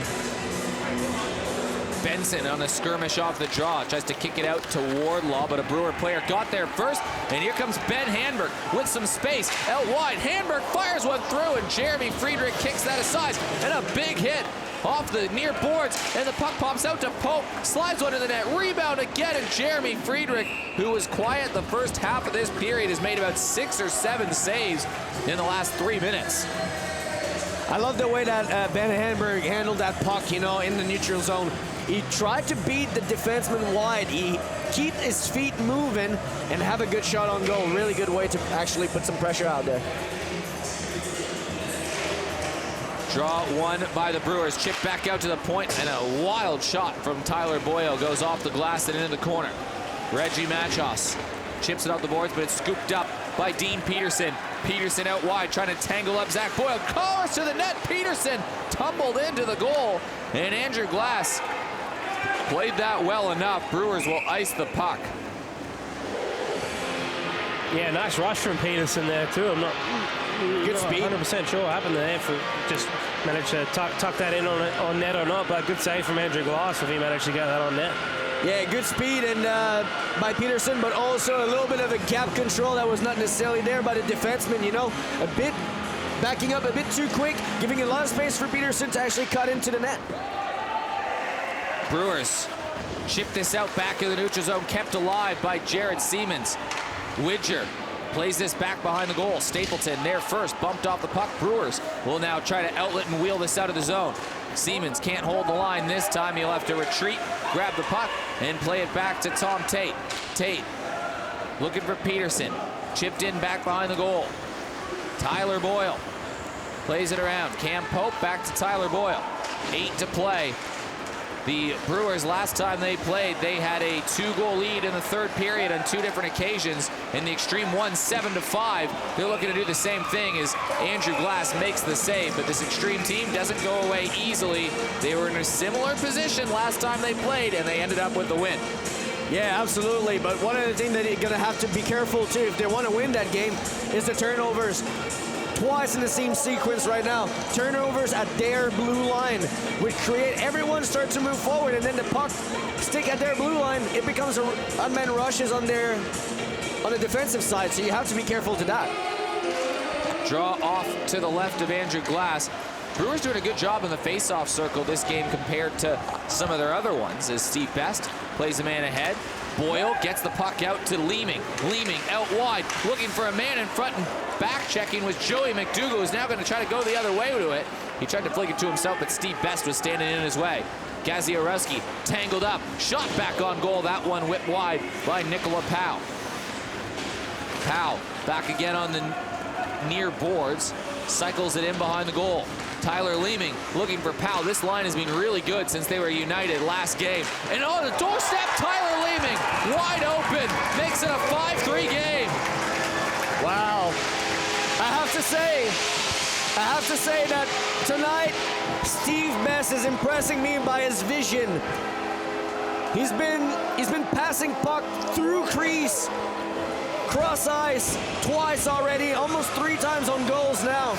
Benson on a skirmish off the draw. Tries to kick it out to Wardlaw, but a Brewer player got there first. And here comes Ben Handberg with some space out wide. Handberg fires one through, and Jeremy Friedrich kicks that aside. And a big hit off the near boards, and the puck pops out to Pope, slides one to the net, rebound again, and Jeremy Friedrich, who was quiet the first half of this period, has made about 6 or 7 saves in the last 3 minutes. I love the way that Ben Handberg handled that puck, you know, in the neutral zone. He tried to beat the defenseman wide. He keep his feet moving and have a good shot on goal. Really good way to actually put some pressure out there. Draw one by the Brewers. Chip back out to the point, and a wild shot from Tyler Boyle goes off the glass and into the corner. Reggie Machos chips it off the boards, but it's scooped up by Dean Peterson. Peterson out wide, trying to tangle up Zach Boyle. Collars to the net. Peterson tumbled into the goal, and Andrew Glass played that well enough. Brewers will ice the puck. Yeah, nice rush from Peterson there too. I'm not Good speed. 100% sure what happened there. If we just managed to tuck that in on net or not, but good save from Andrew Glass if he managed to get that on net. Yeah, good speed and by Peterson, but also a little bit of a gap control that was not necessarily there by the defenseman, you know. A bit backing up a bit too quick, giving a lot of space for Peterson to actually cut into the net. Brewers chip this out back in the neutral zone, kept alive by Jared Siemens. Widger plays this back behind the goal. Stapleton there first, bumped off the puck. Brewers will now try to outlet and wheel this out of the zone. Siemens can't hold the line this time. He'll have to retreat, grab the puck, and play it back to Tom Tate. Tate looking for Peterson. Chipped in back behind the goal. Tyler Boyle plays it around. Cam Pope back to Tyler Boyle. 8 to play. The Brewers, last time they played, they had a 2-goal lead in the third period on 2 different occasions, and the Xtreme won 7-5. They're looking to do the same thing as Andrew Glass makes the save, but this Xtreme team doesn't go away easily. They were in a similar position last time they played, and they ended up with the win. Yeah, absolutely, but one of the things that you're going to have to be careful, too, if they want to win that game, is the turnovers. Twice in the same sequence right now. Turnovers at their blue line, which create everyone start to move forward, and then the puck stick at their blue line. It becomes unmanned rushes on the defensive side, so you have to be careful to that. Draw off to the left of Andrew Glass. Brewers doing a good job in the face-off circle this game compared to some of their other ones, as Steve Best plays a man ahead. Boyle gets the puck out to Leeming. Leeming out wide, looking for a man in front, and back checking was Joey McDougall, who's now going to try to go the other way to it. He tried to flick it to himself, but Steve Best was standing in his way. Gaziorowski tangled up, shot back on goal. That one whipped wide by Nicola Powell. Powell back again on the near boards, cycles it in behind the goal. Tyler Leeming looking for Powell. This line has been really good since they were united last game. And on the doorstep, Tyler Leeming, wide open, makes it a 5-3 game. Wow. I have to say that tonight, Steve Best is impressing me by his vision. He's been passing puck through crease, cross ice twice already, almost 3 times on goals now.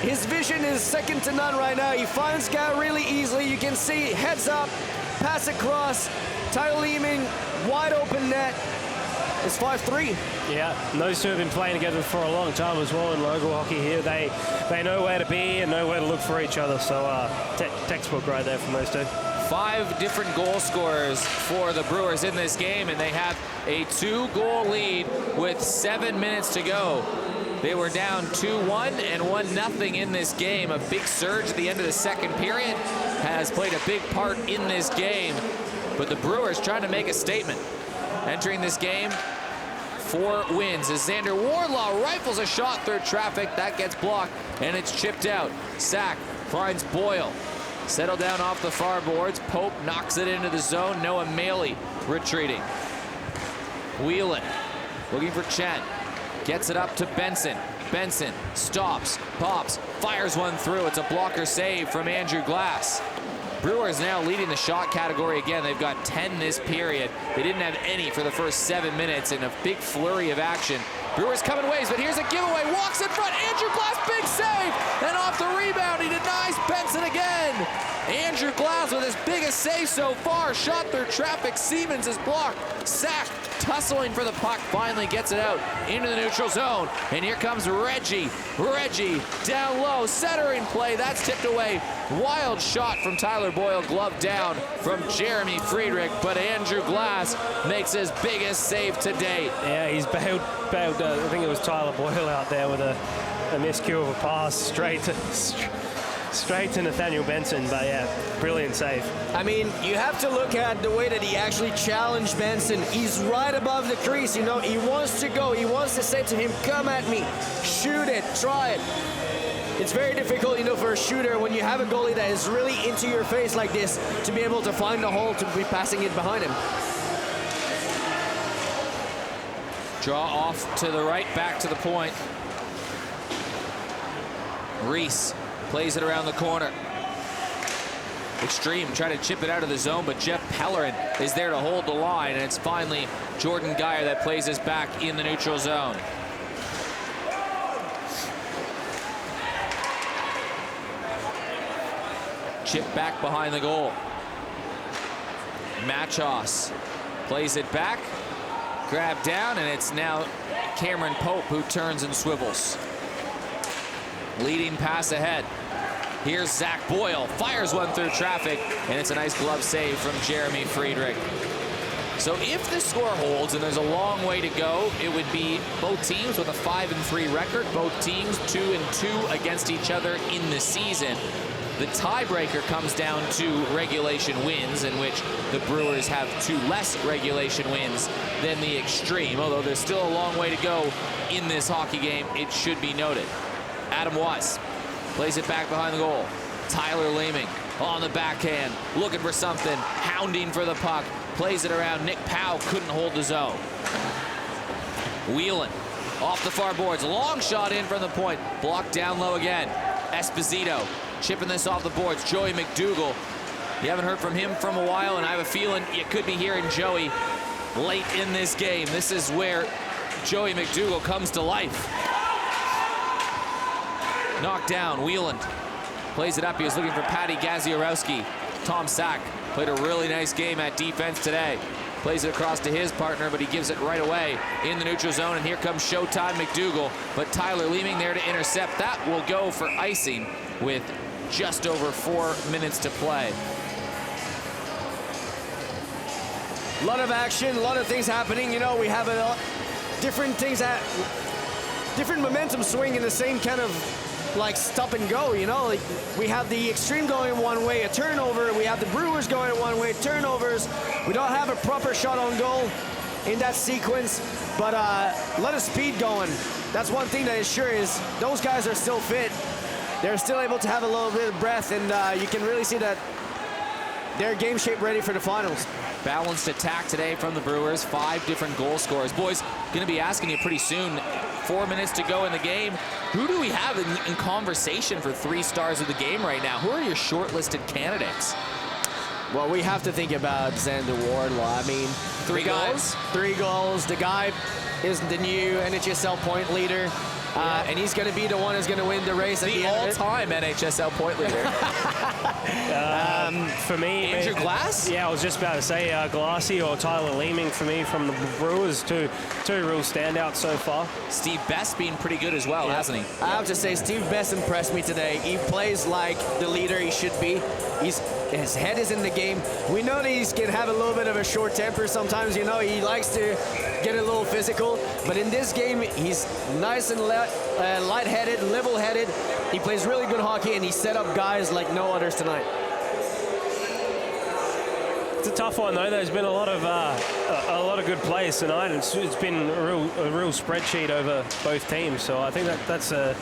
His vision is second to none right now. He finds guy really easily. You can see heads up, pass across. Tyler Leeming, wide open net. It's 5-3. Yeah, and those two have been playing together for a long time as well in local hockey here. They know where to be and know where to look for each other. So textbook right there from those two. 5 different goal scorers for the Brewers in this game, and they have a 2-goal lead with 7 minutes to go. They were down 2-1 and 1-0 in this game. A big surge at the end of the second period has played a big part in this game. But the Brewers trying to make a statement. Entering this game, 4 wins as Xander Wardlaw rifles a shot through traffic. That gets blocked, and it's chipped out. Sack finds Boyle. Settled down off the far boards. Pope knocks it into the zone. Noah Maley retreating. Whelan looking for Chen. Gets it up to Benson. Benson stops, pops, fires one through. It's a blocker save from Andrew Glass. Brewers now leading the shot category again. They've got 10 this period. They didn't have any for the first 7 minutes in a big flurry of action. Brewers coming ways, but here's a giveaway. Walks in front. Andrew Glass, big save. And off the rebound, he denies Benson again. Andrew Andrew Glass with his biggest save so far. Shot through traffic. Siemens is blocked. Sack tussling for the puck. Finally gets it out into the neutral zone. And here comes Reggie. Reggie down low. Centering play. That's tipped away. Wild shot from Tyler Boyle. Glove down from Jeremy Friedrich. But Andrew Glass makes his biggest save to date. Yeah, he's bailed I think it was Tyler Boyle out there with a miscue of a pass straight to Nathaniel Benson. But yeah, brilliant save. I mean, you have to look at the way that he actually challenged Benson. He's right above the crease, you know. He wants to go. He wants to say to him, come at me, shoot it, try it. It's very difficult, you know, for a shooter when you have a goalie that is really into your face like this to be able to find the hole to be passing it behind him. Draw off to the right, back to the point. Reese plays it around the corner. Xtreme trying to chip it out of the zone, but Jeff Pellerin is there to hold the line, and it's finally Jordan Geyer that plays this back in the neutral zone. Chip back behind the goal. Machos plays it back. Grab down, and it's now Cameron Pope who turns and swivels. Leading pass ahead. Here's Zach Boyle, fires one through traffic, and it's a nice glove save from Jeremy Friedrich. So if the score holds, and there's a long way to go, it would be both teams with a 5-3 record, both teams 2-2 against each other in the season. The tiebreaker comes down to regulation wins, in which the Brewers have 2 less regulation wins than the Xtreme. Although there's still a long way to go in this hockey game, it should be noted. Adam Weiss plays it back behind the goal. Tyler Leeming on the backhand, looking for something, hounding for the puck, plays it around. Nick Powell couldn't hold the zone. Whelan off the far boards, long shot in from the point, blocked down low again. Esposito chipping this off the boards. Joey McDougall, you haven't heard from him from a while, and I have a feeling you could be hearing Joey late in this game. This is where Joey McDougall comes to life. Knocked down. Whelan plays it up. He was looking for Patty Gaziorowski. Tom Sack played a really nice game at defense today. Plays it across to his partner, but he gives it right away in the neutral zone. And here comes Showtime McDougall, but Tyler Leeming there to intercept. That will go for icing with just over 4 minutes to play. A lot of action, a lot of things happening. You know, we have different things at different momentum swing in the same kind of like stop and go, you know. Like we have the Xtreme going one way, a turnover. We have the Brewers going one way, turnovers. We don't have a proper shot on goal in that sequence, but a lot of speed going. That's one thing that is sure is those guys are still fit. They're still able to have a little bit of breath, and you can really see that they're game shape ready for the finals. Balanced attack today from the Brewers. 5 different goal scorers. Boys, going to be asking you pretty soon. 4 minutes to go in the game. Who do we have in conversation for 3 stars of the game right now? Who are your shortlisted candidates? Well, we have to think about Xander Wardlaw. I mean, 3 goals? 3 goals. The guy is the new NHSL point leader. And he's going to be the one who's going to win the race at the end. The all-time NHSL point leader. For me, Andrew Glass? Yeah, I was just about to say Glassy or Tyler Leeming for me from the Brewers. Two real standouts so far. Steve Best being pretty good as well, hasn't he? I have to say, Steve Best impressed me today. He plays like the leader he should be. His head is in the game. We know that he can have a little bit of a short temper sometimes. You know, he likes to get a little physical. But in this game, he's nice and light-headed, level-headed. He plays really good hockey, and he set up guys like no others tonight. It's a tough one though. There's been a lot of good plays tonight. It's been a real spreadsheet over both teams. So I think that's a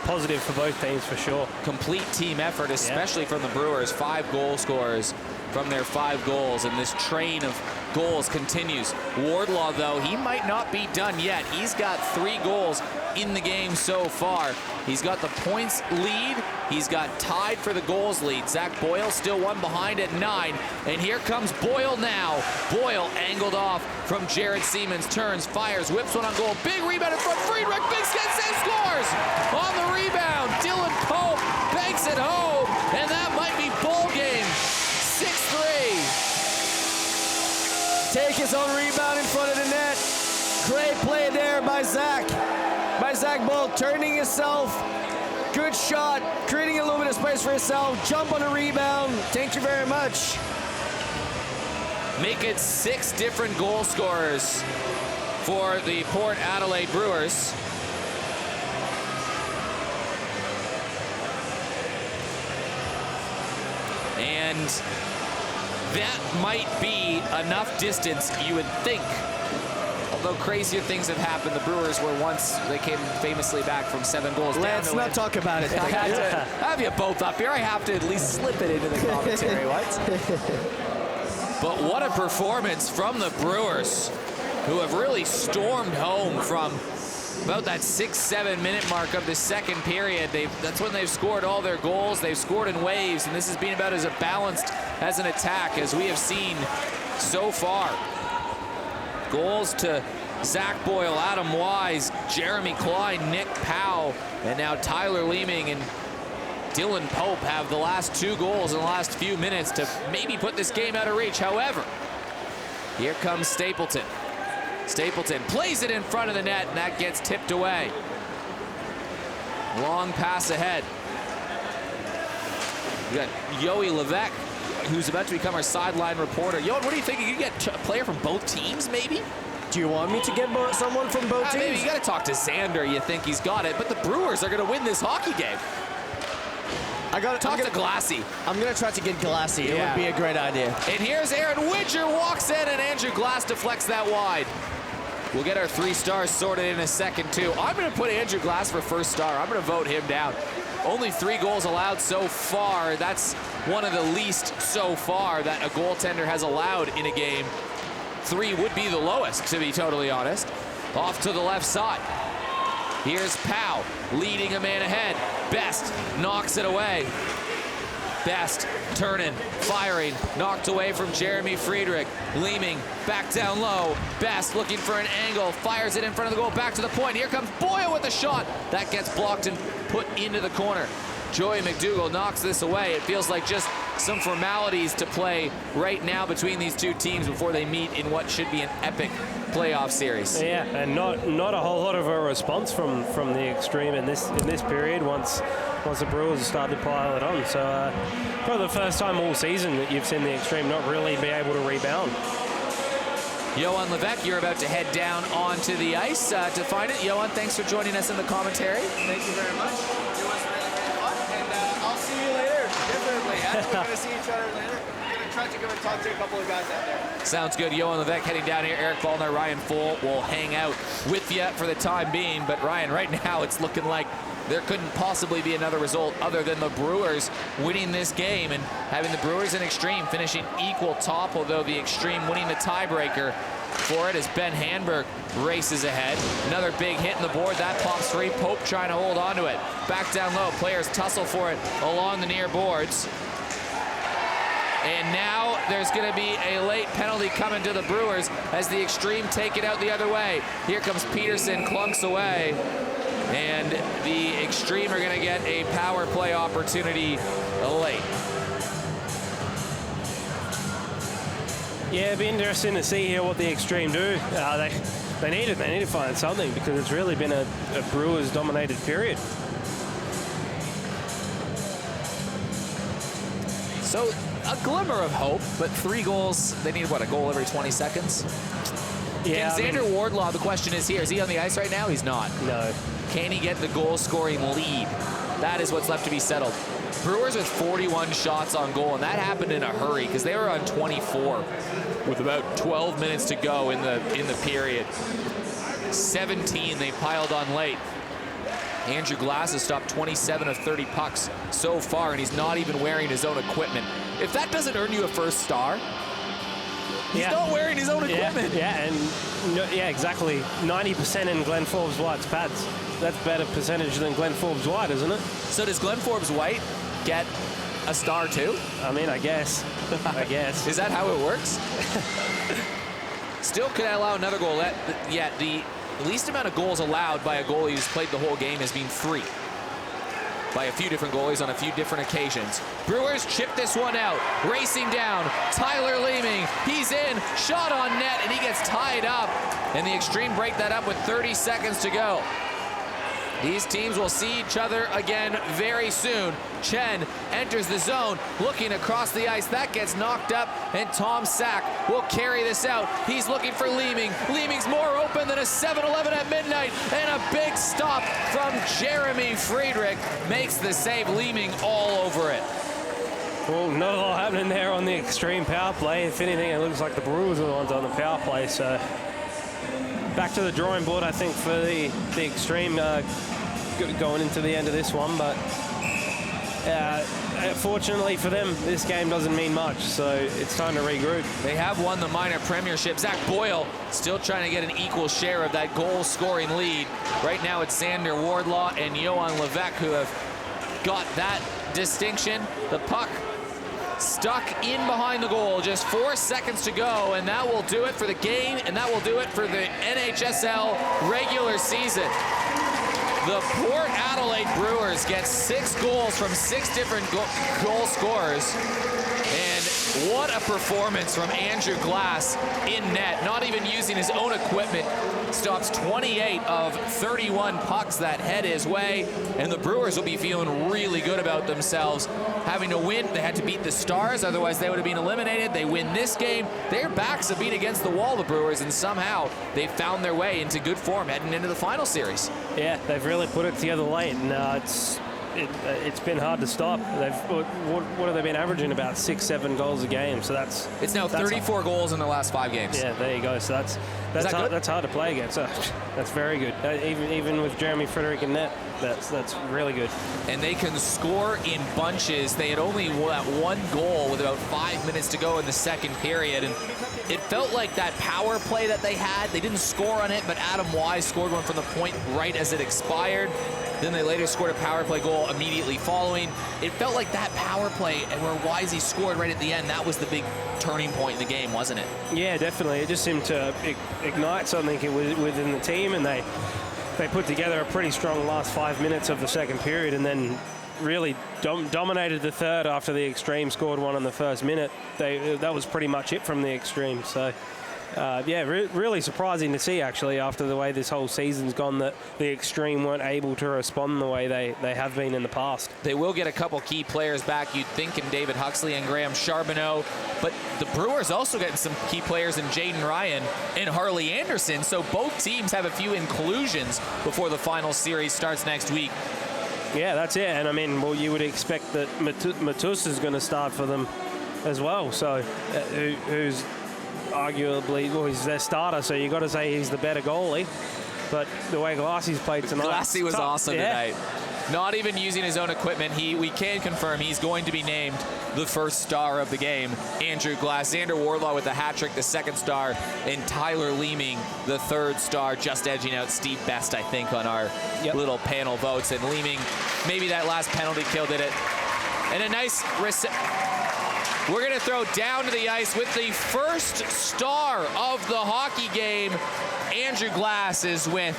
positive for both teams for sure. Complete team effort, especially from the Brewers. 5 goal scorers from their 5 goals, and this train of goals continues. Wardlaw, though, he might not be done yet. He's got 3 goals in the game so far. He's got the points lead. He's got tied for the goals lead. Zach Boyle still one behind at 9. And here comes Boyle now. Boyle angled off from Jared Siemens. Turns, fires, whips one on goal. Big rebound in front. Friedrich, big skate save, scores! On the rebound, Dylan Pope banks it home. And that might be ball game turning himself. Good shot, creating a little bit of space for himself. Jump on a rebound. Thank you very much. Make it 6 different goal scorers for the Port Adelaide Brewers. And that might be enough distance, you would think. Although crazier things have happened. The Brewers were once, they came famously back from 7 goals down. Let's not talk about it. I had to have you both up here. I have to at least slip it into the commentary. What? But what a performance from the Brewers, who have really stormed home from about that 6-7 minute mark of the second period. That's when they've scored all their goals. They've scored in waves, and this has been about as balanced as an attack as we have seen so far. Goals to Zach Boyle, Adam Wise, Jeremy Klein, Nick Powell, and now Tyler Leeming and Dylan Pope have the last 2 goals in the last few minutes to maybe put this game out of reach. However, here comes Stapleton. Stapleton plays it in front of the net, and that gets tipped away. Long pass ahead. We got Yoey Levesque, who's about to become our sideline reporter. Yoan, what do you think? You get a player from both teams, maybe? Do you want me to get someone from both teams? Maybe you got to talk to Xander. You think he's got it, but the Brewers are going to win this hockey game. Talk to Glassy. I'm going to try to get Glassy. It would be a great idea. And here's Aaron Widger walks in, and Andrew Glass deflects that wide. We'll get our 3 stars sorted in a second, too. I'm going to put Andrew Glass for first star. I'm going to vote him down. Only 3 goals allowed so far. That's one of the least so far that a goaltender has allowed in a game. 3 would be the lowest, to be totally honest. Off to the left side. Here's Powell leading a man ahead. Best knocks it away. Best turning, firing, knocked away from Jeremy Friedrich. Leeming back down low. Best looking for an angle, fires it in front of the goal, back to the point. Here comes Boyle with a shot. That gets blocked and put into the corner. Joey McDougall knocks this away. It feels like just some formalities to play right now between these 2 teams before they meet in what should be an epic playoff series. Yeah, and not a whole lot of a response from the Xtreme in this period once the Brewers have started to pile it on. So probably the first time all season that you've seen the Xtreme not really be able to rebound. Yoan Levesque, you're about to head down onto the ice to find it. Yoan, thanks for joining us in the commentary. Thank you very much. It was really, really fun. And I'll see you later. Definitely. We're going to see each other later. I'm going to try to go and talk to a couple of guys out there. Sounds good. Yoan Levesque heading down here. Eric Ballner, Ryan Full will hang out with you for the time being. But Ryan, right now it's looking like there couldn't possibly be another result other than the Brewers winning this game and having the Brewers and Xtreme finishing equal top, although the Xtreme winning the tiebreaker for it as Ben Hanberg races ahead. Another big hit in the board. That pops free. Pope trying to hold on to it. Back down low. Players tussle for it along the near boards. And now there's going to be a late penalty coming to the Brewers as the Xtreme take it out the other way. Here comes Peterson, clunks away. And the Xtreme are going to get a power play opportunity late. Yeah, it'd be interesting to see here what the Xtreme do. They need to find something because it's really been a Brewers-dominated period. So a glimmer of hope, but 3 goals. They need, what, a goal every 20 seconds? Yeah, Can Xander Wardlaw, the question is here, is he on the ice right now? He's not. No. Can he get the goal-scoring lead? That is what's left to be settled. Brewers with 41 shots on goal, and that happened in a hurry because they were on 24 with about 12 minutes to go in the period. 17 they piled on late. Andrew Glass has stopped 27 of 30 pucks so far, and he's not even wearing his own equipment. If that doesn't earn you a first star, he's not wearing his own equipment. Yeah, exactly. 90% in Glenn Forbes White's pads. That's better percentage than Glenn Forbes White, isn't it? So does Glenn Forbes White get a star too? I mean, I guess. Is that how it works? Still could allow another goal. The least amount of goals allowed by a goalie who's played the whole game has been 3. By a few different goalies on a few different occasions. Brewers chip this one out. Racing down. Tyler Leeming. He's in. Shot on net, and he gets tied up. And the Xtreme break that up with 30 seconds to go. These teams will see each other again very soon. Chen enters the zone, looking across the ice. That gets knocked up, and Tom Sack will carry this out. He's looking for Leeming. Leeming's more open than a 7-Eleven at midnight, and a big stop from Jeremy Friedrich makes the save. Leeming all over it. Well, not a lot happening there on the Xtreme power play. If anything, it looks like the Brewers are the ones on the power play. So back to the drawing board, I think, for the Xtreme going into the end of this one. But fortunately for them, this game doesn't mean much. So it's time to regroup. They have won the minor premiership. Zach Boyle still trying to get an equal share of that goal-scoring lead. Right now it's Xander Wardlaw and Johan Levesque who have got that distinction. The puck stuck in behind the goal, just 4 seconds to go, and that will do it for the game, and that will do it for the NHSL regular season. The Port Adelaide Brewers get 6 goals from 6 different goal scorers, and what a performance from Andrew Glass in net, not even using his own equipment. Stops 28 of 31 pucks that head his way, and the Brewers will be feeling really good about themselves. Having to win, they had to beat the Stars, otherwise they would have been eliminated. They win this game, their backs have been against the wall, the Brewers, and somehow they found their way into good form heading into the final series. Yeah, they've really put it together late, and it's been hard to stop. What have they been averaging? About 6-7 goals a game. So it's now 34 goals in the last 5 games. Yeah, there you go. So that's hard to play against. So that's very good. Even with Jeremy Friedrich in net, that's really good. And they can score in bunches. They had only that 1 goal with about 5 minutes to go in the second period, and it felt like that power play that they had. They didn't score on it, but Adam Wise scored one from the point right as it expired. Then they later scored a power play goal immediately following. It felt like that power play and where Wisey scored right at the end, that was the big turning point in the game, wasn't it? Yeah, definitely. It just seemed to ignite something within the team, and they put together a pretty strong last 5 minutes of the second period, and then really dominated the third after the Xtreme scored one in the first minute. That was pretty much it from the Xtreme. So yeah, really surprising to see, actually, after the way this whole season's gone, that the Xtreme weren't able to respond the way they have been in the past. They will get a couple key players back, you'd think, in David Huxley and Graham Charbonneau, but the Brewers also getting some key players in Jaden Ryan and Harley Anderson, so both teams have a few inclusions before the final series starts next week. Yeah, that's it. And I mean, well, you would expect that Matus is going to start for them as well. So who's arguably, well, he's their starter, so you got to say he's the better goalie. But the way Glassie's played tonight, Glassie was awesome tonight. Not even using his own equipment. We can confirm he's going to be named the first star of the game. Andrew Glass, Xander Wardlaw with the hat trick, the second star, and Tyler Leeming, the third star, just edging out Steve Best, I think, on our little panel votes. And Leeming, maybe that last penalty kill did it. And a nice we're going to throw down to the ice with the first star of the hockey game. Andrew Glass is with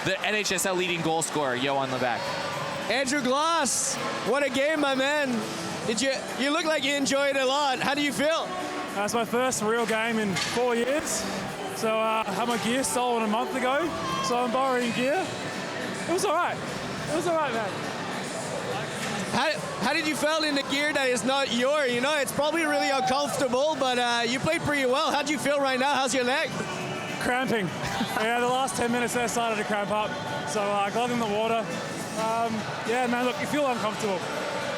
the NHSL leading goal scorer, Johan Levesque. Andrew Glass, what a game, my man. You look like you enjoyed it a lot. How do you feel? That's my first real game in 4 years. So I had my gear stolen a month ago, so I'm borrowing gear. It was all right. It was all right, man. How did you feel in the gear that is not your? You know, it's probably really uncomfortable, but you played pretty well. How do you feel right now? How's your leg? Cramping. Yeah, the last 10 minutes there started to cramp up. So I got in the water. Yeah, man, look, you feel uncomfortable.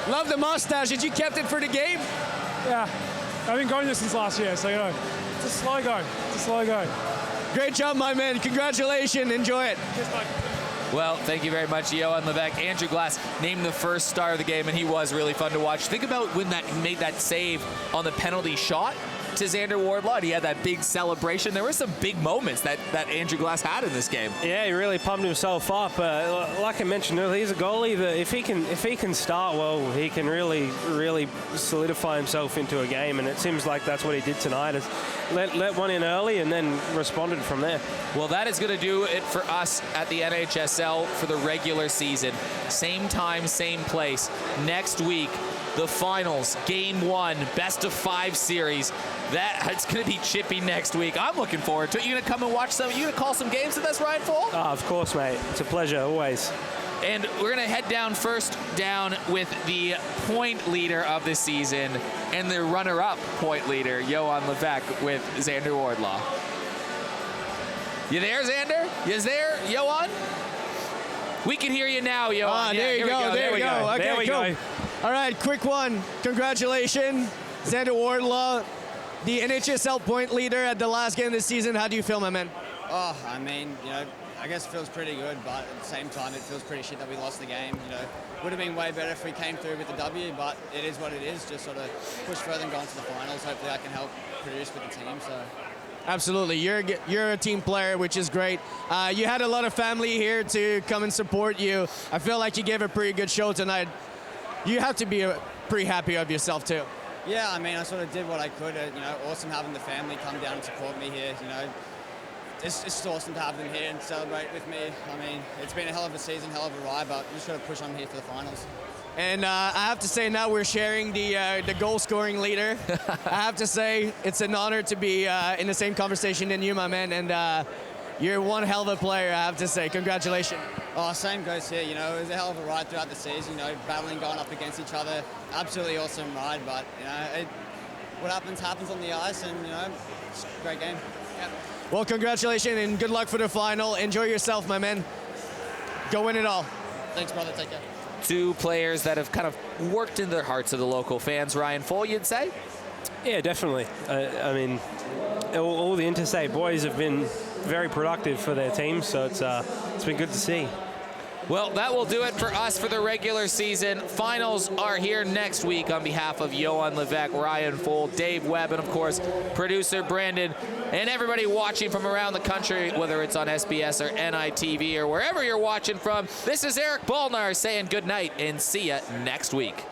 Love the mustache. Did you kept it for the game? Yeah. I've been going this since last year, so, you know, it's a slow go. It's a slow go. Great job, my man. Congratulations. Enjoy it. Cheers, mate. Well, thank you very much, Johan Levesque. Andrew Glass named the first star of the game, and he was really fun to watch. Think about when he made that save on the penalty shot to Xander Wardlaw. He had that big celebration. There were some big moments that Andrew Glass had in this game. Yeah, he really pumped himself up. Like I mentioned earlier, he's a goalie that if he can start well, he can really solidify himself into a game, and it seems like that's what he did tonight. Is let one in early and then responded from there. Well, that is going to do it for us at the NHSL for the regular season. Same time, same place. Next week, the finals, game 1, best of 5 series. It's going to be chippy next week. I'm looking forward to it. You going to come and watch some? You going to call some games with us, Ryan Full? Of course, mate. It's a pleasure, always. And we're going to head down first down with the point leader of the season and the runner-up point leader, Johan Levesque, with Xander Wardlaw. You there, Xander? You there, Johan? We can hear you now, Johan. There you go. There we go. Okay, there we go. All right, quick one. Congratulations, Xander Wardlaw, the NHSL point leader at the last game of the season. How do you feel, my man? Oh, I mean, I guess it feels pretty good, but at the same time, it feels pretty shit that we lost the game. Would have been way better if we came through with the W, but it is what it is. Just sort of push further and go on to the finals. Hopefully I can help produce with the team. So. Absolutely. You're a team player, which is great. You had a lot of family here to come and support you. I feel like you gave a pretty good show tonight. You have to be pretty happy of yourself, too. Yeah, I mean, I sort of did what I could. Awesome having the family come down and support me here. It's just awesome to have them here and celebrate with me. I mean, it's been a hell of a season, hell of a ride, but I'm just going to push on here for the finals. And I have to say, now we're sharing the goal-scoring leader. I have to say, it's an honor to be in the same conversation than you, my man. And you're one hell of a player, I have to say. Congratulations. Oh, same goes here. It was a hell of a ride throughout the season. Battling, going up against each other. Absolutely awesome ride, but what happens on the ice, and it's a great game. Yeah. Well, congratulations and good luck for the final. Enjoy yourself, my man. Go win it all. Thanks, brother. Take care. Two players that have kind of worked in the hearts of the local fans. Ryan Full, you'd say? Yeah, definitely. I mean, all the interstate boys have been very productive for their teams, so it's been good to see. Well, that will do it for us for the regular season. Finals are here next week. On behalf of Johan Levesque, Ryan Full, Dave Webb, and of course, producer Brandon, and everybody watching from around the country, whether it's on SBS or NITV or wherever you're watching from, this is Eric Bolnar saying good night and see you next week.